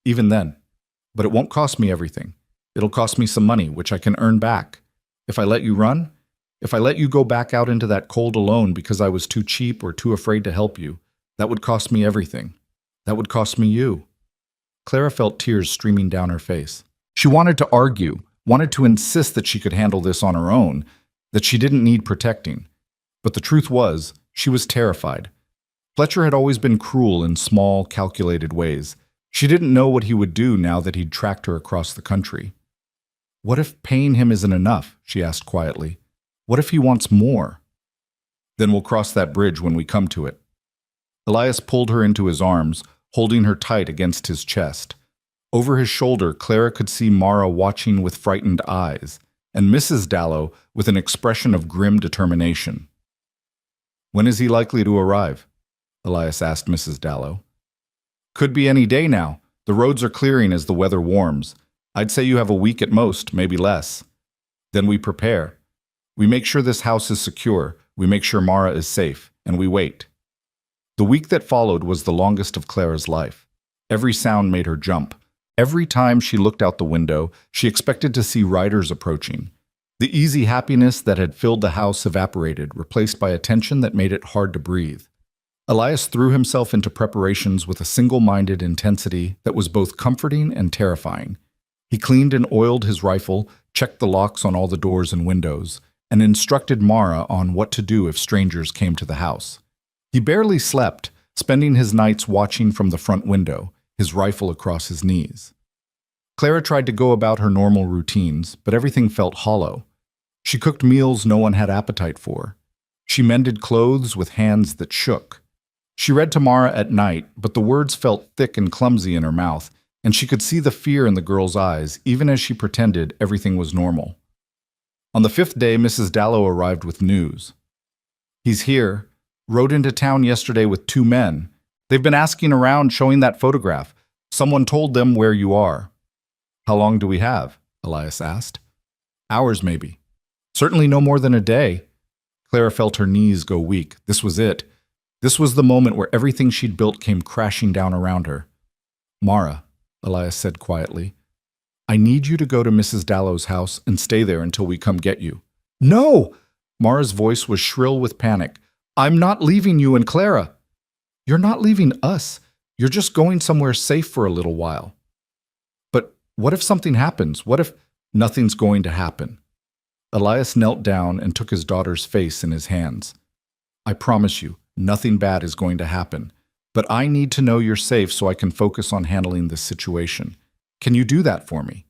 Even then. But it won't cost me everything. It'll cost me some money, which I can earn back. If I let you run, if I let you go back out into that cold alone because I was too cheap or too afraid to help you, that would cost me everything. That would cost me you." Clara felt tears streaming down her face. She wanted to argue, wanted to insist that she could handle this on her own, that she didn't need protecting. But the truth was, she was terrified. Fletcher had always been cruel in small, calculated ways. She didn't know what he would do now that he'd tracked her across the country. "What if paying him isn't enough?" she asked quietly. "What if he wants more?" "Then we'll cross that bridge when we come to it." Elias pulled her into his arms, holding her tight against his chest. Over his shoulder, Clara could see Mara watching with frightened eyes, and Mrs. Dallow with an expression of grim determination. "When is he likely to arrive?" Elias asked Mrs. Dallow. "Could be any day now. The roads are clearing as the weather warms. I'd say you have a week at most, maybe less. Then we prepare. We make sure this house is secure, we make sure Mara is safe, and we wait." The week that followed was the longest of Clara's life. Every sound made her jump. Every time she looked out the window, she expected to see riders approaching. The easy happiness that had filled the house evaporated, replaced by a tension that made it hard to breathe. Elias threw himself into preparations with a single-minded intensity that was both comforting and terrifying. He cleaned and oiled his rifle, checked the locks on all the doors and windows, and instructed Mara on what to do if strangers came to the house. He barely slept, spending his nights watching from the front window, his rifle across his knees. Clara tried to go about her normal routines, but everything felt hollow. She cooked meals no one had appetite for. She mended clothes with hands that shook. She read to Mara at night, but the words felt thick and clumsy in her mouth, and she could see the fear in the girl's eyes, even as she pretended everything was normal. On the fifth day, Mrs. Dallow arrived with news. "He's here. Rode into town yesterday with 2 men. They've been asking around showing that photograph. Someone told them where you are." "How long do we have?" Elias asked. "Hours, maybe. Certainly no more than a day." Clara felt her knees go weak. This was it. This was the moment where everything she'd built came crashing down around her. "Mara," Elias said quietly, "I need you to go to Mrs. Dallow's house and stay there until we come get you." "No!" Mara's voice was shrill with panic. "I'm not leaving you and Clara." "You're not leaving us. You're just going somewhere safe for a little while." "But what if something happens? What if—" "Nothing's going to happen." Elias knelt down and took his daughter's face in his hands. "I promise you, nothing bad is going to happen. But I need to know you're safe so I can focus on handling this situation. Can you do that for me?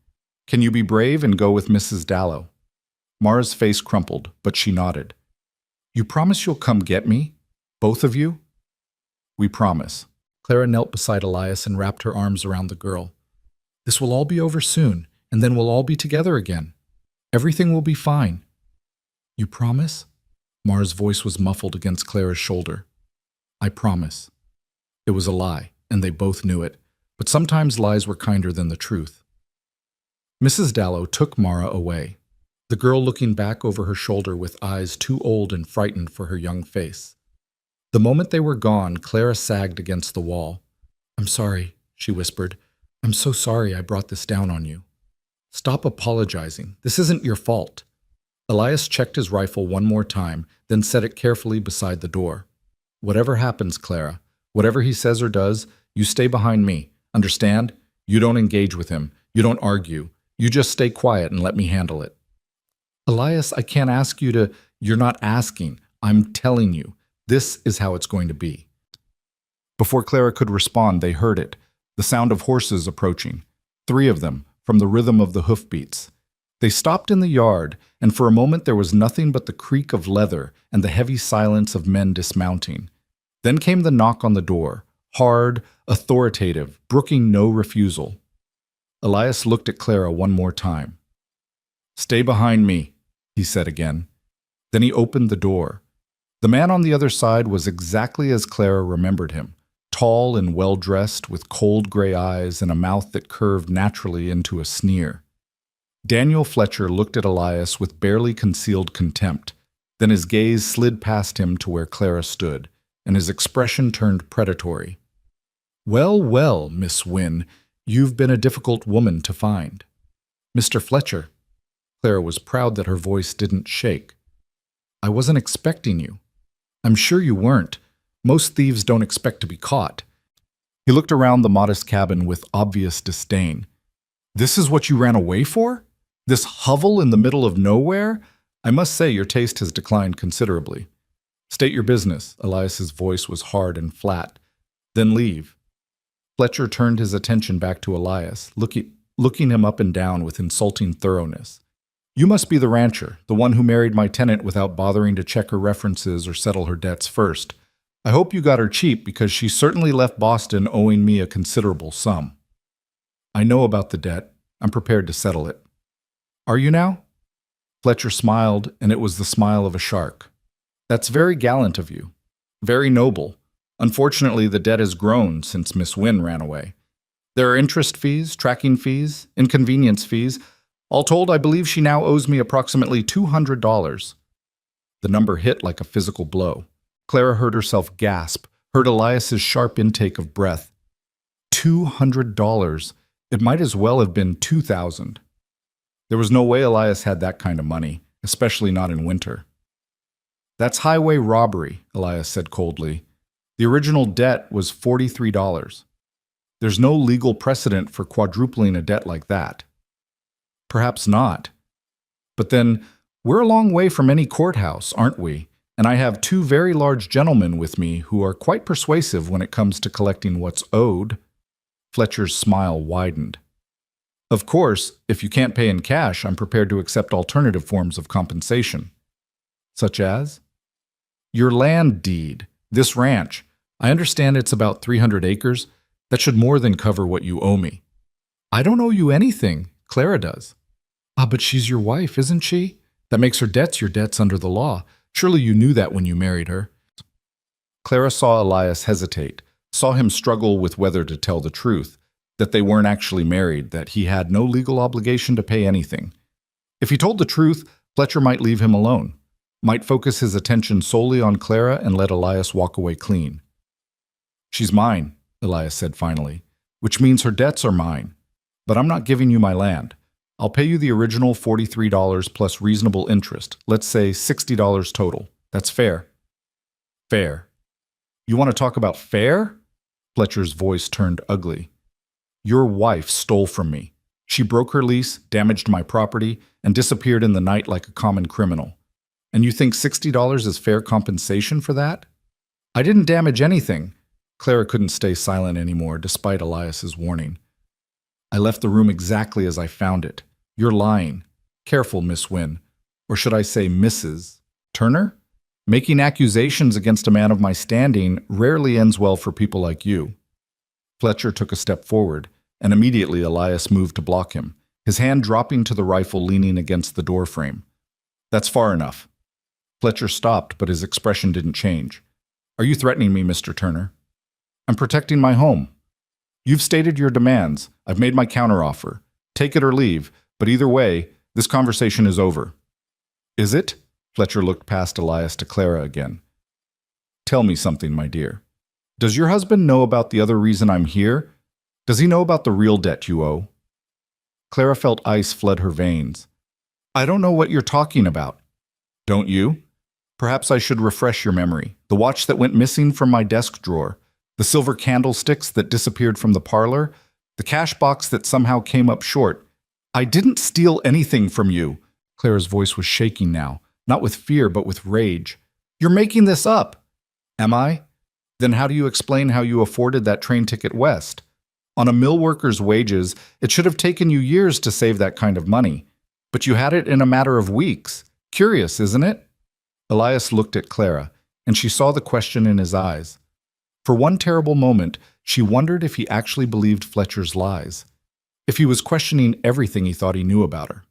Can you be brave and go with Mrs. Dallow?" Mara's face crumpled, but she nodded. "You promise you'll come get me? Both of you?" "We promise." Clara knelt beside Elias and wrapped her arms around the girl. "This will all be over soon, and then we'll all be together again. Everything will be fine." "You promise?" Mara's voice was muffled against Clara's shoulder. "I promise." It was a lie, and they both knew it, but sometimes lies were kinder than the truth. Mrs. Dallow took Mara away, the girl looking back over her shoulder with eyes too old and frightened for her young face. The moment they were gone, Clara sagged against the wall. "I'm sorry," she whispered. "I'm so sorry I brought this down on you." "Stop apologizing. This isn't your fault." Elias checked his rifle one more time, then set it carefully beside the door. "Whatever happens, Clara, whatever he says or does, you stay behind me. Understand? You don't engage with him. You don't argue. You just stay quiet and let me handle it." "Elias, I can't ask you to—" "You're not asking. I'm telling you. This is how it's going to be." Before Clara could respond, they heard it, the sound of horses approaching. 3 of them, from the rhythm of the hoofbeats. They stopped in the yard, and for a moment there was nothing but the creak of leather and the heavy silence of men dismounting. Then came the knock on the door, hard, authoritative, brooking no refusal. Elias looked at Clara one more time. "Stay behind me," he said again. Then he opened the door. The man on the other side was exactly as Clara remembered him, tall and well-dressed, with cold gray eyes and a mouth that curved naturally into a sneer. Daniel Fletcher looked at Elias with barely concealed contempt. Then his gaze slid past him to where Clara stood, and his expression turned predatory. "Well, well, Miss Wynne, you've been a difficult woman to find." "Mr. Fletcher." Clara was proud that her voice didn't shake. "I wasn't expecting you." "I'm sure you weren't. Most thieves don't expect to be caught." He looked around the modest cabin with obvious disdain. "This is what you ran away for? This hovel in the middle of nowhere? I must say your taste has declined considerably." "State your business." Elias's voice was hard and flat. "Then leave." Fletcher turned his attention back to Elias, looking him up and down with insulting thoroughness. "You must be the rancher, the one who married my tenant without bothering to check her references or settle her debts first. I hope you got her cheap, because she certainly left Boston owing me a considerable sum." "I know about the debt. I'm prepared to settle it." "Are you now?" Fletcher smiled, and it was the smile of a shark. "That's very gallant of you. Very noble. Unfortunately, the debt has grown since Miss Wynne ran away. There are interest fees, tracking fees, inconvenience fees. All told, I believe she now owes me approximately $200. The number hit like a physical blow. Clara heard herself gasp, heard Elias's sharp intake of breath. $200. It might as well have been 2,000. There was no way Elias had that kind of money, especially not in winter. "That's highway robbery," Elias said coldly. "The original debt was $43. There's no legal precedent for quadrupling a debt like that." "Perhaps not. But then, we're a long way from any courthouse, aren't we? And I have 2 very large gentlemen with me who are quite persuasive when it comes to collecting what's owed." Fletcher's smile widened. Of course, if you can't pay in cash, I'm prepared to accept alternative forms of compensation. Such as? Your land deed, this ranch. I understand it's about 300 acres. That should more than cover what you owe me. I don't owe you anything. Clara does. Ah, but she's your wife, isn't she? That makes her debts your debts under the law. Surely you knew that when you married her. Clara saw Elias hesitate, saw him struggle with whether to tell the truth, that they weren't actually married, that he had no legal obligation to pay anything. If he told the truth, Fletcher might leave him alone, might focus his attention solely on Clara and let Elias walk away clean. She's mine, Elias said finally, which means her debts are mine. But I'm not giving you my land. I'll pay you the original $43 plus reasonable interest, let's say $60 total. That's fair. Fair. You want to talk about fair? Fletcher's voice turned ugly. Your wife stole from me. She broke her lease, damaged my property, and disappeared in the night like a common criminal. And you think $60 is fair compensation for that? I didn't damage anything. Clara couldn't stay silent anymore, despite Elias's warning. I left the room exactly as I found it. You're lying. Careful, Miss Wynne. Or should I say Mrs. Turner? Making accusations against a man of my standing rarely ends well for people like you. Fletcher took a step forward, and immediately Elias moved to block him, his hand dropping to the rifle leaning against the doorframe. That's far enough. Fletcher stopped, but his expression didn't change. Are you threatening me, Mr. Turner? I'm protecting my home. You've stated your demands. I've made my counteroffer. Take it or leave, but either way, this conversation is over. Is it? Fletcher looked past Elias to Clara again. Tell me something, my dear. Does your husband know about the other reason I'm here? Does he know about the real debt you owe? Clara felt ice flood her veins. I don't know what you're talking about. Don't you? Perhaps I should refresh your memory. The watch that went missing from my desk drawer, the silver candlesticks that disappeared from the parlor, the cash box that somehow came up short. I didn't steal anything from you. Clara's voice was shaking now, not with fear but with rage. You're making this up. Am I? Then how do you explain how you afforded that train ticket west? On a mill worker's wages, it should have taken you years to save that kind of money. But you had it in a matter of weeks. Curious, isn't it? Elias looked at Clara, and she saw the question in his eyes. For one terrible moment, she wondered if he actually believed Fletcher's lies, if he was questioning everything he thought he knew about her.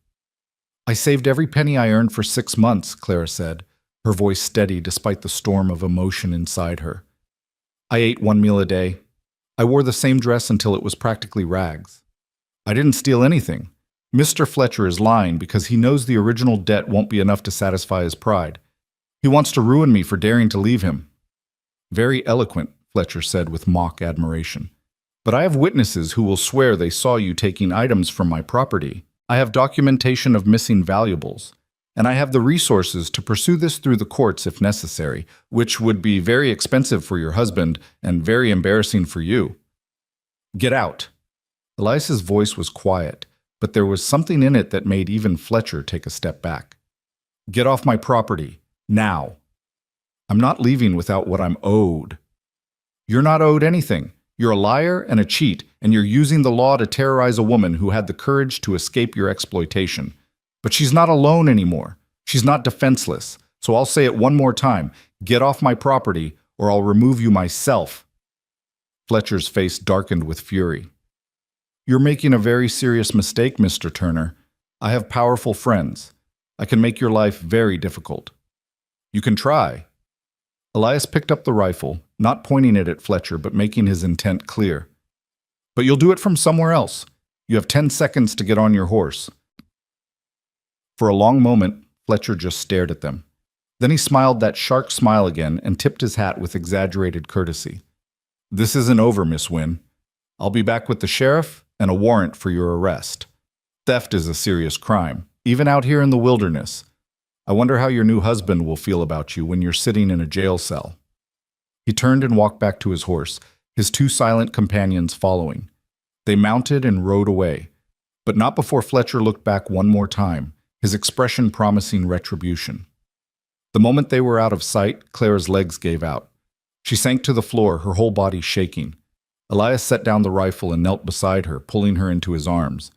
I saved every penny I earned for 6 months, Clara said, her voice steady despite the storm of emotion inside her. I ate 1 meal a day. I wore the same dress until it was practically rags. I didn't steal anything. Mr. Fletcher is lying because he knows the original debt won't be enough to satisfy his pride. He wants to ruin me for daring to leave him. Very eloquent, Fletcher said with mock admiration. But I have witnesses who will swear they saw you taking items from my property. I have documentation of missing valuables. And I have the resources to pursue this through the courts if necessary, which would be very expensive for your husband and very embarrassing for you. Get out. Elias's voice was quiet, but there was something in it that made even Fletcher take a step back. Get off my property, now. I'm not leaving without what I'm owed. You're not owed anything. You're a liar and a cheat, and you're using the law to terrorize a woman who had the courage to escape your exploitation. But she's not alone anymore. She's not defenseless. So I'll say it one more time. Get off my property, or I'll remove you myself. Fletcher's face darkened with fury. You're making a very serious mistake, Mr. Turner. I have powerful friends. I can make your life very difficult. You can try. Elias picked up the rifle, not pointing it at Fletcher, but making his intent clear. But you'll do it from somewhere else. You have 10 seconds to get on your horse. For a long moment, Fletcher just stared at them. Then he smiled that shark smile again and tipped his hat with exaggerated courtesy. This isn't over, Miss Wynne. I'll be back with the sheriff and a warrant for your arrest. Theft is a serious crime, even out here in the wilderness. I wonder how your new husband will feel about you when you're sitting in a jail cell. He turned and walked back to his horse, his 2 silent companions following. They mounted and rode away, but not before Fletcher looked back one more time, his expression promising retribution. The moment they were out of sight, Clara's legs gave out. She sank to the floor, her whole body shaking. Elias set down the rifle and knelt beside her, pulling her into his arms.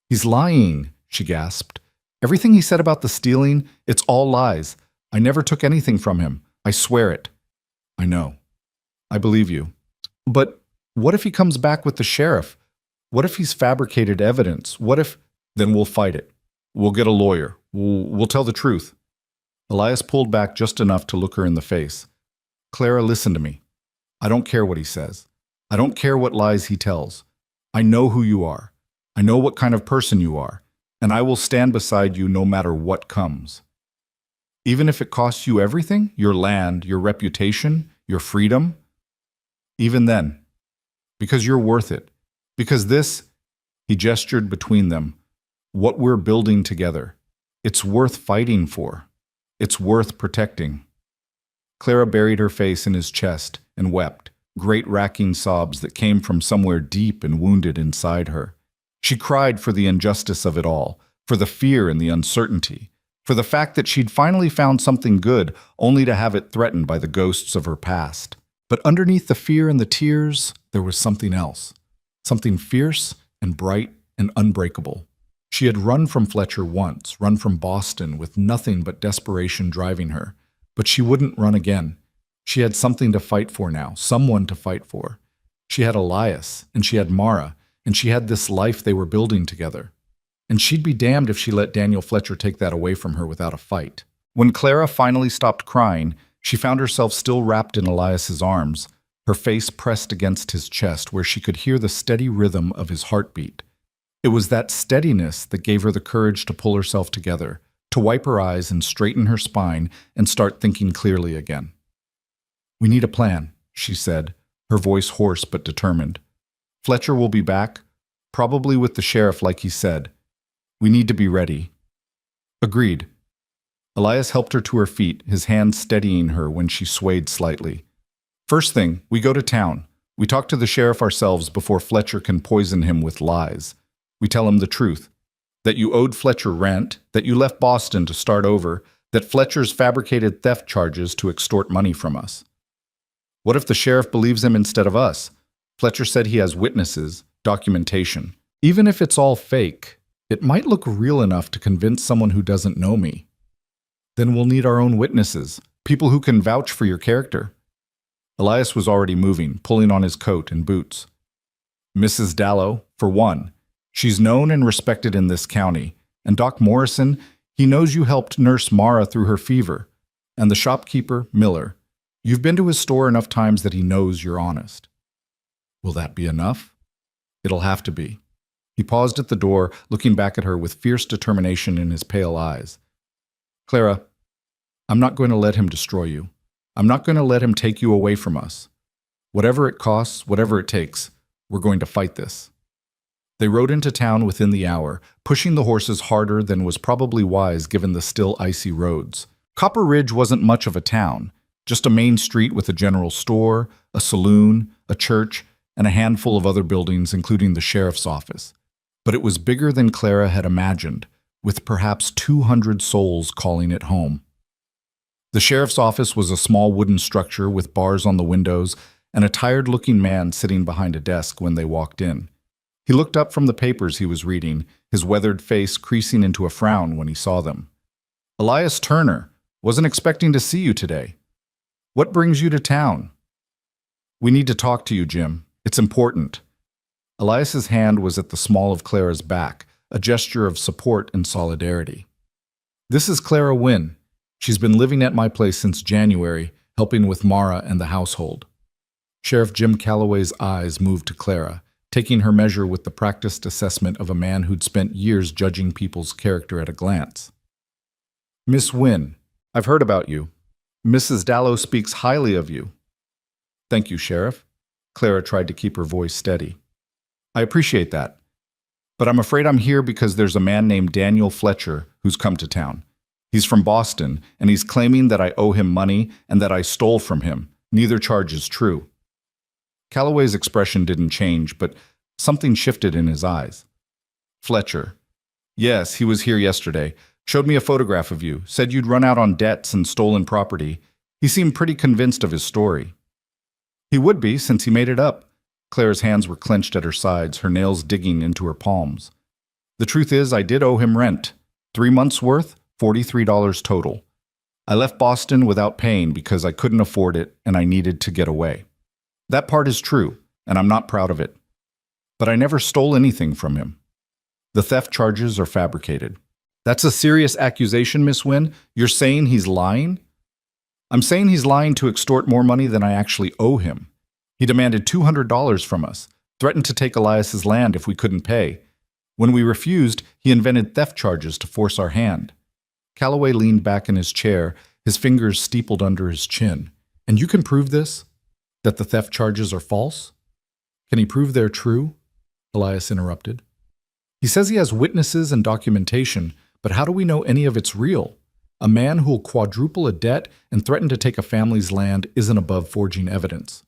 He's lying, she gasped. Everything he said about the stealing, it's all lies. I never took anything from him. I swear it. I know. I believe you. But what if he comes back with the sheriff? What if he's fabricated evidence? What if... Then we'll fight it. We'll get a lawyer. We'll tell the truth. Elias pulled back just enough to look her in the face. Clara, listen to me. I don't care what he says. I don't care what lies he tells. I know who you are. I know what kind of person you are, and I will stand beside you no matter what comes. Even if it costs you everything, your land, your reputation, your freedom, even then, because you're worth it. Because this, he gestured between them, what we're building together, it's worth fighting for. It's worth protecting. Clara buried her face in his chest and wept, great racking sobs that came from somewhere deep and wounded inside her. She cried for the injustice of it all, for the fear and the uncertainty, for the fact that she'd finally found something good only to have it threatened by the ghosts of her past. But underneath the fear and the tears, there was something else, something fierce and bright and unbreakable. She had run from Fletcher once, run from Boston with nothing but desperation driving her, but she wouldn't run again. She had something to fight for now, someone to fight for. She had Elias, and she had Mara, and she had this life they were building together. And she'd be damned if she let Daniel Fletcher take that away from her without a fight. When Clara finally stopped crying, she found herself still wrapped in Elias's arms, her face pressed against his chest where she could hear the steady rhythm of his heartbeat. It was that steadiness that gave her the courage to pull herself together, to wipe her eyes and straighten her spine and start thinking clearly again. "We need a plan," she said, her voice hoarse but determined. "Fletcher will be back, probably with the sheriff like he said. We need to be ready." "Agreed." Elias helped her to her feet, his hand steadying her when she swayed slightly. "First thing, we go to town. We talk to the sheriff ourselves before Fletcher can poison him with lies. We tell him the truth, that you owed Fletcher rent, that you left Boston to start over, that Fletcher's fabricated theft charges to extort money from us. What if the sheriff believes him instead of us? Fletcher said he has witnesses, documentation. Even if it's all fake, it might look real enough to convince someone who doesn't know me. Then we'll need our own witnesses, people who can vouch for your character." Elias was already moving, pulling on his coat and boots. "Mrs. Dallow, for one. She's known and respected in this county. And Doc Morrison, he knows you helped nurse Mara through her fever. And the shopkeeper, Miller. You've been to his store enough times that he knows you're honest." "Will that be enough?" "It'll have to be." He paused at the door, looking back at her with fierce determination in his pale eyes. "Clara, I'm not going to let him destroy you. I'm not going to let him take you away from us. Whatever it costs, whatever it takes, we're going to fight this." They rode into town within the hour, pushing the horses harder than was probably wise given the still icy roads. Copper Ridge wasn't much of a town, just a main street with a general store, a saloon, a church, and a handful of other buildings, including the sheriff's office. But it was bigger than Clara had imagined, with perhaps 200 souls calling it home. The sheriff's office was a small wooden structure with bars on the windows and a tired-looking man sitting behind a desk when they walked in. He looked up from the papers he was reading, his weathered face creasing into a frown when he saw them. "Elias Turner, wasn't expecting to see you today. What brings you to town?" "We need to talk to you, Jim. It's important." Elias's hand was at the small of Clara's back, a gesture of support and solidarity. "This is Clara Wynne. She's been living at my place since January, helping with Mara and the household." Sheriff Jim Calloway's eyes moved to Clara, taking her measure with the practiced assessment of a man who'd spent years judging people's character at a glance. "Miss Wynne, I've heard about you. Mrs. Dallow speaks highly of you." "Thank you, Sheriff." Clara tried to keep her voice steady. "I appreciate that. But I'm afraid I'm here because there's a man named Daniel Fletcher who's come to town. He's from Boston, and he's claiming that I owe him money and that I stole from him. Neither charge is true." Calloway's expression didn't change, but something shifted in his eyes. "Fletcher. Yes, he was here yesterday. Showed me a photograph of you. Said you'd run out on debts and stolen property. He seemed pretty convinced of his story." "He would be, since he made it up." Clara's hands were clenched at her sides, her nails digging into her palms. The truth is, I did owe him rent. 3 months' worth, $43 total. I left Boston without paying because I couldn't afford it and I needed to get away. That part is true, and I'm not proud of it. But I never stole anything from him. The theft charges are fabricated. That's a serious accusation, Miss Wynne. You're saying he's lying? I'm saying he's lying to extort more money than I actually owe him. He demanded $200 from us, threatened to take Elias's land if we couldn't pay. When we refused, he invented theft charges to force our hand. Calloway leaned back in his chair, his fingers steepled under his chin. And you can prove this? That the theft charges are false? Can he prove they're true? Elias interrupted. He says he has witnesses and documentation, but how do we know any of it's real? A man who'll quadruple a debt and threaten to take a family's land isn't above forging evidence.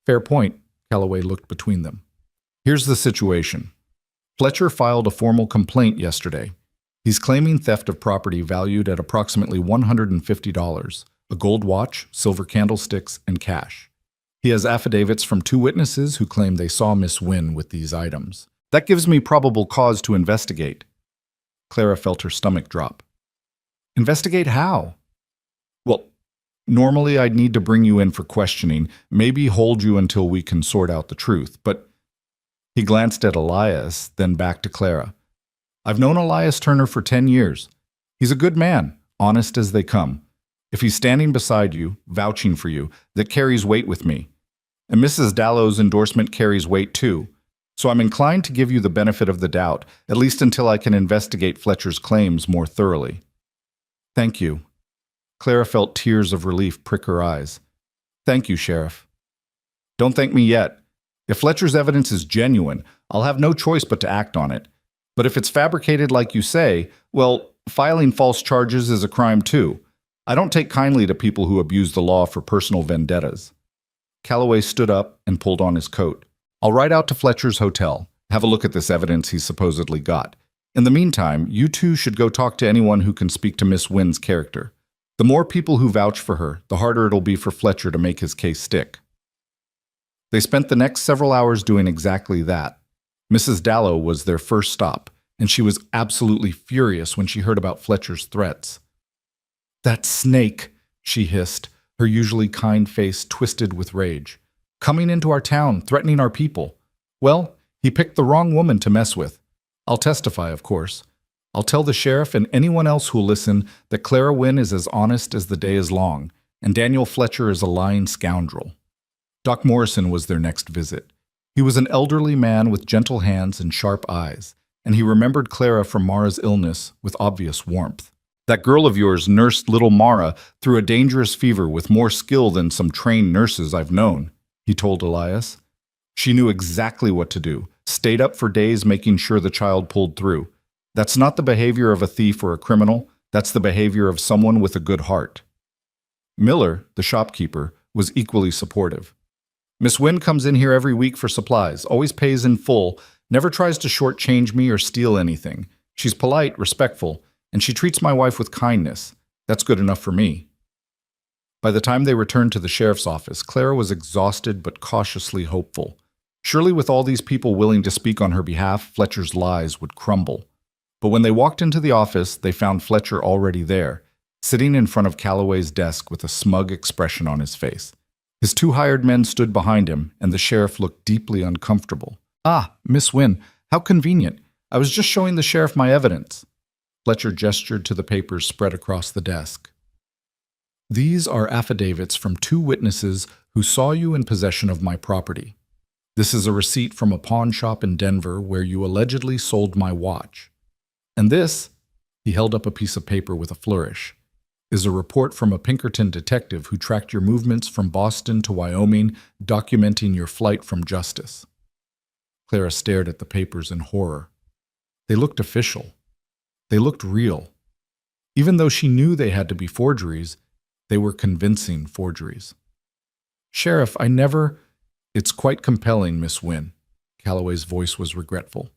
Fair point, Calloway looked between them. Here's the situation. Fletcher filed a formal complaint yesterday. He's claiming theft of property valued at approximately $150, a gold watch, silver candlesticks, and cash. He has affidavits from 2 witnesses who claim they saw Miss Wynne with these items. That gives me probable cause to investigate. Clara felt her stomach drop. Investigate how? Well, normally I'd need to bring you in for questioning, maybe hold you until we can sort out the truth, but he glanced at Elias, then back to Clara. I've known Elias Turner for 10 years. He's a good man, honest as they come. If he's standing beside you, vouching for you, that carries weight with me. And Mrs. Dallow's endorsement carries weight too. So I'm inclined to give you the benefit of the doubt, at least until I can investigate Fletcher's claims more thoroughly. Thank you. Clara felt tears of relief prick her eyes. Thank you, Sheriff. Don't thank me yet. If Fletcher's evidence is genuine, I'll have no choice but to act on it. But if it's fabricated like you say, well, filing false charges is a crime too. I don't take kindly to people who abuse the law for personal vendettas. Calloway stood up and pulled on his coat. I'll ride out to Fletcher's hotel, have a look at this evidence he's supposedly got. In the meantime, you two should go talk to anyone who can speak to Miss Wynne's character. The more people who vouch for her, the harder it'll be for Fletcher to make his case stick. They spent the next several hours doing exactly that. Mrs. Dallow was their first stop, and she was absolutely furious when she heard about Fletcher's threats. That snake, she hissed, her usually kind face twisted with rage. Coming into our town, threatening our people. Well, he picked the wrong woman to mess with. I'll testify, of course. I'll tell the sheriff and anyone else who'll listen that Clara Wynne is as honest as the day is long, and Daniel Fletcher is a lying scoundrel. Doc Morrison was their next visit. He was an elderly man with gentle hands and sharp eyes, and he remembered Clara from Mara's illness with obvious warmth. That girl of yours nursed little Mara through a dangerous fever with more skill than some trained nurses I've known, he told Elias. She knew exactly what to do, stayed up for days making sure the child pulled through. That's not the behavior of a thief or a criminal, that's the behavior of someone with a good heart. Miller, the shopkeeper, was equally supportive. Miss Wynne comes in here every week for supplies, always pays in full, never tries to shortchange me or steal anything. She's polite, respectful, and she treats my wife with kindness. That's good enough for me. By the time they returned to the sheriff's office, Clara was exhausted but cautiously hopeful. Surely with all these people willing to speak on her behalf, Fletcher's lies would crumble. But when they walked into the office, they found Fletcher already there, sitting in front of Calloway's desk with a smug expression on his face. His 2 hired men stood behind him, and the sheriff looked deeply uncomfortable. Ah, Miss Wynne, how convenient. I was just showing the sheriff my evidence. Fletcher gestured to the papers spread across the desk. These are affidavits from 2 witnesses who saw you in possession of my property. This is a receipt from a pawn shop in Denver where you allegedly sold my watch. And this, he held up a piece of paper with a flourish, is a report from a Pinkerton detective who tracked your movements from Boston to Wyoming, documenting your flight from justice. Clara stared at the papers in horror. They looked official. They looked real. Even though she knew they had to be forgeries, they were convincing forgeries. Sheriff, I never... It's quite compelling, Miss Wynne. Calloway's voice was regretful.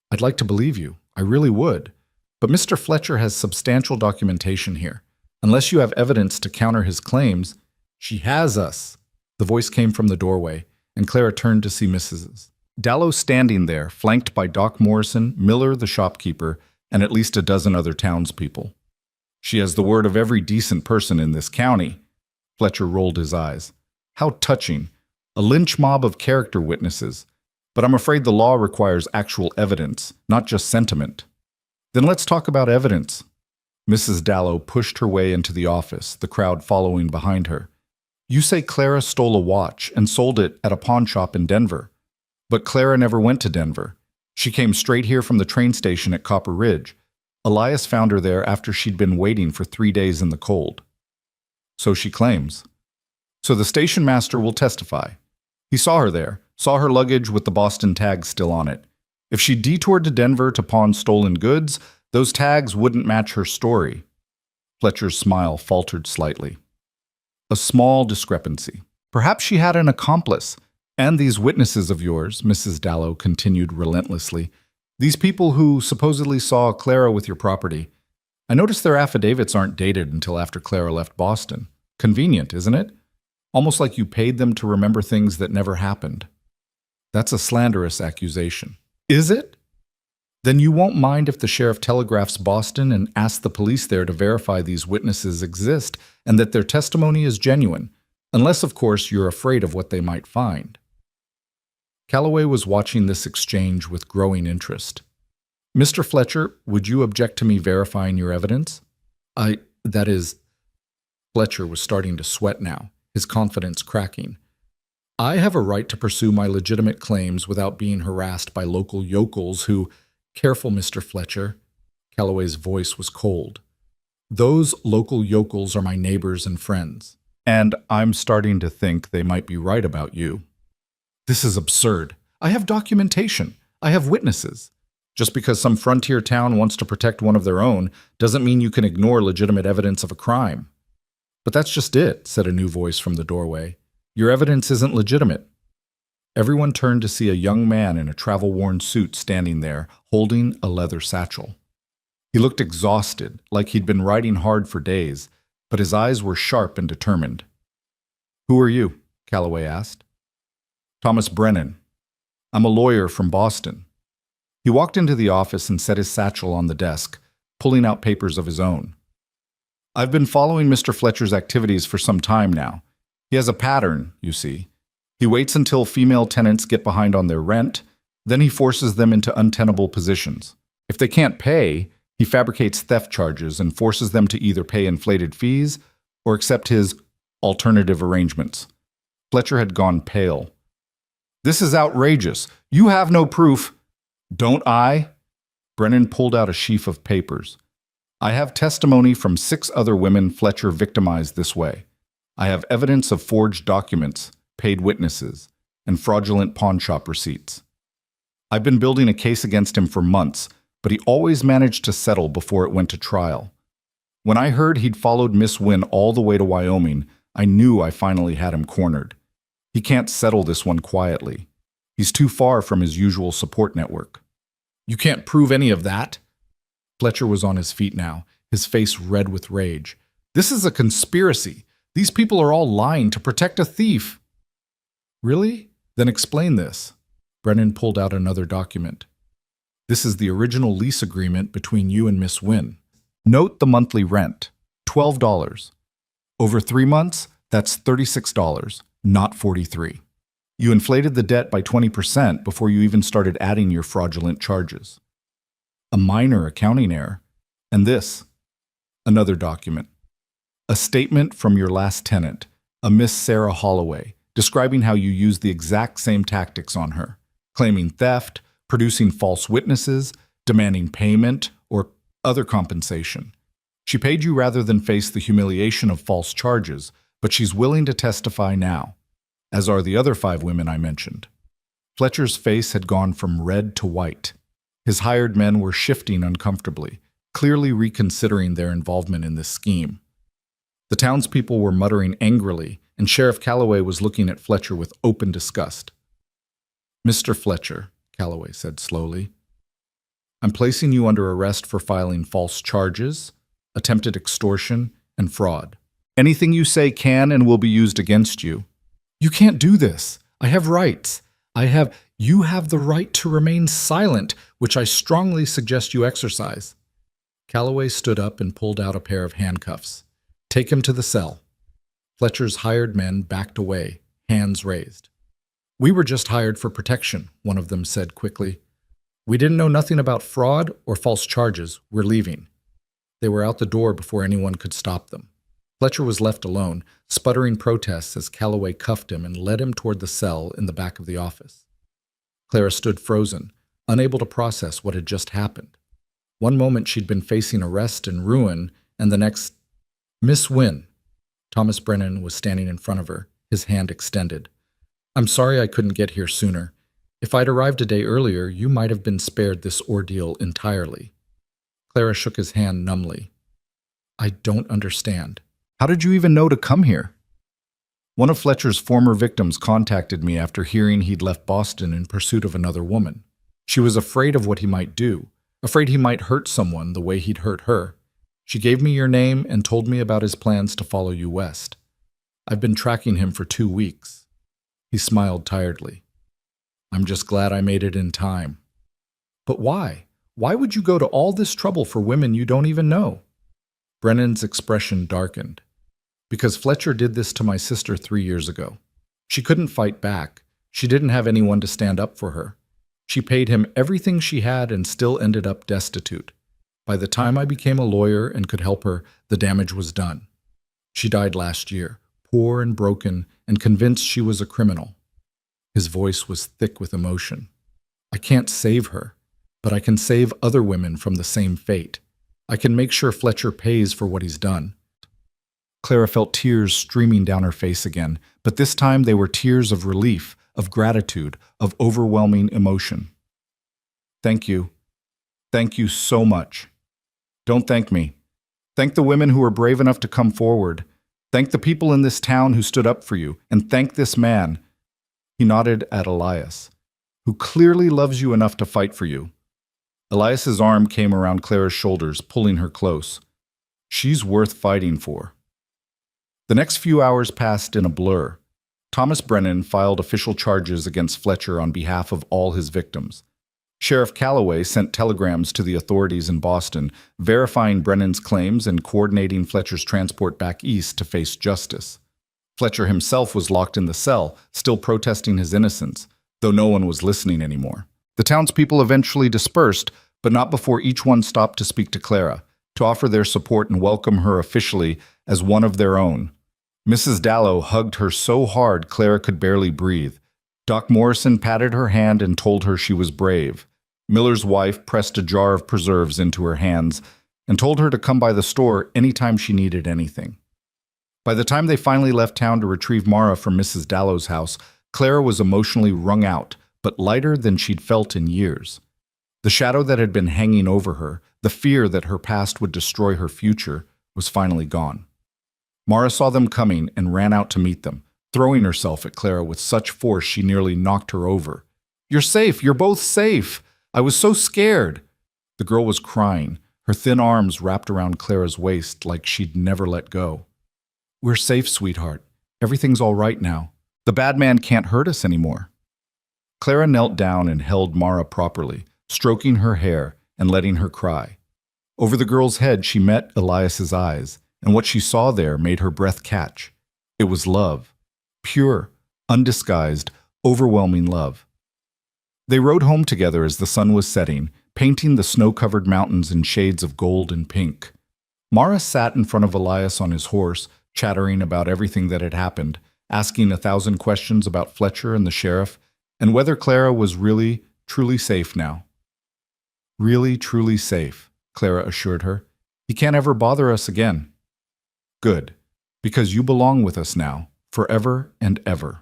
I'd like to believe you. I really would. But Mr. Fletcher has substantial documentation here. Unless you have evidence to counter his claims, she has us. The voice came from the doorway, and Clara turned to see Mrs. Dallow standing there, flanked by Doc Morrison, Miller the shopkeeper, and at least a dozen other townspeople. She has the word of every decent person in this county. Fletcher rolled his eyes. How touching. A lynch mob of character witnesses. But I'm afraid the law requires actual evidence, not just sentiment. Then let's talk about evidence. Mrs. Dallow pushed her way into the office, the crowd following behind her. You say Clara stole a watch and sold it at a pawn shop in Denver. But Clara never went to Denver. She came straight here from the train station at Copper Ridge. Elias found her there after she'd been waiting for 3 days in the cold. So she claims. So the station master will testify. He saw her there, saw her luggage with the Boston tag still on it. If she detoured to Denver to pawn stolen goods, those tags wouldn't match her story. Fletcher's smile faltered slightly. A small discrepancy. Perhaps she had an accomplice. And these witnesses of yours, Mrs. Dallow continued relentlessly, these people who supposedly saw Clara with your property, I noticed their affidavits aren't dated until after Clara left Boston. Convenient, isn't it? Almost like you paid them to remember things that never happened. That's a slanderous accusation. Is it? Then you won't mind if the sheriff telegraphs Boston and asks the police there to verify these witnesses exist and that their testimony is genuine, unless, of course, you're afraid of what they might find. Calloway was watching this exchange with growing interest. Mr. Fletcher, would you object to me verifying your evidence? Fletcher was starting to sweat now, his confidence cracking. I have a right to pursue my legitimate claims without being harassed by local yokels who... Careful, Mr. Fletcher. Calloway's voice was cold. Those local yokels are my neighbors and friends, and I'm starting to think they might be right about you. This is absurd. I have documentation. I have witnesses. Just because some frontier town wants to protect one of their own doesn't mean you can ignore legitimate evidence of a crime. But that's just it, said a new voice from the doorway. Your evidence isn't legitimate. Everyone turned to see a young man in a travel-worn suit standing there, holding a leather satchel. He looked exhausted, like he'd been riding hard for days, but his eyes were sharp and determined. Who are you? Calloway asked. Thomas Brennan. I'm a lawyer from Boston. He walked into the office and set his satchel on the desk, pulling out papers of his own. I've been following Mr. Fletcher's activities for some time now. He has a pattern, you see. He waits until female tenants get behind on their rent, then he forces them into untenable positions. If they can't pay, he fabricates theft charges and forces them to either pay inflated fees or accept his alternative arrangements. Fletcher had gone pale. This is outrageous. You have no proof. Don't I? Brennan pulled out a sheaf of papers. I have testimony from 6 other women Fletcher victimized this way. I have evidence of forged documents, paid witnesses, and fraudulent pawnshop receipts. I've been building a case against him for months, but he always managed to settle before it went to trial. When I heard he'd followed Miss Wynne all the way to Wyoming, I knew I finally had him cornered. He can't settle this one quietly. He's too far from his usual support network. You can't prove any of that? Fletcher was on his feet now, his face red with rage. This is a conspiracy. These people are all lying to protect a thief. Really? Then explain this. Brennan pulled out another document. This is the original lease agreement between you and Miss Wynne. Note the monthly rent, $12. Over 3 months, that's $36, not $43. You inflated the debt by 20% before you even started adding your fraudulent charges. A minor accounting error. And this, another document. A statement from your last tenant, a Miss Sarah Holloway, describing how you used the exact same tactics on her, claiming theft, producing false witnesses, demanding payment, or other compensation. She paid you rather than face the humiliation of false charges, but she's willing to testify now, as are the other 5 women I mentioned. Fletcher's face had gone from red to white. His hired men were shifting uncomfortably, clearly reconsidering their involvement in this scheme. The townspeople were muttering angrily, and Sheriff Calloway was looking at Fletcher with open disgust. Mr. Fletcher, Calloway said slowly, I'm placing you under arrest for filing false charges, attempted extortion, and fraud. Anything you say can and will be used against you. You can't do this. I have rights. You have the right to remain silent, which I strongly suggest you exercise. Calloway stood up and pulled out a pair of handcuffs. Take him to the cell. Fletcher's hired men backed away, hands raised. We were just hired for protection, one of them said quickly. We didn't know nothing about fraud or false charges. We're leaving. They were out the door before anyone could stop them. Fletcher was left alone, sputtering protests as Calloway cuffed him and led him toward the cell in the back of the office. Clara stood frozen, unable to process what had just happened. One moment she'd been facing arrest and ruin, and the next, Miss Wynne. Thomas Brennan was standing in front of her, his hand extended. I'm sorry I couldn't get here sooner. If I'd arrived a day earlier, you might have been spared this ordeal entirely. Clara shook his hand numbly. I don't understand. How did you even know to come here? One of Fletcher's former victims contacted me after hearing he'd left Boston in pursuit of another woman. She was afraid of what he might do, afraid he might hurt someone the way he'd hurt her. She gave me your name and told me about his plans to follow you west. I've been tracking him for 2 weeks. He smiled tiredly. I'm just glad I made it in time. But why? Why would you go to all this trouble for women you don't even know? Brennan's expression darkened. Because Fletcher did this to my sister 3 years ago. She couldn't fight back. She didn't have anyone to stand up for her. She paid him everything she had and still ended up destitute. By the time I became a lawyer and could help her, the damage was done. She died last year, poor and broken, and convinced she was a criminal. His voice was thick with emotion. I can't save her, but I can save other women from the same fate. I can make sure Fletcher pays for what he's done. Clara felt tears streaming down her face again, but this time they were tears of relief, of gratitude, of overwhelming emotion. Thank you. Thank you so much. Don't thank me. Thank the women who were brave enough to come forward. Thank the people in this town who stood up for you, and thank this man. He nodded at Elias, who clearly loves you enough to fight for you. Elias's arm came around Clara's shoulders, pulling her close. She's worth fighting for. The next few hours passed in a blur. Thomas Brennan filed official charges against Fletcher on behalf of all his victims. Sheriff Calloway sent telegrams to the authorities in Boston, verifying Brennan's claims and coordinating Fletcher's transport back east to face justice. Fletcher himself was locked in the cell, still protesting his innocence, though no one was listening anymore. The townspeople eventually dispersed, but not before each one stopped to speak to Clara, to offer their support and welcome her officially as one of their own. Mrs. Dallow hugged her so hard Clara could barely breathe. Doc Morrison patted her hand and told her she was brave. Miller's wife pressed a jar of preserves into her hands and told her to come by the store anytime she needed anything. By the time they finally left town to retrieve Mara from Mrs. Dallow's house, Clara was emotionally wrung out, but lighter than she'd felt in years. The shadow that had been hanging over her, the fear that her past would destroy her future, was finally gone. Mara saw them coming and ran out to meet them, throwing herself at Clara with such force she nearly knocked her over. You're safe! You're both safe! I was so scared! The girl was crying, her thin arms wrapped around Clara's waist like she'd never let go. We're safe, sweetheart. Everything's all right now. The bad man can't hurt us anymore. Clara knelt down and held Mara properly, stroking her hair and letting her cry. Over the girl's head she met Elias's eyes, and what she saw there made her breath catch. It was love. Pure, undisguised, overwhelming love. They rode home together as the sun was setting, painting the snow-covered mountains in shades of gold and pink. Mara sat in front of Elias on his horse, chattering about everything that had happened, asking 1,000 questions about Fletcher and the sheriff, and whether Clara was really, truly safe now. Really, truly safe, Clara assured her. He can't ever bother us again. Good, because you belong with us now, forever and ever.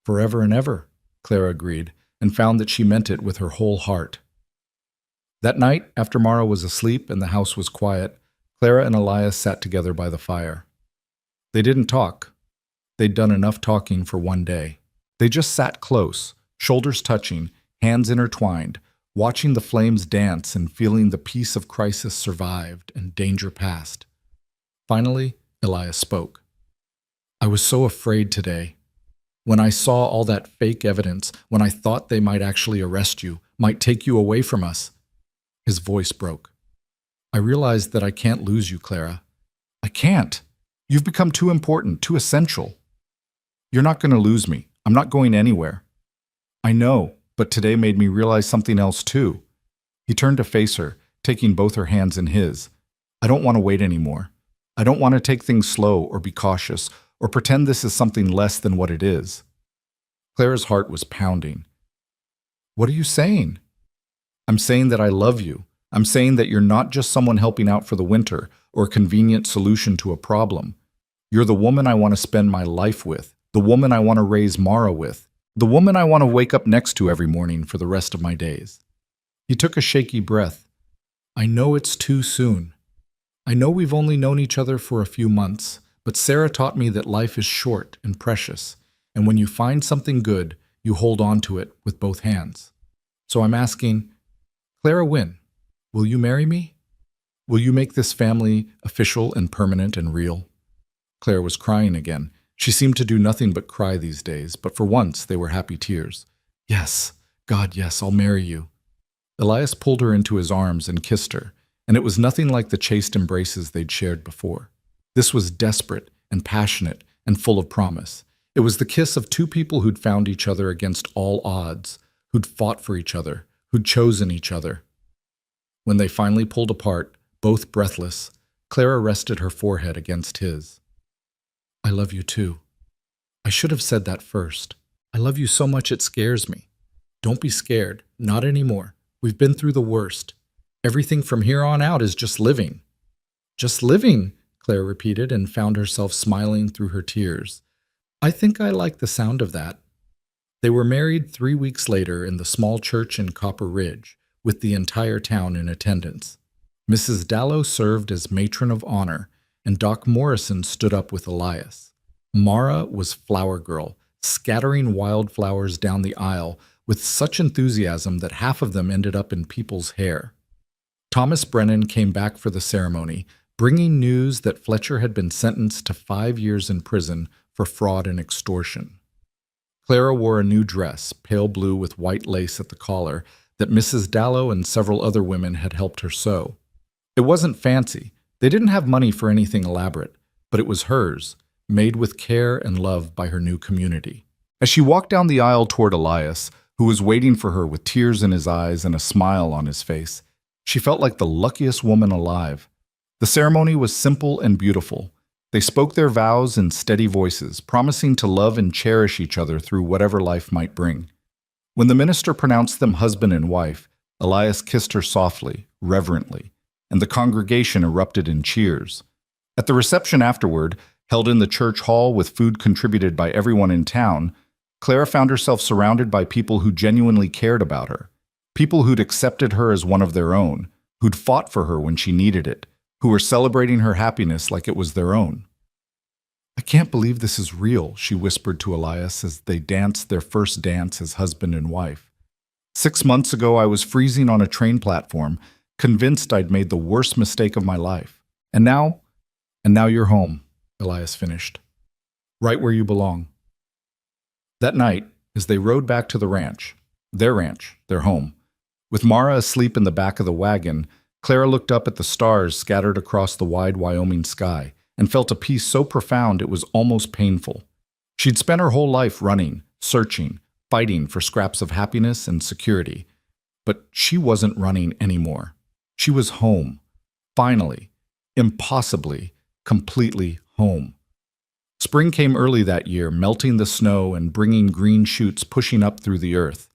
Forever and ever, Clara agreed, and found that she meant it with her whole heart. That night, after Mara was asleep and the house was quiet, Clara and Elias sat together by the fire. They didn't talk. They'd done enough talking for one day. They just sat close, shoulders touching, hands intertwined, watching the flames dance and feeling the peace of crisis survived and danger past. Finally, Elias spoke. I was so afraid today. When I saw all that fake evidence, when I thought they might actually arrest you, might take you away from us. His voice broke. I realized that I can't lose you, Clara. I can't. You've become too important, too essential. You're not going to lose me. I'm not going anywhere. I know, but today made me realize something else too. He turned to face her, taking both her hands in his. I don't want to wait anymore. I don't want to take things slow or be cautious or pretend this is something less than what it is. Clara's heart was pounding. What are you saying? I'm saying that I love you. I'm saying that you're not just someone helping out for the winter or a convenient solution to a problem. You're the woman I want to spend my life with, the woman I want to raise Mara with, the woman I want to wake up next to every morning for the rest of my days. He took a shaky breath. I know it's too soon. I know we've only known each other for a few months, but Sarah taught me that life is short and precious, and when you find something good, you hold on to it with both hands. So I'm asking, Clara Wynne, will you marry me? Will you make this family official and permanent and real? Claire was crying again. She seemed to do nothing but cry these days, but for once they were happy tears. Yes, God, yes, I'll marry you. Elias pulled her into his arms and kissed her, and it was nothing like the chaste embraces they'd shared before. This was desperate and passionate and full of promise. It was the kiss of two people who'd found each other against all odds, who'd fought for each other, who'd chosen each other. When they finally pulled apart, both breathless, Clara rested her forehead against his. I love you too. I should have said that first. I love you so much it scares me. Don't be scared. Not anymore. We've been through the worst. Everything from here on out is just living. Just living, Claire repeated and found herself smiling through her tears. I think I like the sound of that. They were married 3 weeks later in the small church in Copper Ridge, with the entire town in attendance. Mrs. Dallow served as matron of honor, and Doc Morrison stood up with Elias. Mara was flower girl, scattering wildflowers down the aisle with such enthusiasm that half of them ended up in people's hair. Thomas Brennan came back for the ceremony, bringing news that Fletcher had been sentenced to 5 years in prison for fraud and extortion. Clara wore a new dress, pale blue with white lace at the collar, that Mrs. Dallow and several other women had helped her sew. It wasn't fancy. They didn't have money for anything elaborate, but it was hers, made with care and love by her new community. As she walked down the aisle toward Elias, who was waiting for her with tears in his eyes and a smile on his face, she felt like the luckiest woman alive. The ceremony was simple and beautiful. They spoke their vows in steady voices, promising to love and cherish each other through whatever life might bring. When the minister pronounced them husband and wife, Elias kissed her softly, reverently, and the congregation erupted in cheers. At the reception afterward, held in the church hall with food contributed by everyone in town, Clara found herself surrounded by people who genuinely cared about her, people who'd accepted her as one of their own, who'd fought for her when she needed it, who were celebrating her happiness like it was their own. I can't believe this is real, she whispered to Elias as they danced their first dance as husband and wife. 6 months ago, I was freezing on a train platform, convinced I'd made the worst mistake of my life. And now you're home, Elias finished. Right where you belong. That night, as they rode back to the ranch, their home, with Mara asleep in the back of the wagon, Clara looked up at the stars scattered across the wide Wyoming sky and felt a peace so profound it was almost painful. She'd spent her whole life running, searching, fighting for scraps of happiness and security. But she wasn't running anymore. She was home. Finally, impossibly, completely home. Spring came early that year, melting the snow and bringing green shoots pushing up through the earth.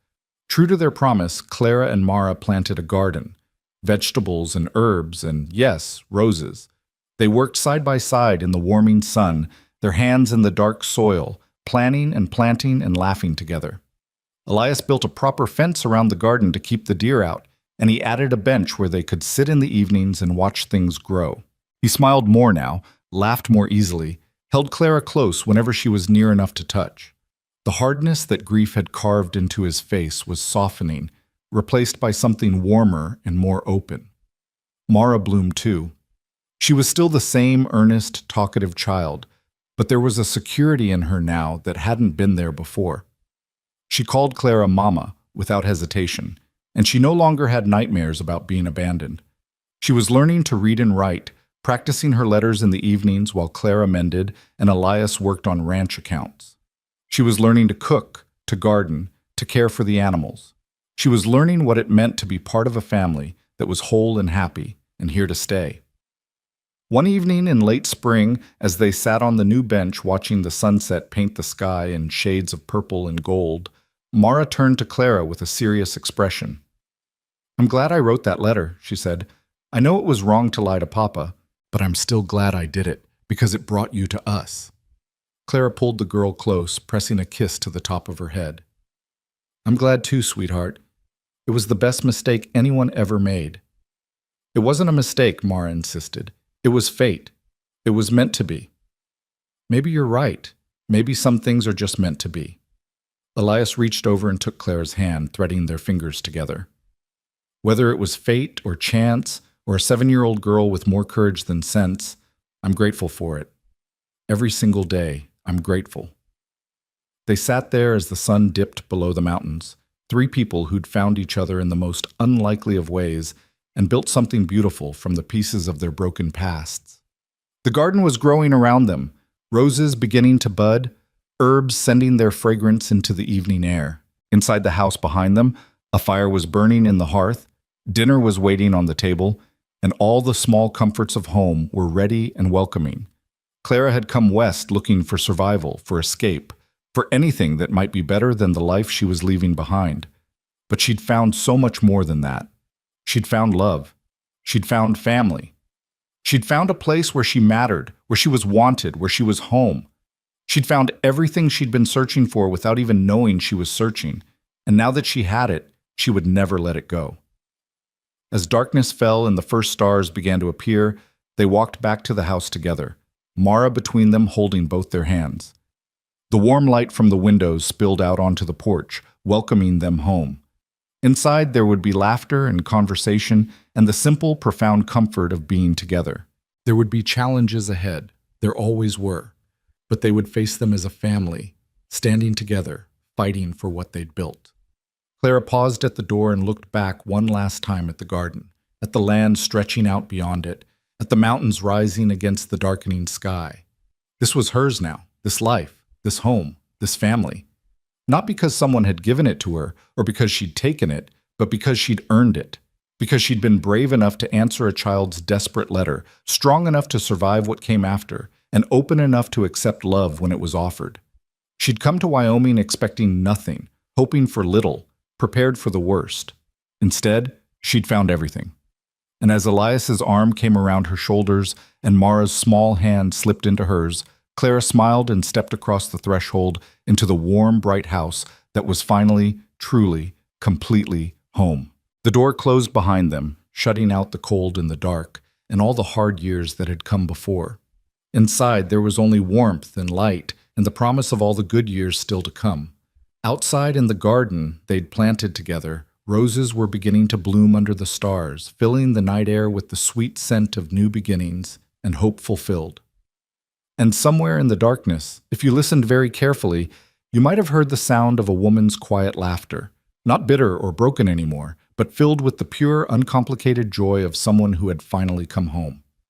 True to their promise, Clara and Mara planted a garden, vegetables and herbs and, yes, roses. They worked side by side in the warming sun, their hands in the dark soil, planning and planting and laughing together. Elias built a proper fence around the garden to keep the deer out, and he added a bench where they could sit in the evenings and watch things grow. He smiled more now, laughed more easily, held Clara close whenever she was near enough to touch. The hardness that grief had carved into his face was softening, replaced by something warmer and more open. Mara bloomed too. She was still the same earnest, talkative child, But there was a security in her now that hadn't been there before. She called Clara Mama without hesitation, and she no longer had nightmares about being abandoned. She was learning to read and write, practicing her letters in the evenings while Clara mended and Elias worked on ranch accounts. She was learning to cook, to garden, to care for the animals. She was learning what it meant to be part of a family that was whole and happy and here to stay. One evening in late spring, as they sat on the new bench watching the sunset paint the sky in shades of purple and gold, Mara turned to Clara with a serious expression. "I'm glad I wrote that letter," she said. "I know it was wrong to lie to Papa, but I'm still glad I did it, because it brought you to us." Clara pulled the girl close, pressing a kiss to the top of her head. "I'm glad too, sweetheart. It was the best mistake anyone ever made." "It wasn't a mistake," Mara insisted. "It was fate. It was meant to be." "Maybe you're right. Maybe some things are just meant to be." Elias reached over and took Clara's hand, threading their fingers together. "Whether it was fate or chance or a 7-year-old girl with more courage than sense, I'm grateful for it. Every single day, I'm grateful." They sat there as the sun dipped below the mountains, 3 people who'd found each other in the most unlikely of ways and built something beautiful from the pieces of their broken pasts. The garden was growing around them, roses beginning to bud, herbs sending their fragrance into the evening air. Inside the house behind them, a fire was burning in the hearth, dinner was waiting on the table, and all the small comforts of home were ready and welcoming. Clara had come west looking for survival, for escape, for anything that might be better than the life she was leaving behind. But she'd found so much more than that. She'd found love. She'd found family. She'd found a place where she mattered, where she was wanted, where she was home. She'd found everything she'd been searching for without even knowing she was searching, and now that she had it, she would never let it go. As darkness fell and the first stars began to appear, they walked back to the house together, Mara between them holding both their hands. The warm light from the windows spilled out onto the porch, welcoming them home. Inside there would be laughter and conversation and the simple, profound comfort of being together. There would be challenges ahead, there always were, but they would face them as a family, standing together, fighting for what they'd built. Clara paused at the door and looked back one last time at the garden, at the land stretching out beyond it, at the mountains rising against the darkening sky. This was hers now, this life, this home, this family. Not because someone had given it to her or because she'd taken it, but because she'd earned it. Because she'd been brave enough to answer a child's desperate letter, strong enough to survive what came after, and open enough to accept love when it was offered. She'd come to Wyoming expecting nothing, hoping for little, prepared for the worst. Instead, she'd found everything. And as Elias's arm came around her shoulders and Mara's small hand slipped into hers, Clara smiled and stepped across the threshold into the warm, bright house that was finally, truly, completely home. The door closed behind them, shutting out the cold and the dark, and all the hard years that had come before. Inside, there was only warmth and light, and the promise of all the good years still to come. Outside in the garden they'd planted together, roses were beginning to bloom under the stars, filling the night air with the sweet scent of new beginnings and hope fulfilled. And somewhere in the darkness, if you listened very carefully, you might have heard the sound of a woman's quiet laughter, not bitter or broken anymore, but filled with the pure, uncomplicated joy of someone who had finally come home.